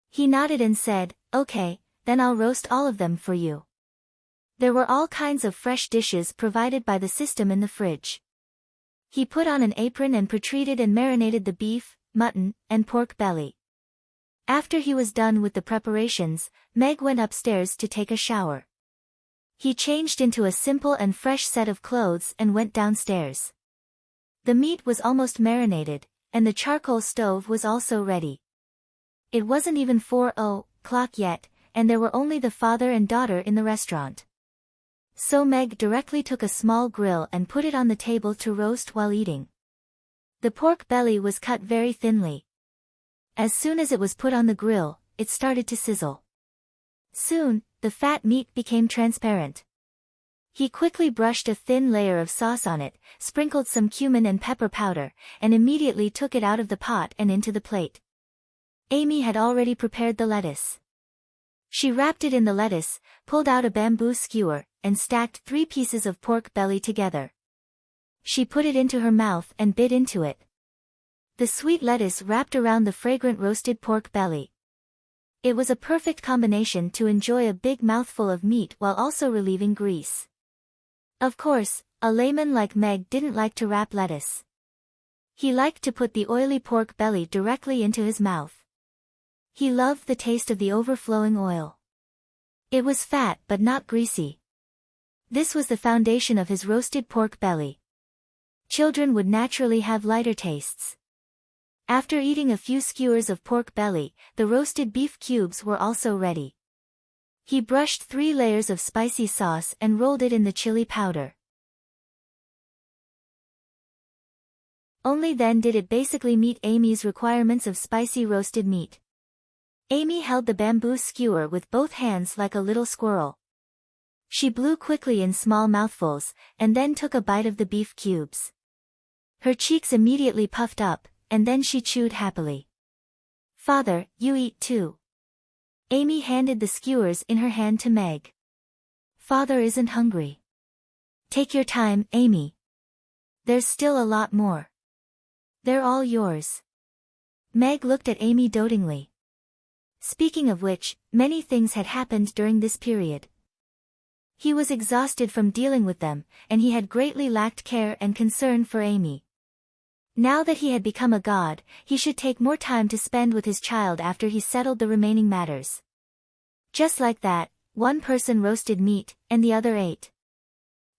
S1: He nodded and said, okay, then I'll roast all of them for you. There were all kinds of fresh dishes provided by the system in the fridge. He put on an apron and protruded and marinated the beef, mutton, and pork belly. After he was done with the preparations, Meg went upstairs to take a shower. He changed into a simple and fresh set of clothes and went downstairs. The meat was almost marinated, and the charcoal stove was also ready. It wasn't even 4:00 yet, and there were only the father and daughter in the restaurant. So Meg directly took a small grill and put it on the table to roast while eating. The pork belly was cut very thinly. As soon as it was put on the grill, it started to sizzle. Soon, the fat meat became transparent. He quickly brushed a thin layer of sauce on it, sprinkled some cumin and pepper powder, and immediately took it out of the pot and into the plate. Amy had already prepared the lettuce. She wrapped it in the lettuce, pulled out a bamboo skewer, and stacked 3 pieces of pork belly together. She put it into her mouth and bit into it. The sweet lettuce wrapped around the fragrant roasted pork belly. It was a perfect combination to enjoy a big mouthful of meat while also relieving grease. Of course, a layman like Meg didn't like to wrap lettuce. He liked to put the oily pork belly directly into his mouth. He loved the taste of the overflowing oil. It was fat but not greasy. This was the foundation of his roasted pork belly. Children would naturally have lighter tastes. After eating a few skewers of pork belly, the roasted beef cubes were also ready. He brushed 3 layers of spicy sauce and rolled it in the chili powder. Only then did it basically meet Amy's requirements of spicy roasted meat. Amy held the bamboo skewer with both hands like a little squirrel. She blew quickly in small mouthfuls, and then took a bite of the beef cubes. Her cheeks immediately puffed up, and then she chewed happily. Father, you eat too. Amy handed the skewers in her hand to Meg. Father isn't hungry. Take your time, Amy. There's still a lot more. They're all yours. Meg looked at Amy dotingly. Speaking of which, many things had happened during this period. He was exhausted from dealing with them, and he had greatly lacked care and concern for Amy. Now that he had become a god, he should take more time to spend with his child after he settled the remaining matters. Just like that, one person roasted meat, and the other ate.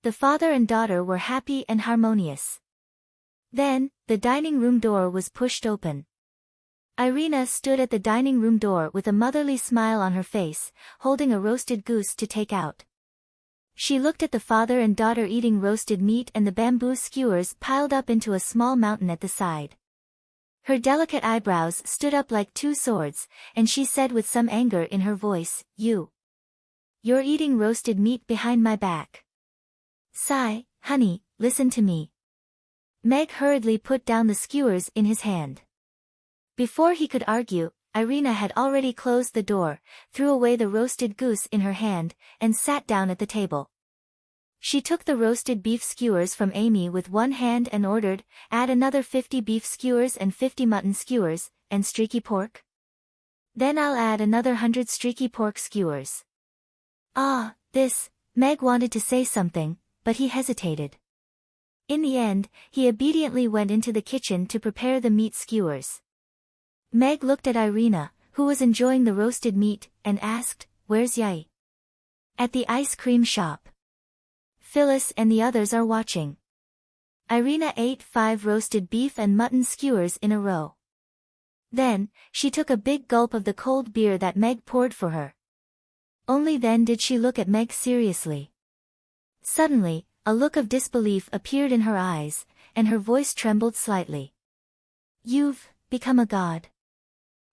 S1: The father and daughter were happy and harmonious. Then, the dining room door was pushed open. Irina stood at the dining room door with a motherly smile on her face, holding a roasted goose to take out. She looked at the father and daughter eating roasted meat and the bamboo skewers piled up into a small mountain at the side. Her delicate eyebrows stood up like 2 swords, and she said with some anger in her voice, You're eating roasted meat behind my back. Sigh, honey, listen to me. Meg hurriedly put down the skewers in his hand. Before he could argue, Irina had already closed the door, threw away the roasted goose in her hand, and sat down at the table. She took the roasted beef skewers from Amy with one hand and ordered, add another 50 beef skewers and 50 mutton skewers, and streaky pork. Then I'll add another 100 streaky pork skewers. Meg wanted to say something, but he hesitated. In the end, he obediently went into the kitchen to prepare the meat skewers. Meg looked at Irina, who was enjoying the roasted meat, and asked, "Where's Yai?" "At the ice cream shop. Phyllis and the others are watching." Irina ate 5 roasted beef and mutton skewers in a row. Then, she took a big gulp of the cold beer that Meg poured for her. Only then did she look at Meg seriously. Suddenly, a look of disbelief appeared in her eyes, and her voice trembled slightly. "You've become a god."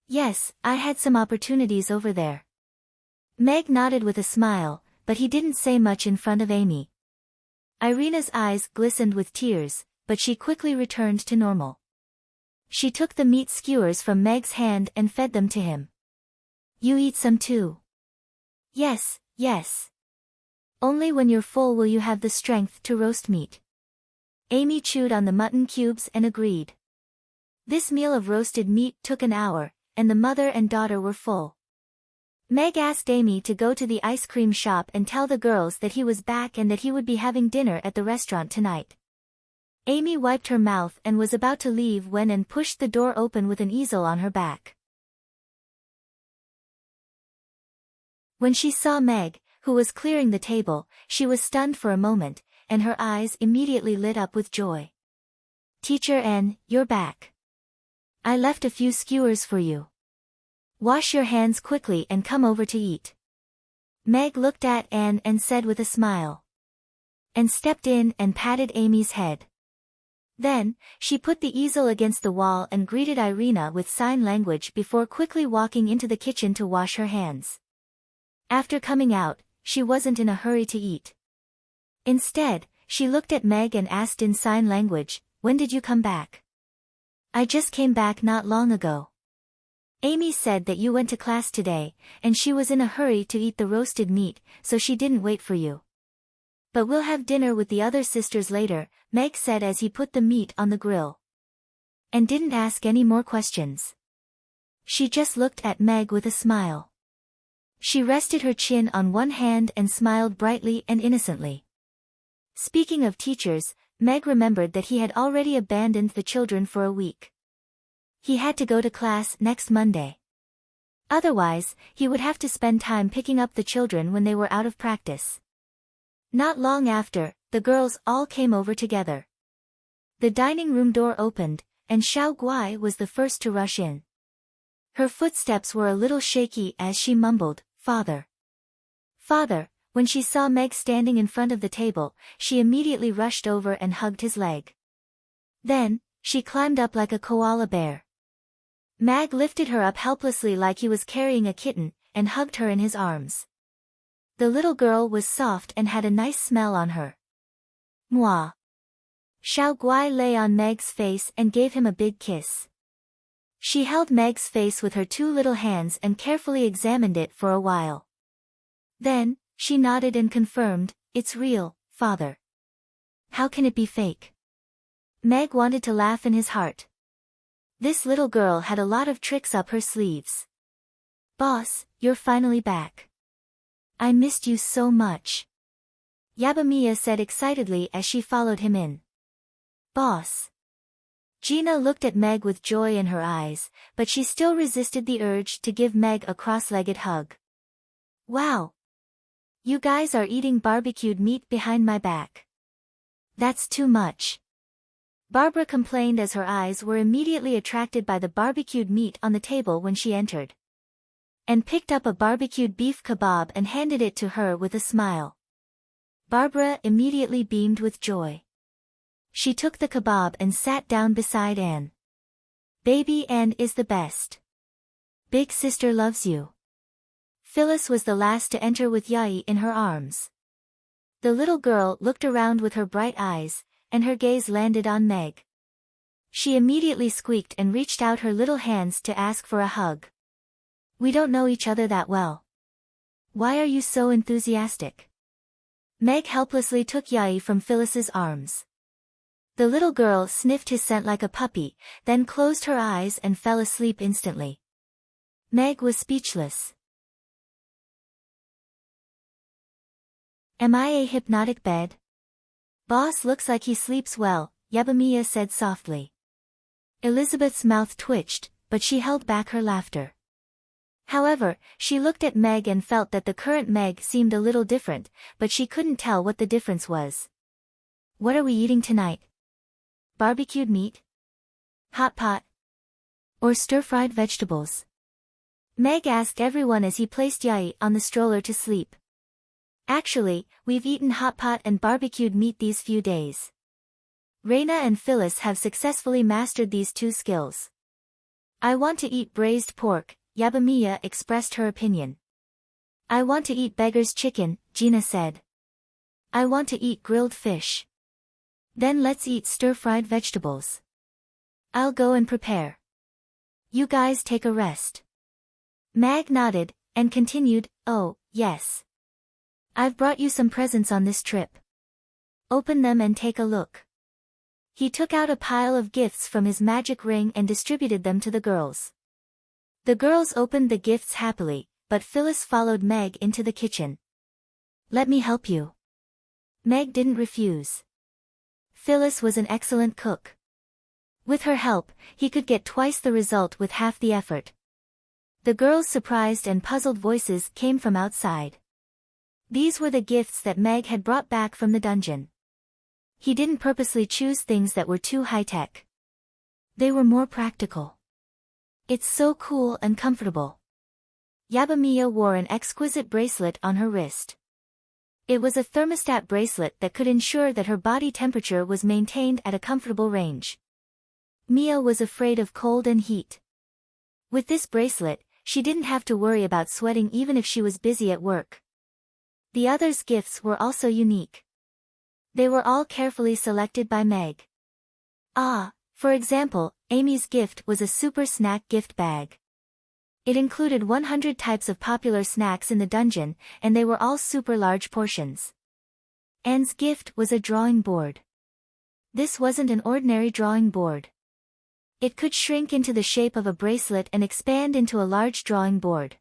S1: "Yes, I had some opportunities over there." Meg nodded with a smile, but he didn't say much in front of Amy. Irina's eyes glistened with tears, but she quickly returned to normal. She took the meat skewers from Meg's hand and fed them to him. "You eat some too." "Yes, yes. Only when you're full will you have the strength to roast meat." Amy chewed on the mutton cubes and agreed. This meal of roasted meat took an hour, and the mother and daughter were full. Meg asked Amy to go to the ice cream shop and tell the girls that he was back and that he would be having dinner at the restaurant tonight. Amy wiped her mouth and was about to leave when and pushed the door open with an easel on her back. When she saw Meg, who was clearing the table, she was stunned for a moment, and her eyes immediately lit up with joy. "Teacher N, you're back. I left a few skewers for you. Wash your hands quickly and come over to eat." Meg looked at Anne and said with a smile. And stepped in and patted Amy's head. Then, she put the easel against the wall and greeted Irina with sign language before quickly walking into the kitchen to wash her hands. After coming out, she wasn't in a hurry to eat. Instead, she looked at Meg and asked in sign language, "When did you come back?" "I just came back not long ago. Amy said that you went to class today, and she was in a hurry to eat the roasted meat, so she didn't wait for you. But we'll have dinner with the other sisters later," Meg said as he put the meat on the grill. And didn't ask any more questions. She just looked at Meg with a smile. She rested her chin on one hand and smiled brightly and innocently. Speaking of teachers, Meg remembered that he had already abandoned the children for a week. He had to go to class next Monday. Otherwise, he would have to spend time picking up the children when they were out of practice. Not long after, the girls all came over together. The dining room door opened, and Xiao Guai was the first to rush in. Her footsteps were a little shaky as she mumbled, "Father. Father." When she saw Meg standing in front of the table, she immediately rushed over and hugged his leg. Then, she climbed up like a koala bear. Meg lifted her up helplessly like he was carrying a kitten, and hugged her in his arms. The little girl was soft and had a nice smell on her. "Mwah." Xiao Guai lay on Meg's face and gave him a big kiss. She held Meg's face with her 2 little hands and carefully examined it for a while. Then, she nodded and confirmed, "It's real, Father." "How can it be fake?" Meg wanted to laugh in his heart. This little girl had a lot of tricks up her sleeves. "Boss, you're finally back. I missed you so much," Yabamiya said excitedly as she followed him in. "Boss." Gina looked at Meg with joy in her eyes, but she still resisted the urge to give Meg a cross-legged hug. "Wow. You guys are eating barbecued meat behind my back. That's too much." Barbara complained as her eyes were immediately attracted by the barbecued meat on the table when she entered. And picked up a barbecued beef kebab and handed it to her with a smile. Barbara immediately beamed with joy. She took the kebab and sat down beside Anne. "Baby Anne is the best. Big sister loves you." Phyllis was the last to enter with Yai in her arms. The little girl looked around with her bright eyes, and her gaze landed on Meg. She immediately squeaked and reached out her little hands to ask for a hug. "We don't know each other that well. Why are you so enthusiastic?" Meg helplessly took Yai from Phyllis's arms. The little girl sniffed his scent like a puppy, then closed her eyes and fell asleep instantly. Meg was speechless. "Am I a hypnotic bed?" Boss looks like he sleeps well, Yabamiya said softly. Elizabeth's mouth twitched, but she held back her laughter. However, she looked at Meg and felt that the current Meg seemed a little different, but she couldn't tell what the difference was. What are we eating tonight? Barbecued meat? Hot pot? Or stir-fried vegetables? Meg asked everyone as he placed Yai on the stroller to sleep. Actually, we've eaten hot pot and barbecued meat these few days. Reina and Phyllis have successfully mastered these two skills. I want to eat braised pork, Yabamiya expressed her opinion. I want to eat beggar's chicken, Gina said. I want to eat grilled fish. Then let's eat stir-fried vegetables. I'll go and prepare. You guys take a rest. Mag nodded, and continued, oh, yes. I've brought you some presents on this trip. Open them and take a look. He took out a pile of gifts from his magic ring and distributed them to the girls. The girls opened the gifts happily, but Phyllis followed Meg into the kitchen. Let me help you. Meg didn't refuse. Phyllis was an excellent cook. With her help, he could get twice the result with half the effort. The girls' surprised and puzzled voices came from outside. These were the gifts that Meg had brought back from the dungeon. He didn't purposely choose things that were too high-tech. They were more practical. It's so cool and comfortable. Yabamiya wore an exquisite bracelet on her wrist. It was a thermostat bracelet that could ensure that her body temperature was maintained at a comfortable range. Mia was afraid of cold and heat. With this bracelet, she didn't have to worry about sweating even if she was busy at work. The others' gifts were also unique. They were all carefully selected by Meg. For example, Amy's gift was a super snack gift bag. It included 100 types of popular snacks in the dungeon, and they were all super large portions. Anne's gift was a drawing board. This wasn't an ordinary drawing board. It could shrink into the shape of a bracelet and expand into a large drawing board.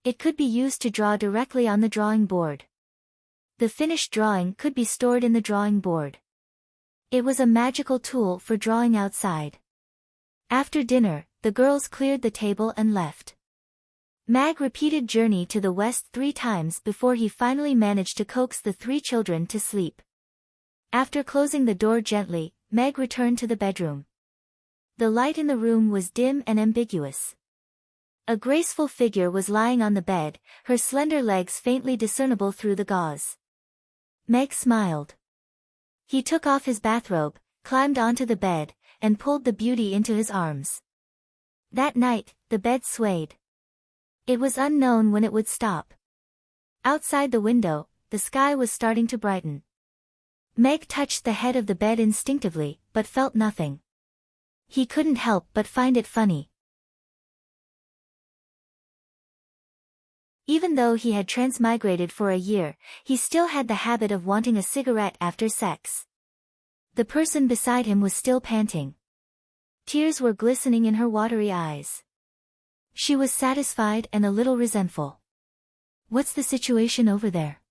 S1: It could be used to draw directly on the drawing board. The finished drawing could be stored in the drawing board. It was a magical tool for drawing outside. After dinner, the girls cleared the table and left. Mag repeated Journey to the West 3 times before he finally managed to coax the 3 children to sleep. After closing the door gently, Meg returned to the bedroom. The light in the room was dim and ambiguous. A graceful figure was lying on the bed, her slender legs faintly discernible through the gauze. Meg smiled. He took off his bathrobe, climbed onto the bed, and pulled the beauty into his arms. That night, the bed swayed. It was unknown when it would stop. Outside the window, the sky was starting to brighten. Meg touched the head of the bed instinctively, but felt nothing. He couldn't help but find it funny. Even though he had transmigrated for a year, he still had the habit of wanting a cigarette after sex. The person beside him was still panting. Tears were glistening in her watery eyes. She was satisfied and a little resentful. What's the situation over there?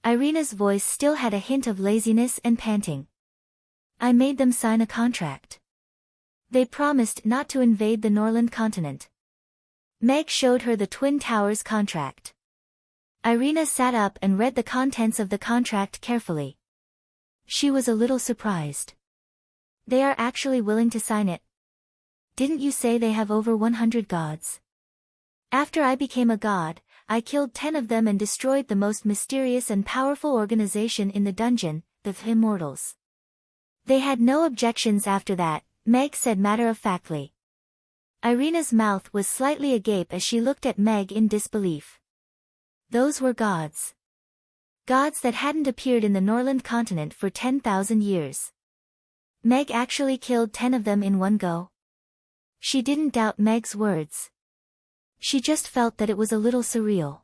S1: Irina's voice still had a hint of laziness and panting. I made them sign a contract. They promised not to invade the Norland continent. Meg showed her the Twin Towers contract. Irina sat up and read the contents of the contract carefully. She was a little surprised. They are actually willing to sign it. Didn't you say they have over 100 gods? After I became a god, I killed 10 of them and destroyed the most mysterious and powerful organization in the dungeon, the Immortals. They had no objections after that, Meg said matter-of-factly. Irina's mouth was slightly agape as she looked at Meg in disbelief. Those were gods. Gods that hadn't appeared in the Norland continent for 10,000 years. Meg actually killed 10 of them in one go. She didn't doubt Meg's words. She just felt that it was a little surreal.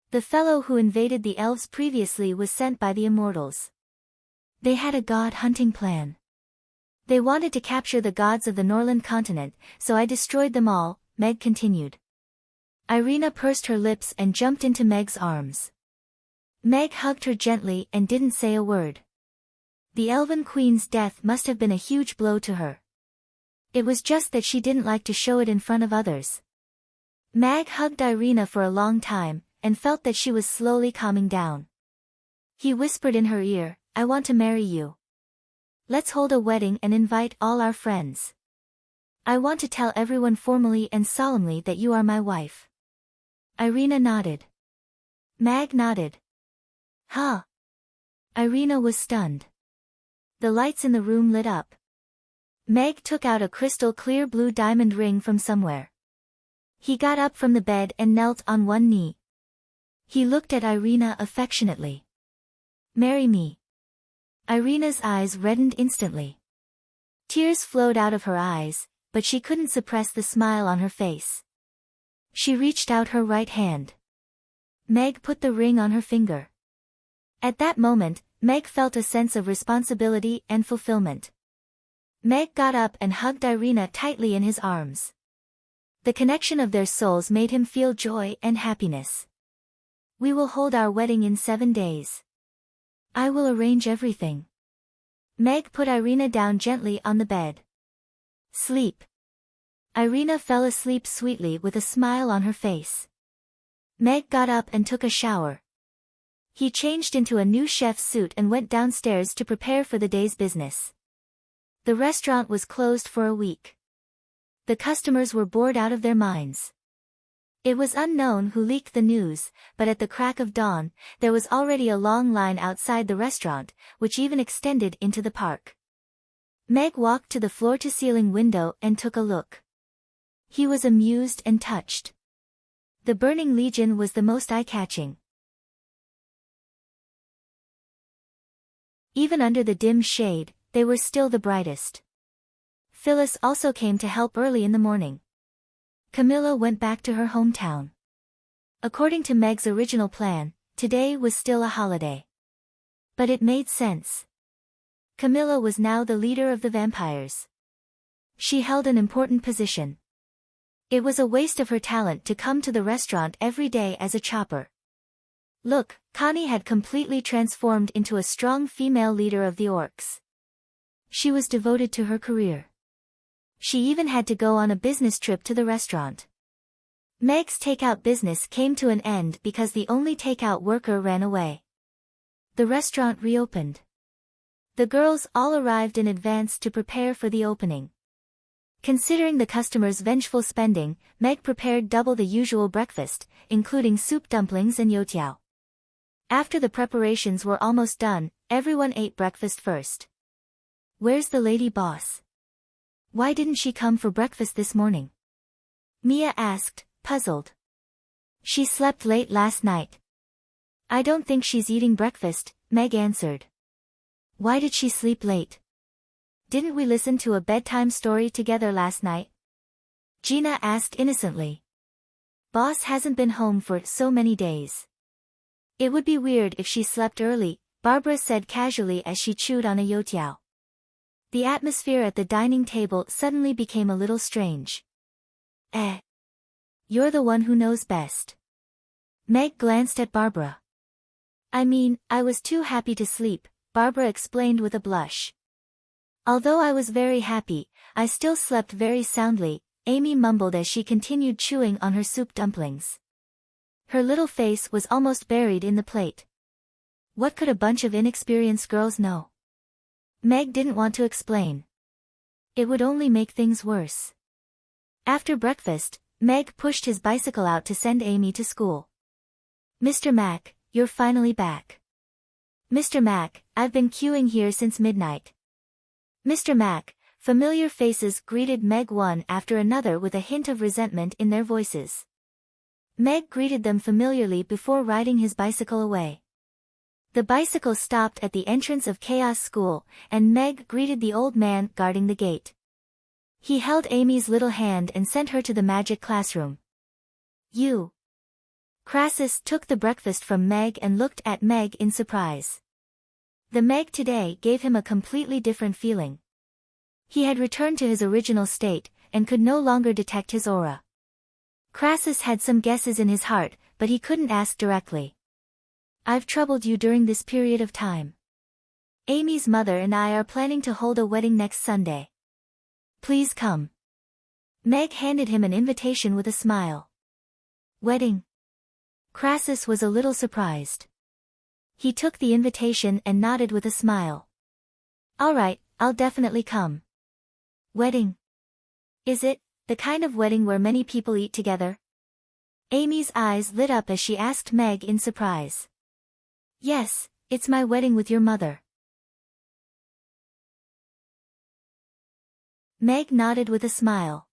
S1: The fellow who invaded the elves previously was sent by the Immortals. They had a god-hunting plan. They wanted to capture the gods of the Norland continent, so I destroyed them all, Meg continued. Irina pursed her lips and jumped into Meg's arms. Meg hugged her gently and didn't say a word. The Elven Queen's death must have been a huge blow to her. It was just that she didn't like to show it in front of others. Mag hugged Irina for a long time, and felt that she was slowly calming down. He whispered in her ear, "I want to marry you. Let's hold a wedding and invite all our friends. I want to tell everyone formally and solemnly that you are my wife." Irina nodded. Mag nodded. Huh? Irina was stunned. The lights in the room lit up. Meg took out a crystal clear blue diamond ring from somewhere. He got up from the bed and knelt on one knee. He looked at Irina affectionately. "Marry me." Irina's eyes reddened instantly. Tears flowed out of her eyes, but she couldn't suppress the smile on her face. She reached out her right hand. Meg put the ring on her finger. At that moment, Meg felt a sense of responsibility and fulfillment. Meg got up and hugged Irina tightly in his arms. The connection of their souls made him feel joy and happiness. "We will hold our wedding in 7 days. I will arrange everything." Meg put Irina down gently on the bed. "Sleep." Irina fell asleep sweetly with a smile on her face. Meg got up and took a shower. He changed into a new chef's suit and went downstairs to prepare for the day's business. The restaurant was closed for a week. The customers were bored out of their minds. It was unknown who leaked the news, but at the crack of dawn, there was already a long line outside the restaurant, which even extended into the park. Meg walked to the floor-to-ceiling window and took a look. He was amused and touched. The Burning Legion was the most eye-catching. Even under the dim shade, they were still the brightest. Phyllis also came to help early in the morning. Camilla went back to her hometown. According to Meg's original plan, today was still a holiday. But it made sense. Camilla was now the leader of the vampires. She held an important position. It was a waste of her talent to come to the restaurant every day as a chopper. Look, Connie had completely transformed into a strong female leader of the orcs. She was devoted to her career. She even had to go on a business trip to the restaurant. Meg's takeout business came to an end because the only takeout worker ran away. The restaurant reopened. The girls all arrived in advance to prepare for the opening. Considering the customers' vengeful spending, Meg prepared double the usual breakfast, including soup dumplings and youtiao. After the preparations were almost done, everyone ate breakfast first. "Where's the lady boss? Why didn't she come for breakfast this morning?" Mia asked, puzzled. "She slept late last night." "I don't think she's eating breakfast," Meg answered. "Why did she sleep late? Didn't we listen to a bedtime story together last night?" Gina asked innocently. "Boss hasn't been home for so many days. It would be weird if she slept early," Barbara said casually as she chewed on a youtiao. The atmosphere at the dining table suddenly became a little strange. You're the one who knows best." Meg glanced at Barbara. "I mean, I was too happy to sleep," Barbara explained with a blush. "Although I was very happy, I still slept very soundly," Amy mumbled as she continued chewing on her soup dumplings. Her little face was almost buried in the plate. What could a bunch of inexperienced girls know? Meg didn't want to explain. It would only make things worse. After breakfast, Meg pushed his bicycle out to send Amy to school. "Mr. Mac, you're finally back." "Mr. Mac, I've been queuing here since midnight." "Mr. Mac," familiar faces greeted Meg one after another with a hint of resentment in their voices. Meg greeted them familiarly before riding his bicycle away. The bicycle stopped at the entrance of Chaos School, and Meg greeted the old man guarding the gate. He held Amy's little hand and sent her to the magic classroom. "You." Crassus took the breakfast from Meg and looked at Meg in surprise. The Meg today gave him a completely different feeling. He had returned to his original state, and could no longer detect his aura. Crassus had some guesses in his heart, but he couldn't ask directly. "I've troubled you during this period of time." Amy's mother and I are planning to hold a wedding next Sunday. Please come. Meg handed him an invitation with a smile. Wedding? Crassus was a little surprised. He took the invitation and nodded with a smile. All right, I'll definitely come. Wedding? Is it the kind of wedding where many people eat together? Amy's eyes lit up as she asked Meg in surprise. Yes, it's my wedding with your mother. Meg nodded with a smile.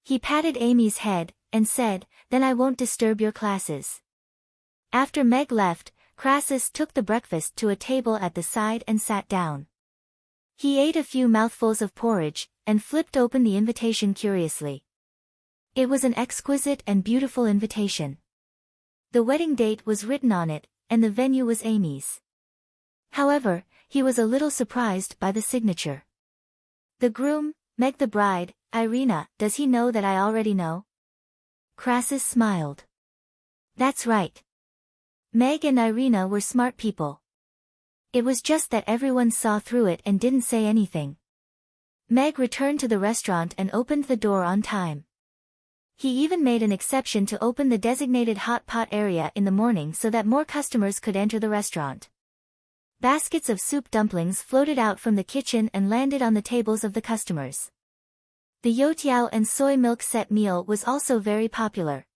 S1: He patted Amy's head and said, then I won't disturb your classes. After Meg left, Crassus took the breakfast to a table at the side and sat down. He ate a few mouthfuls of porridge and flipped open the invitation curiously. It was an exquisite and beautiful invitation. The wedding date was written on it, and the venue was Amy's. However, he was a little surprised by the signature. The groom, Meg the bride, Irina, does he know that I already know? Crassus smiled. That's right. Meg and Irina were smart people. It was just that everyone saw through it and didn't say anything. Meg returned to the restaurant and opened the door on time. He even made an exception to open the designated hot pot area in the morning so that more customers could enter the restaurant. Baskets of soup dumplings floated out from the kitchen and landed on the tables of the customers. The youtiao and soy milk set meal was also very popular.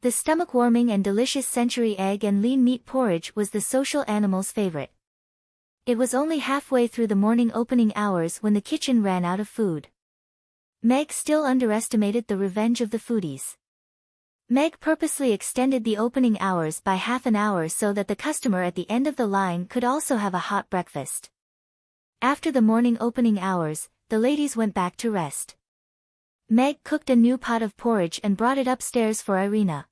S1: The stomach-warming and delicious century egg and lean meat porridge was the social animal's favorite. It was only halfway through the morning opening hours when the kitchen ran out of food. Meg still underestimated the revenge of the foodies. Meg purposely extended the opening hours by half an hour so that the customer at the end of the line could also have a hot breakfast. After the morning opening hours, the ladies went back to rest. Meg cooked a new pot of porridge and brought it upstairs for Irina.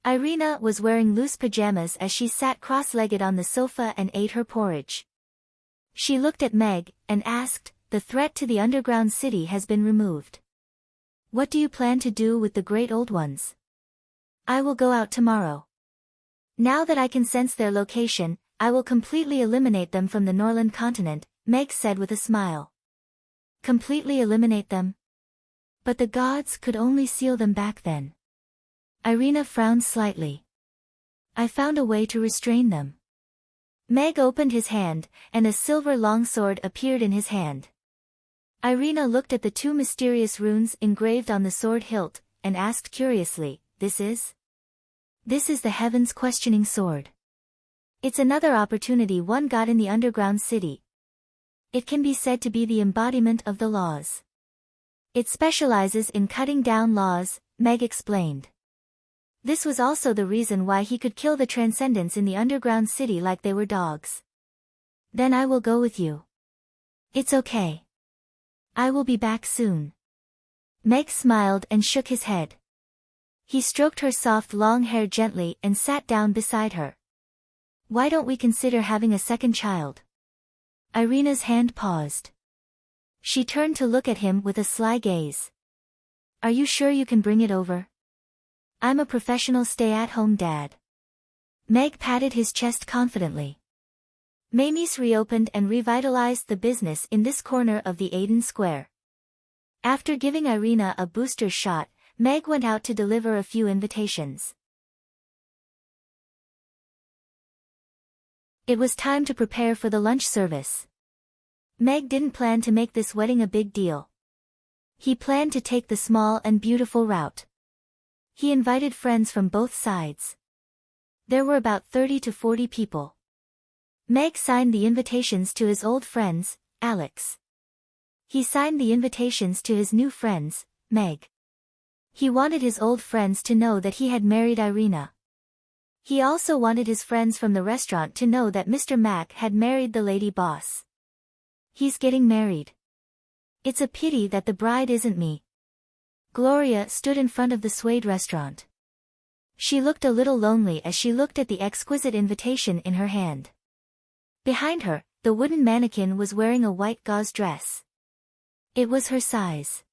S1: Irina was wearing loose pajamas as she sat cross-legged on the sofa and ate her porridge. She looked at Meg and asked, the threat to the underground city has been removed. What do you plan to do with the great old ones? I will go out tomorrow. Now that I can sense their location, I will completely eliminate them from the Norland continent, Meg said with a smile. Completely eliminate them? But the gods could only seal them back then. Irina frowned slightly. I found a way to restrain them. Meg opened his hand, and a silver longsword appeared in his hand. Irina looked at the two mysterious runes engraved on the sword hilt, and asked curiously, This is the Heaven's questioning sword. It's another opportunity one got in the underground city. It can be said to be the embodiment of the laws. It specializes in cutting down laws, Meg explained. This was also the reason why he could kill the transcendents in the underground city like they were dogs. Then I will go with you. It's okay. I will be back soon. Meg smiled and shook his head. He stroked her soft long hair gently and sat down beside her. Why don't we consider having a second child? Irina's hand paused. She turned to look at him with a sly gaze. Are you sure you can bring it over? I'm a professional stay-at-home dad. Meg patted his chest confidently. Mamie's reopened and revitalized the business in this corner of the Aden Square. After giving Irina a booster shot, Meg went out to deliver a few invitations. It was time to prepare for the lunch service. Meg didn't plan to make this wedding a big deal. He planned to take the small and beautiful route. He invited friends from both sides. There were about 30 to 40 people. Meg signed the invitations to his old friends, Alex. He signed the invitations to his new friends, Meg. He wanted his old friends to know that he had married Irina. He also wanted his friends from the restaurant to know that Mr. Mac had married the lady boss. He's getting married. It's a pity that the bride isn't me. Gloria stood in front of the Suede restaurant. She looked a little lonely as she looked at the exquisite invitation in her hand. Behind her, the wooden mannequin was wearing a white gauze dress. It was her size.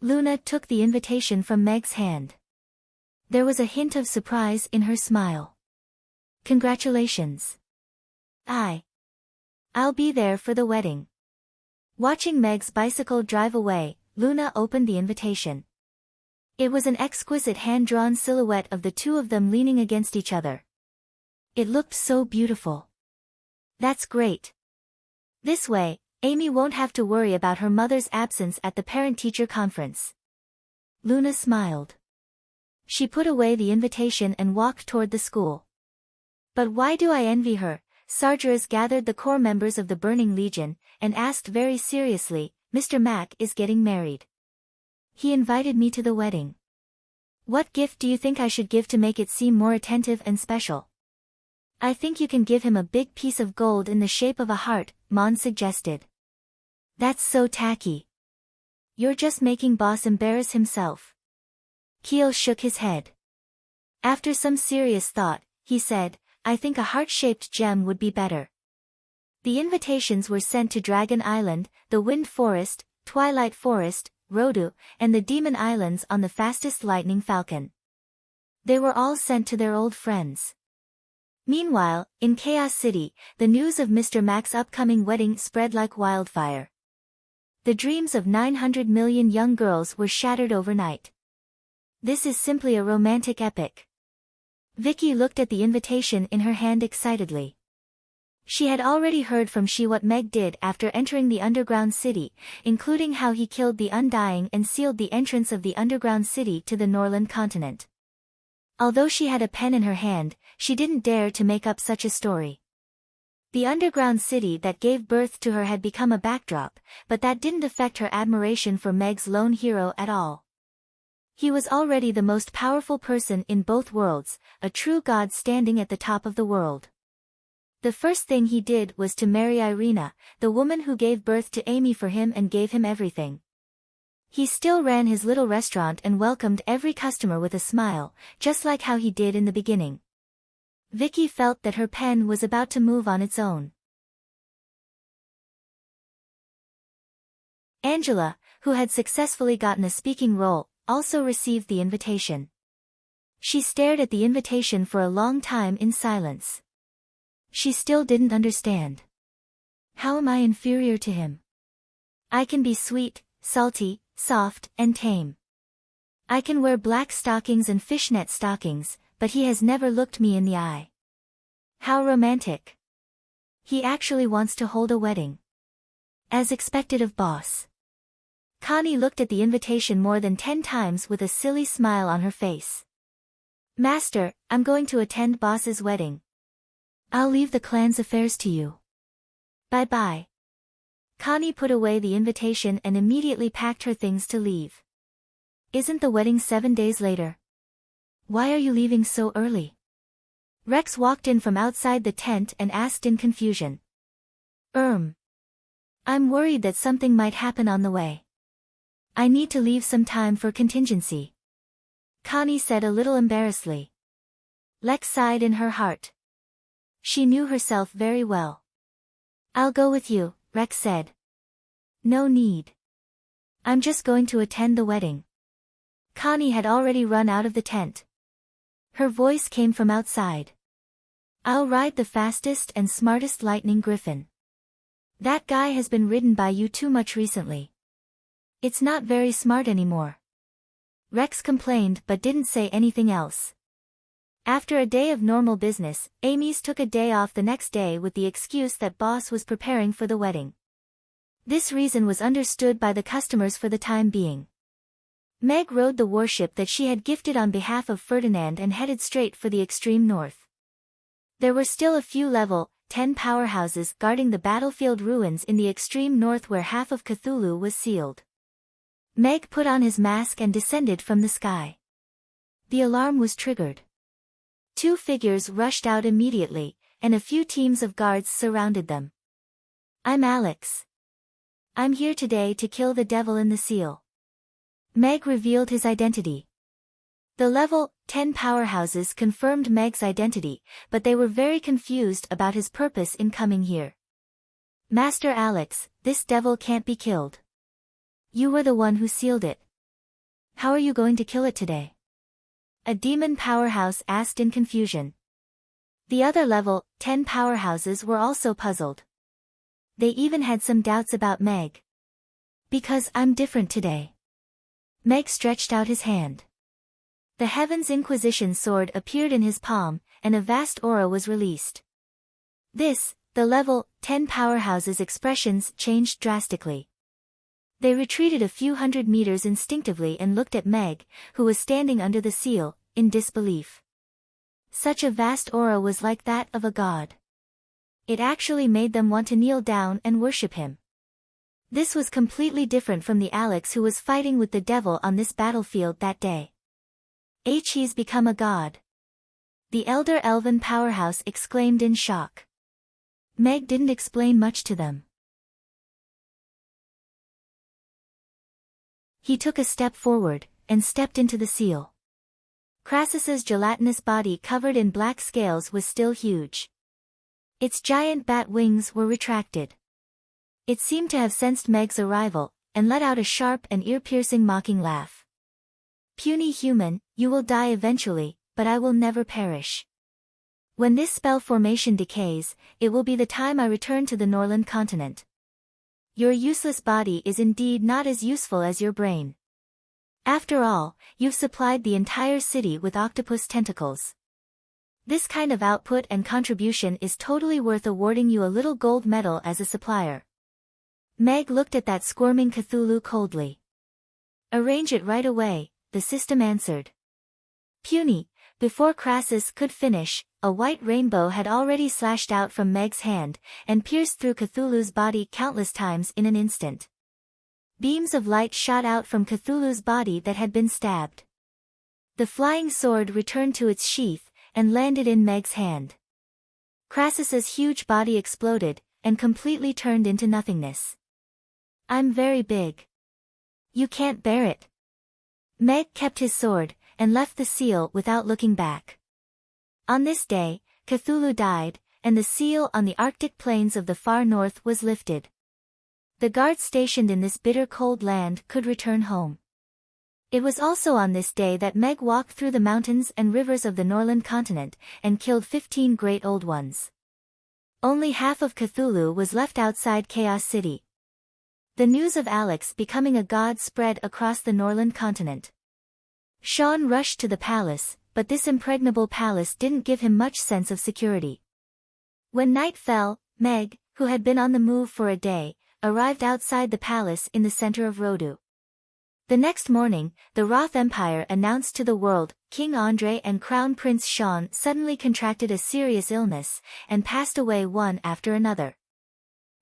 S1: Luna took the invitation from Meg's hand. There was a hint of surprise in her smile. Congratulations. I'll be there for the wedding. Watching Meg's bicycle drive away, Luna opened the invitation. It was an exquisite hand-drawn silhouette of the two of them leaning against each other. It looked so beautiful. That's great. This way, Amy won't have to worry about her mother's absence at the parent-teacher conference. Luna smiled. She put away the invitation and walked toward the school. But why do I envy her? Sargeras gathered the core members of the Burning Legion, and asked very seriously, Mr. Mac is getting married. He invited me to the wedding. What gift do you think I should give to make it seem more attentive and special? I think you can give him a big piece of gold in the shape of a heart, Mon suggested. That's so tacky. You're just making Boss embarrass himself. Keel shook his head. After some serious thought, he said, I think a heart-shaped gem would be better. The invitations were sent to Dragon Island, the Wind Forest, Twilight Forest, Rodu, and the Demon Islands on the fastest lightning falcon. They were all sent to their old friends. Meanwhile, in Chaos City, the news of Mr. Mac's upcoming wedding spread like wildfire. The dreams of 900 million young girls were shattered overnight. This is simply a romantic epic. Vicky looked at the invitation in her hand excitedly. She had already heard from She what Meg did after entering the underground city, including how he killed the Undying and sealed the entrance of the underground city to the Norland continent. Although she had a pen in her hand, she didn't dare to make up such a story. The underground city that gave birth to her had become a backdrop, but that didn't affect her admiration for Meg's lone hero at all. He was already the most powerful person in both worlds, a true god standing at the top of the world. The first thing he did was to marry Irina, the woman who gave birth to Amy for him and gave him everything. He still ran his little restaurant and welcomed every customer with a smile, just like how he did in the beginning. Vicky felt that her pen was about to move on its own. Angela, who had successfully gotten a speaking role, also received the invitation. She stared at the invitation for a long time in silence. She still didn't understand. How am I inferior to him? I can be sweet, salty, soft, and tame. I can wear black stockings and fishnet stockings, but he has never looked me in the eye. How romantic. He actually wants to hold a wedding. As expected of Boss. Connie looked at the invitation more than 10 times with a silly smile on her face. Master, I'm going to attend Boss's wedding. I'll leave the clan's affairs to you. Bye-bye. Connie put away the invitation and immediately packed her things to leave. Isn't the wedding 7 days later? Why are you leaving so early? Rex walked in from outside the tent and asked in confusion. I'm worried that something might happen on the way. I need to leave some time for contingency. Connie said a little embarrassedly. Lex sighed in her heart. She knew herself very well. I'll go with you, Rex said. No need. I'm just going to attend the wedding. Connie had already run out of the tent. Her voice came from outside. I'll ride the fastest and smartest lightning griffin. That guy has been ridden by you too much recently. It's not very smart anymore. Rex complained but didn't say anything else. After a day of normal business, Amy's took a day off the next day with the excuse that Boss was preparing for the wedding. This reason was understood by the customers for the time being. Meg rode the warship that she had gifted on behalf of Ferdinand and headed straight for the extreme north. There were still a few level 10 powerhouses guarding the battlefield ruins in the extreme north where half of Cthulhu was sealed. Meg put on his mask and descended from the sky. The alarm was triggered. 2 figures rushed out immediately, and a few teams of guards surrounded them. I'm Alex. I'm here today to kill the devil in the seal. Meg revealed his identity. The level 10 powerhouses confirmed Meg's identity, but they were very confused about his purpose in coming here. Master Alex, this devil can't be killed. You were the one who sealed it. How are you going to kill it today? A demon powerhouse asked in confusion. The other level 10 powerhouses were also puzzled. They even had some doubts about Meg. Because I'm different today. Meg stretched out his hand. The Heaven's Inquisition sword appeared in his palm, and a vast aura was released. The level 10 powerhouse's expressions changed drastically. They retreated a few hundred meters instinctively and looked at Meg, who was standing under the seal, in disbelief. Such a vast aura was like that of a god. It actually made them want to kneel down and worship him. This was completely different from the Alex who was fighting with the devil on this battlefield that day. He's become a god. The Elder Elven Powerhouse exclaimed in shock. Meg didn't explain much to them. He took a step forward, and stepped into the seal. Crassus's gelatinous body covered in black scales was still huge. Its giant bat wings were retracted. It seemed to have sensed Meg's arrival, and let out a sharp and ear-piercing mocking laugh. Puny human, you will die eventually, but I will never perish. When this spell formation decays, it will be the time I return to the Norland continent. Your useless body is indeed not as useful as your brain. After all, you've supplied the entire city with octopus tentacles. This kind of output and contribution is totally worth awarding you a little gold medal as a supplier. Meg looked at that squirming Cthulhu coldly. Arrange it right away, the system answered. Puny, before Crassus could finish, a white rainbow had already slashed out from Meg's hand, and pierced through Cthulhu's body countless times in an instant. Beams of light shot out from Cthulhu's body that had been stabbed. The flying sword returned to its sheath, and landed in Meg's hand. Crassus's huge body exploded, and completely turned into nothingness. I'm very big. You can't bear it. Meg kept his sword, and left the seal without looking back. On this day, Cthulhu died, and the seal on the Arctic plains of the far north was lifted. The guards stationed in this bitter cold land could return home. It was also on this day that Meg walked through the mountains and rivers of the Norland continent, and killed 15 great old ones. Only half of Cthulhu was left outside Chaos City. The news of Alex becoming a god spread across the Norland continent. Sean rushed to the palace, but this impregnable palace didn't give him much sense of security. When night fell, Meg, who had been on the move for a day, arrived outside the palace in the center of Rodu. The next morning, the Roth Empire announced to the world, King Andre and Crown Prince Sean suddenly contracted a serious illness, and passed away one after another.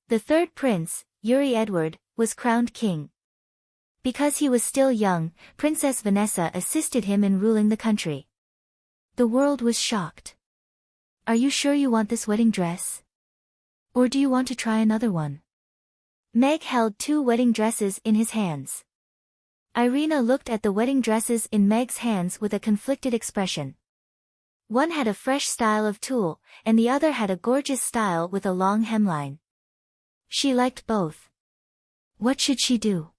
S1: The third prince, Yuri Edward, was crowned king. Because he was still young, Princess Vanessa assisted him in ruling the country. The world was shocked. Are you sure you want this wedding dress? Or do you want to try another one? Meg held 2 wedding dresses in his hands. Irina looked at the wedding dresses in Meg's hands with a conflicted expression. One had a fresh style of tulle, and the other had a gorgeous style with a long hemline. She liked both. What should she do?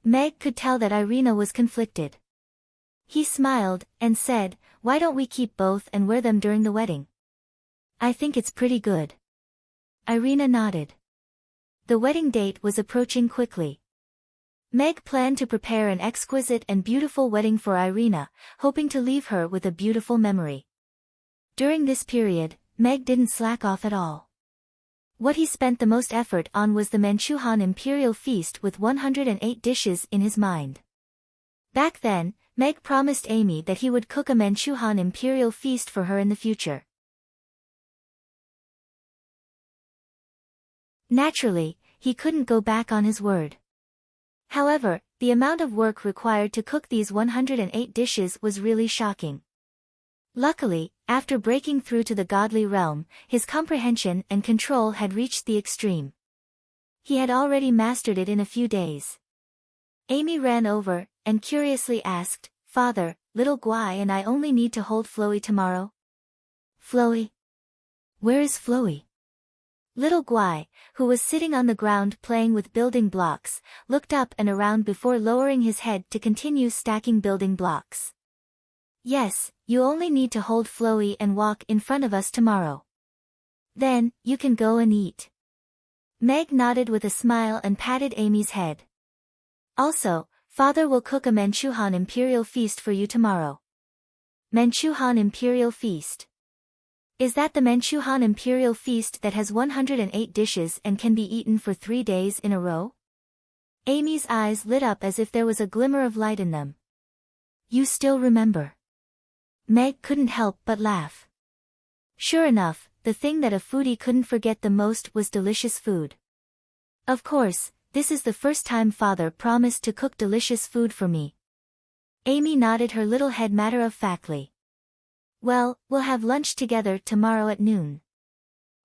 S1: Meg could tell that Irina was conflicted. He smiled, and said, why don't we keep both and wear them during the wedding? I think it's pretty good. Irina nodded. The wedding date was approaching quickly. Meg planned to prepare an exquisite and beautiful wedding for Irina, hoping to leave her with a beautiful memory. During this period, Meg didn't slack off at all. What he spent the most effort on was the Manchuhan Imperial Feast with 108 dishes in his mind. Back then, Meg promised Amy that he would cook a Manchuhan Imperial Feast for her in the future. Naturally, he couldn't go back on his word. However, the amount of work required to cook these 108 dishes was really shocking. Luckily, after breaking through to the godly realm, his comprehension and control had reached the extreme. He had already mastered it in a few days. Amy ran over, and curiously asked, Father, little Guy and I only need to hold Floey tomorrow? Floey? Where is Floey? Little Guy, who was sitting on the ground playing with building blocks, looked up and around before lowering his head to continue stacking building blocks. Yes, you only need to hold Floey and walk in front of us tomorrow. Then, you can go and eat. Meg nodded with a smile and patted Amy's head. Also, Father will cook a Manchuhan Imperial Feast for you tomorrow. Manchuhan Imperial Feast. Is that the Manchuhan Imperial Feast that has 108 dishes and can be eaten for 3 days in a row? Amy's eyes lit up as if there was a glimmer of light in them. You still remember? Meg couldn't help but laugh. Sure enough, the thing that a foodie couldn't forget the most was delicious food. Of course, this is the first time Father promised to cook delicious food for me. Amy nodded her little head matter-of-factly. Well, we'll have lunch together tomorrow at noon.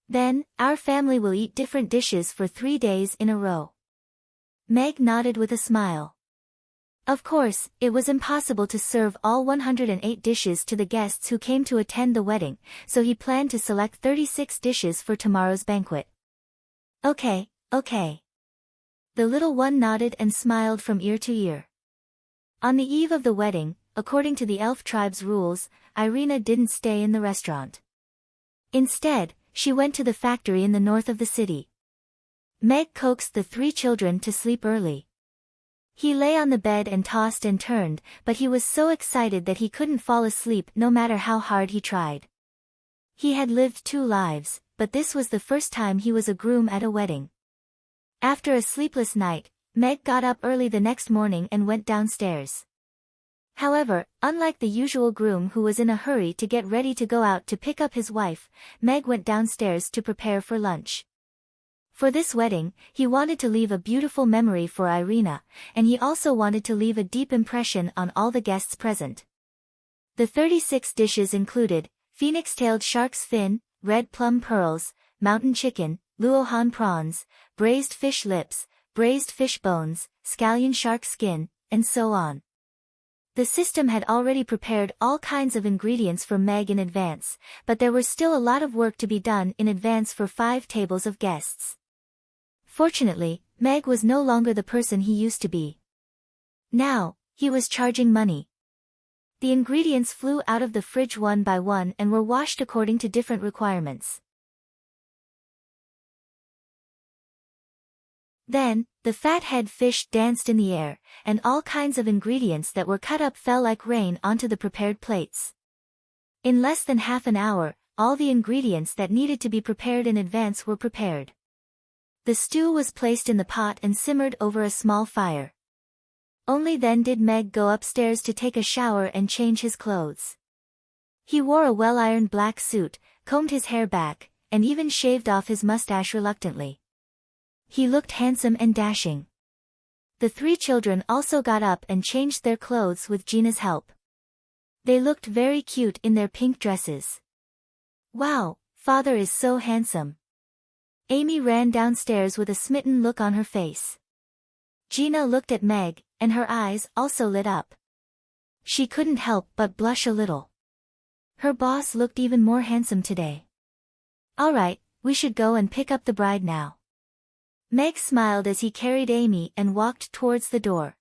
S1: Then, our family will eat different dishes for 3 days in a row. Meg nodded with a smile. Of course, it was impossible to serve all 108 dishes to the guests who came to attend the wedding, so he planned to select 36 dishes for tomorrow's banquet. Okay. The little one nodded and smiled from ear to ear. On the eve of the wedding, according to the elf tribe's rules, Irina didn't stay in the restaurant. Instead, she went to the factory in the north of the city. Meg coaxed the 3 children to sleep early. He lay on the bed and tossed and turned, but he was so excited that he couldn't fall asleep no matter how hard he tried. He had lived 2 lives, but this was the first time he was a groom at a wedding. After a sleepless night, Meg got up early the next morning and went downstairs. However, unlike the usual groom who was in a hurry to get ready to go out to pick up his wife, Meg went downstairs to prepare for lunch. For this wedding, he wanted to leave a beautiful memory for Irina, and he also wanted to leave a deep impression on all the guests present. The 36 dishes included phoenix-tailed shark's fin, red plum pearls, mountain chicken, luohan prawns, braised fish lips, braised fish bones, scallion shark skin, and so on. The system had already prepared all kinds of ingredients for Meg in advance, but there was still a lot of work to be done in advance for 5 tables of guests. Fortunately, Meg was no longer the person he used to be. Now, he was charging money. The ingredients flew out of the fridge one by one and were washed according to different requirements. Then, the fathead fish danced in the air, and all kinds of ingredients that were cut up fell like rain onto the prepared plates. In less than half an hour, all the ingredients that needed to be prepared in advance were prepared. The stew was placed in the pot and simmered over a small fire. Only then did Meg go upstairs to take a shower and change his clothes. He wore a well-ironed black suit, combed his hair back, and even shaved off his mustache reluctantly. He looked handsome and dashing. The 3 children also got up and changed their clothes with Gina's help. They looked very cute in their pink dresses. Wow, Father is so handsome. Amy ran downstairs with a smitten look on her face. Gina looked at Meg, and her eyes also lit up. She couldn't help but blush a little. Her boss looked even more handsome today. All right, we should go and pick up the bride now. Meg smiled as he carried Amy and walked towards the door.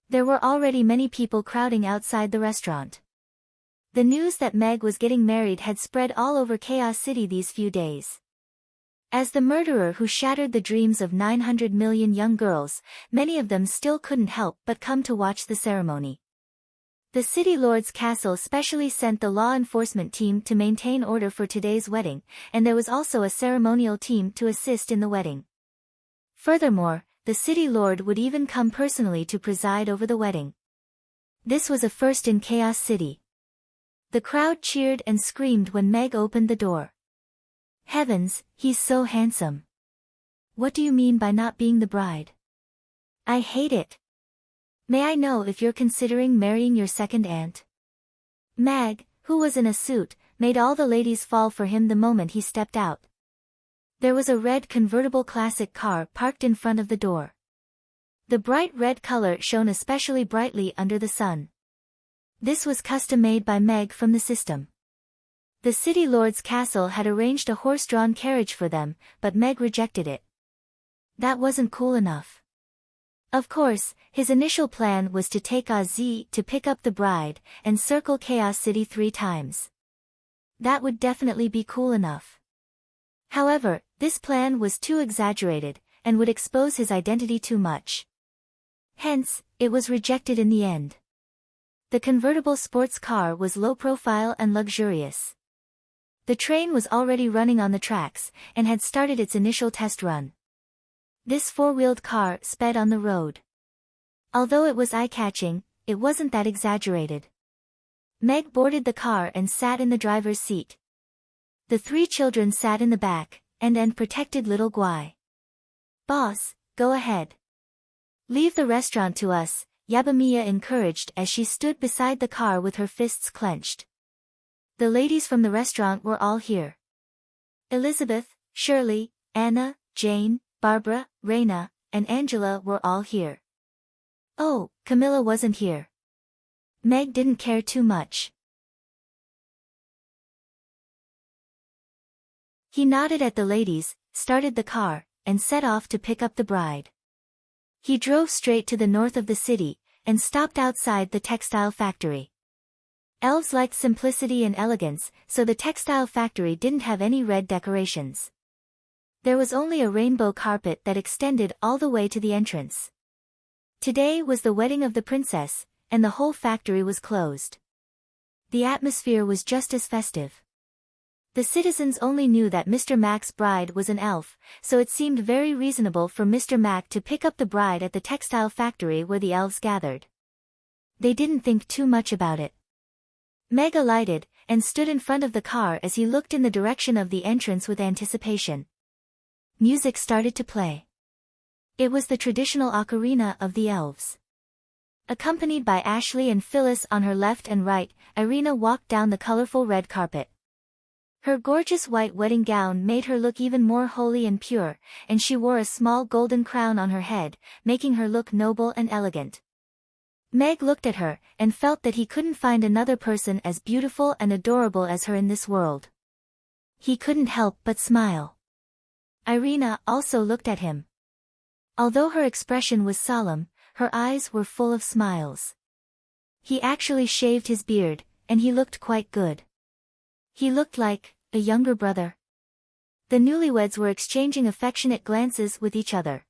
S1: There were already many people crowding outside the restaurant. The news that Meg was getting married had spread all over Chaos City these few days. As the murderer who shattered the dreams of 900 million young girls, many of them still couldn't help but come to watch the ceremony. The city lord's castle specially sent the law enforcement team to maintain order for today's wedding, and there was also a ceremonial team to assist in the wedding. Furthermore, the city lord would even come personally to preside over the wedding. This was a first in Chaos City. The crowd cheered and screamed when Meg opened the door. Heavens, he's so handsome. What do you mean by not being the bride? I hate it. May I know if you're considering marrying your second aunt? Meg, who was in a suit, made all the ladies fall for him the moment he stepped out. There was a red convertible classic car parked in front of the door. The bright red color shone especially brightly under the sun. This was custom-made by Meg from the system. The city lord's castle had arranged a horse-drawn carriage for them, but Meg rejected it. That wasn't cool enough. Of course, his initial plan was to take Ozzy to pick up the bride and circle Chaos City 3 times. That would definitely be cool enough. However, this plan was too exaggerated, and would expose his identity too much. Hence, it was rejected in the end. The convertible sports car was low-profile and luxurious. The train was already running on the tracks, and had started its initial test run. This four-wheeled car sped on the road. Although it was eye-catching, it wasn't that exaggerated. Meg boarded the car and sat in the driver's seat. The three children sat in the back, and protected little Guai. "Boss, go ahead. Leave the restaurant to us," Yabamiya encouraged as she stood beside the car with her fists clenched. The ladies from the restaurant were all here. Elizabeth, Shirley, Anna, Jane, Barbara, Raina, and Angela were all here. Oh, Camilla wasn't here. Meg didn't care too much. He nodded at the ladies, started the car, and set off to pick up the bride. He drove straight to the north of the city, and stopped outside the textile factory. Elves liked simplicity and elegance, so the textile factory didn't have any red decorations. There was only a rainbow carpet that extended all the way to the entrance. Today was the wedding of the princess, and the whole factory was closed. The atmosphere was just as festive. The citizens only knew that Mr. Mack's bride was an elf, so it seemed very reasonable for Mr. Mack to pick up the bride at the textile factory where the elves gathered. They didn't think too much about it. Meg alighted, and stood in front of the car as he looked in the direction of the entrance with anticipation. Music started to play. It was the traditional ocarina of the elves. Accompanied by Ashley and Phyllis on her left and right, Irina walked down the colorful red carpet. Her gorgeous white wedding gown made her look even more holy and pure, and she wore a small golden crown on her head, making her look noble and elegant. Meg looked at her, and felt that he couldn't find another person as beautiful and adorable as her in this world. He couldn't help but smile. Irina also looked at him. Although her expression was solemn, her eyes were full of smiles. He actually shaved his beard, and he looked quite good. He looked like a younger brother. The newlyweds were exchanging affectionate glances with each other.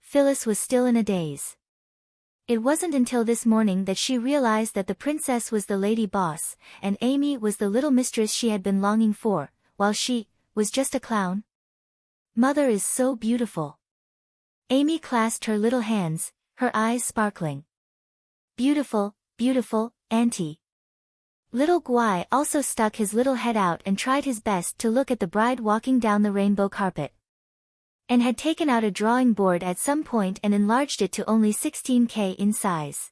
S1: Phyllis was still in a daze. It wasn't until this morning that she realized that the princess was the lady boss, and Amy was the little mistress she had been longing for, while she was just a clown. Mother is so beautiful. Amy clasped her little hands, her eyes sparkling. Beautiful, beautiful, Auntie. Little Guai also stuck his little head out and tried his best to look at the bride walking down the rainbow carpet. And had taken out a drawing board at some point and enlarged it to only 16K in size.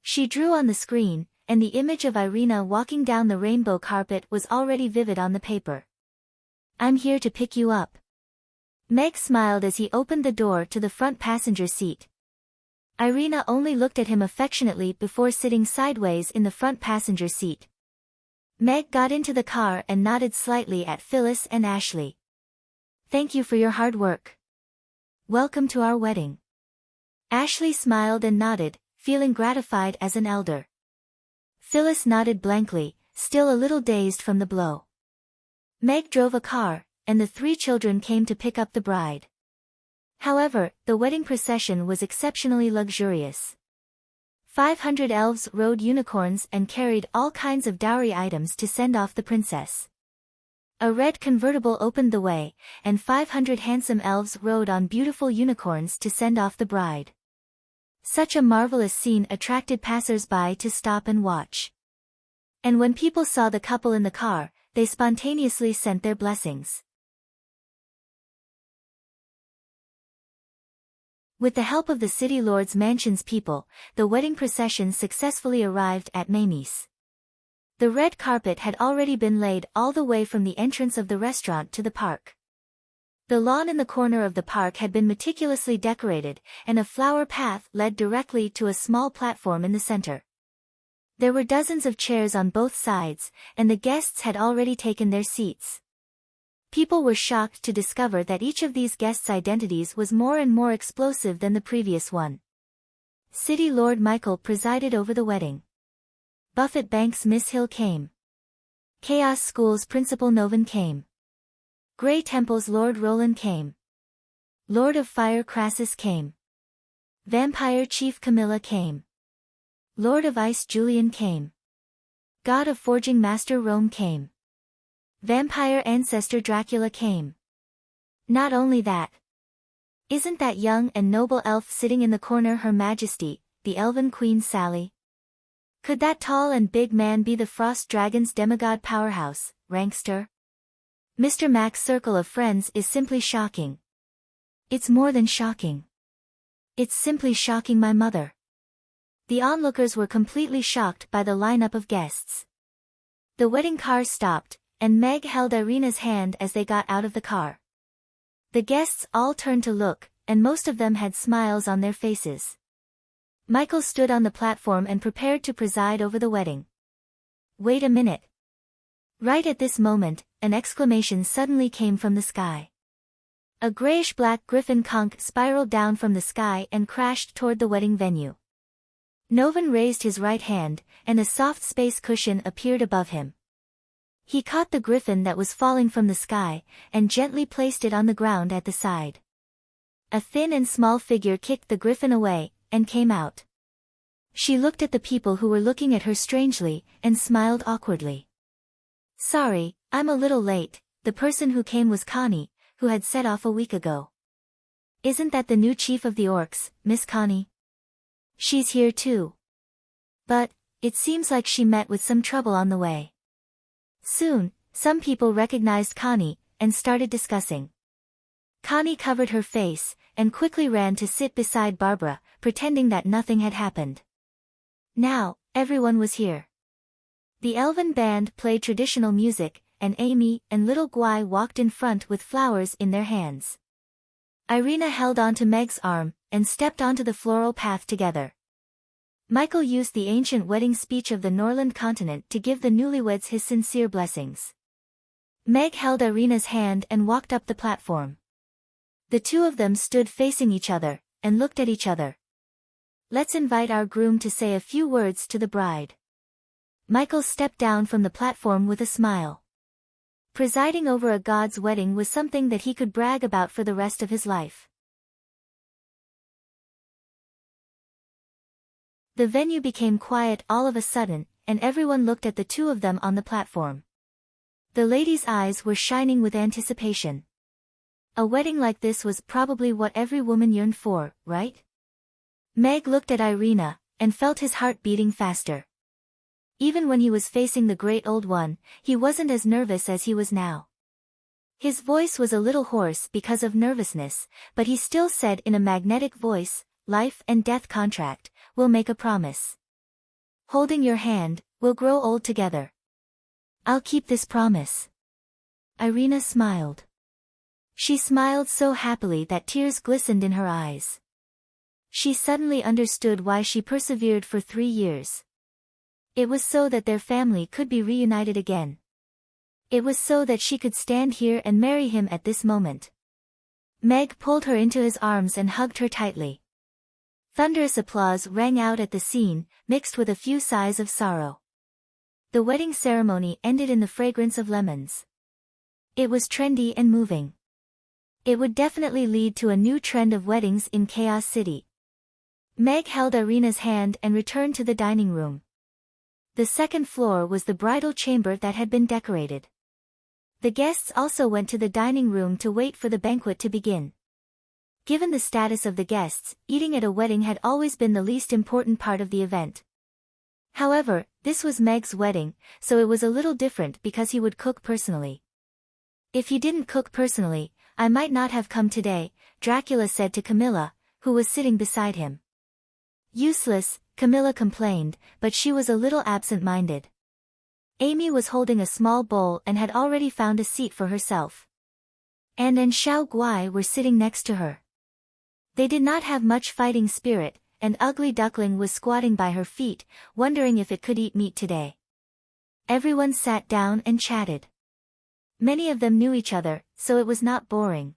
S1: She drew on the screen, and the image of Irina walking down the rainbow carpet was already vivid on the paper. "I'm here to pick you up." Meg smiled as he opened the door to the front passenger seat. Irina only looked at him affectionately before sitting sideways in the front passenger seat. Meg got into the car and nodded slightly at Phyllis and Ashley. "Thank you for your hard work. Welcome to our wedding." Ashley smiled and nodded, feeling gratified as an elder. Phyllis nodded blankly, still a little dazed from the blow. Meg drove a car, and the three children came to pick up the bride. However, the wedding procession was exceptionally luxurious. 500 elves rode unicorns and carried all kinds of dowry items to send off the princess. A red convertible opened the way, and 500 handsome elves rode on beautiful unicorns to send off the bride. Such a marvelous scene attracted passers-by to stop and watch. And when people saw the couple in the car, they spontaneously sent their blessings. With the help of the city lord's mansion's people, the wedding procession successfully arrived at Mamie's. The red carpet had already been laid all the way from the entrance of the restaurant to the park. The lawn in the corner of the park had been meticulously decorated, and a flower path led directly to a small platform in the center. There were dozens of chairs on both sides, and the guests had already taken their seats. People were shocked to discover that each of these guests' identities was more and more explosive than the previous one. City Lord Michael presided over the wedding. Buffett Bank's Miss Hill came. Chaos School's Principal Novin came. Grey Temple's Lord Roland came. Lord of Fire Crassus came. Vampire Chief Camilla came. Lord of Ice Julian came. God of Forging Master Rome came. Vampire Ancestor Dracula came. Not only that. Isn't that young and noble elf sitting in the corner Her Majesty, the Elven Queen Sally? Could that tall and big man be the Frost Dragon's demigod powerhouse, Rankster? Mr. Mac's circle of friends is simply shocking. It's more than shocking. It's simply shocking my mother. The onlookers were completely shocked by the lineup of guests. The wedding car stopped, and Meg held Irina's hand as they got out of the car. The guests all turned to look, and most of them had smiles on their faces. Michael stood on the platform and prepared to preside over the wedding. Wait a minute. Right at this moment, an exclamation suddenly came from the sky. A grayish-black griffin conch spiraled down from the sky and crashed toward the wedding venue. Novan raised his right hand, and a soft space cushion appeared above him. He caught the griffin that was falling from the sky, and gently placed it on the ground at the side. A thin and small figure kicked the griffin away, and came out. She looked at the people who were looking at her strangely, and smiled awkwardly. Sorry, I'm a little late. The person who came was Connie, who had set off a week ago. Isn't that the new chief of the orcs, Miss Connie? She's here too. But, it seems like she met with some trouble on the way. Soon, some people recognized Connie, and started discussing. Connie covered her face, and quickly ran to sit beside Barbara, pretending that nothing had happened. Now, everyone was here. The elven band played traditional music, and Amy and little Guy walked in front with flowers in their hands. Irina held onto Meg's arm, and stepped onto the floral path together. Michael used the ancient wedding speech of the Norland continent to give the newlyweds his sincere blessings. Meg held Irina's hand and walked up the platform. The two of them stood facing each other, and looked at each other. Let's invite our groom to say a few words to the bride. Michael stepped down from the platform with a smile. Presiding over a god's wedding was something that he could brag about for the rest of his life. The venue became quiet all of a sudden, and everyone looked at the two of them on the platform. The ladies' eyes were shining with anticipation. A wedding like this was probably what every woman yearned for, right? Meg looked at Irina, and felt his heart beating faster. Even when he was facing the great old one, he wasn't as nervous as he was now. His voice was a little hoarse because of nervousness, but he still said in a magnetic voice, "Life and death contract, we'll make a promise. Holding your hand, we'll grow old together. I'll keep this promise." Irina smiled. She smiled so happily that tears glistened in her eyes. She suddenly understood why she persevered for 3 years. It was so that their family could be reunited again. It was so that she could stand here and marry him at this moment. Meg pulled her into his arms and hugged her tightly. Thunderous applause rang out at the scene, mixed with a few sighs of sorrow. The wedding ceremony ended in the fragrance of lemons. It was trendy and moving. It would definitely lead to a new trend of weddings in Chaos City. Meg held Irina's hand and returned to the dining room. The second floor was the bridal chamber that had been decorated. The guests also went to the dining room to wait for the banquet to begin. Given the status of the guests, eating at a wedding had always been the least important part of the event. However, this was Meg's wedding, so it was a little different because he would cook personally. "If you didn't cook personally, I might not have come today," Dracula said to Camilla, who was sitting beside him. Useless, Camilla complained, but she was a little absent-minded. Amy was holding a small bowl and had already found a seat for herself. Anne and Xiao Guai were sitting next to her. They did not have much fighting spirit, and Ugly Duckling was squatting by her feet, wondering if it could eat meat today. Everyone sat down and chatted. Many of them knew each other, so it was not boring.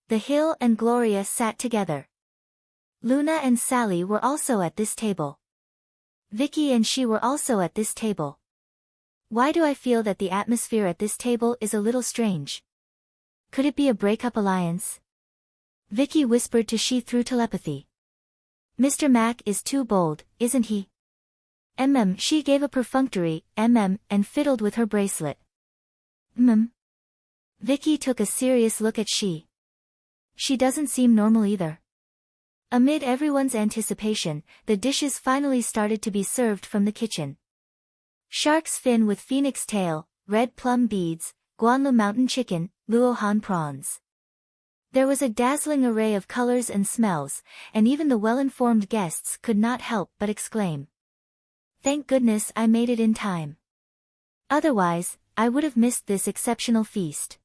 S1: The Hill and Gloria sat together. Luna and Sally were also at this table. Vicky and she were also at this table. Why do I feel that the atmosphere at this table is a little strange? Could it be a breakup alliance? Vicky whispered to she through telepathy. Mr. Mac is too bold, isn't he? She gave a perfunctory and fiddled with her bracelet. Vicky took a serious look at she. She doesn't seem normal either. Amid everyone's anticipation, the dishes finally started to be served from the kitchen. Shark's fin with phoenix tail, red plum beads, Guanlu mountain chicken, Luohan prawns. There was a dazzling array of colors and smells, and even the well-informed guests could not help but exclaim. Thank goodness I made it in time. Otherwise, I would have missed this exceptional feast.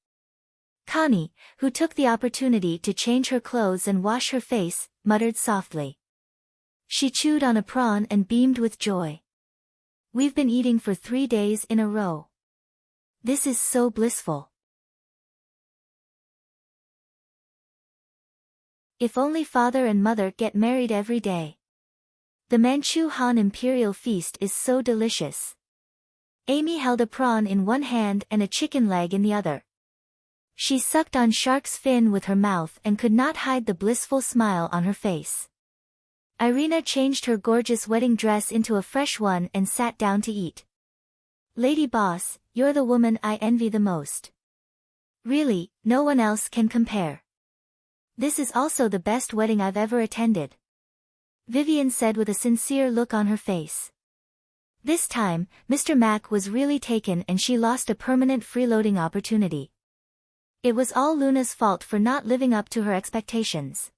S1: Connie, who took the opportunity to change her clothes and wash her face, muttered softly. She chewed on a prawn and beamed with joy. We've been eating for 3 days in a row. This is so blissful. If only father and mother get married every day. The Manchu Han Imperial Feast is so delicious. Amy held a prawn in one hand and a chicken leg in the other. She sucked on Shark's fin with her mouth and could not hide the blissful smile on her face. Irina changed her gorgeous wedding dress into a fresh one and sat down to eat. Lady Boss, you're the woman I envy the most. Really, no one else can compare. This is also the best wedding I've ever attended. Vivian said with a sincere look on her face. This time, Mr. Mac was really taken and she lost a permanent freeloading opportunity. It was all Luna's fault for not living up to her expectations.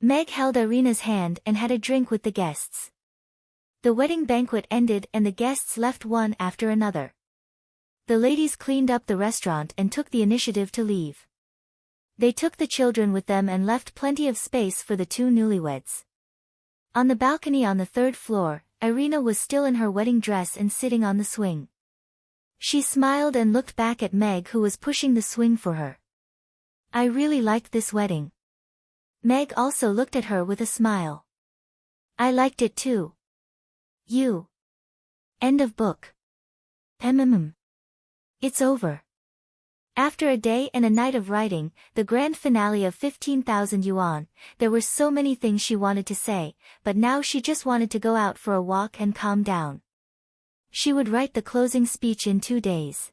S1: Meg held Irina's hand and had a drink with the guests. The wedding banquet ended and the guests left one after another. The ladies cleaned up the restaurant and took the initiative to leave. They took the children with them and left plenty of space for the 2 newlyweds. On the balcony on the 3rd floor, Irina was still in her wedding dress and sitting on the swing. She smiled and looked back at Meg who was pushing the swing for her. I really liked this wedding. Meg also looked at her with a smile. I liked it too. You. End of book. It's over. After a day and a night of writing, the grand finale of 15,000 yuan, there were so many things she wanted to say, but now she just wanted to go out for a walk and calm down. She would write the closing speech in 2 days.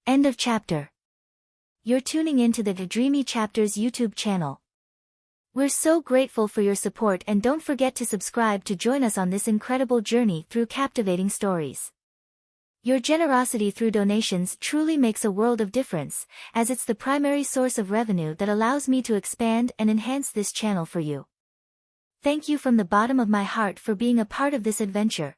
S1: End of chapter. You're tuning into the Dreamy Chapters YouTube channel. We're so grateful for your support and don't forget to subscribe to join us on this incredible journey through captivating stories. Your generosity through donations truly makes a world of difference, as it's the primary source of revenue that allows me to expand and enhance this channel for you. Thank you from the bottom of my heart for being a part of this adventure.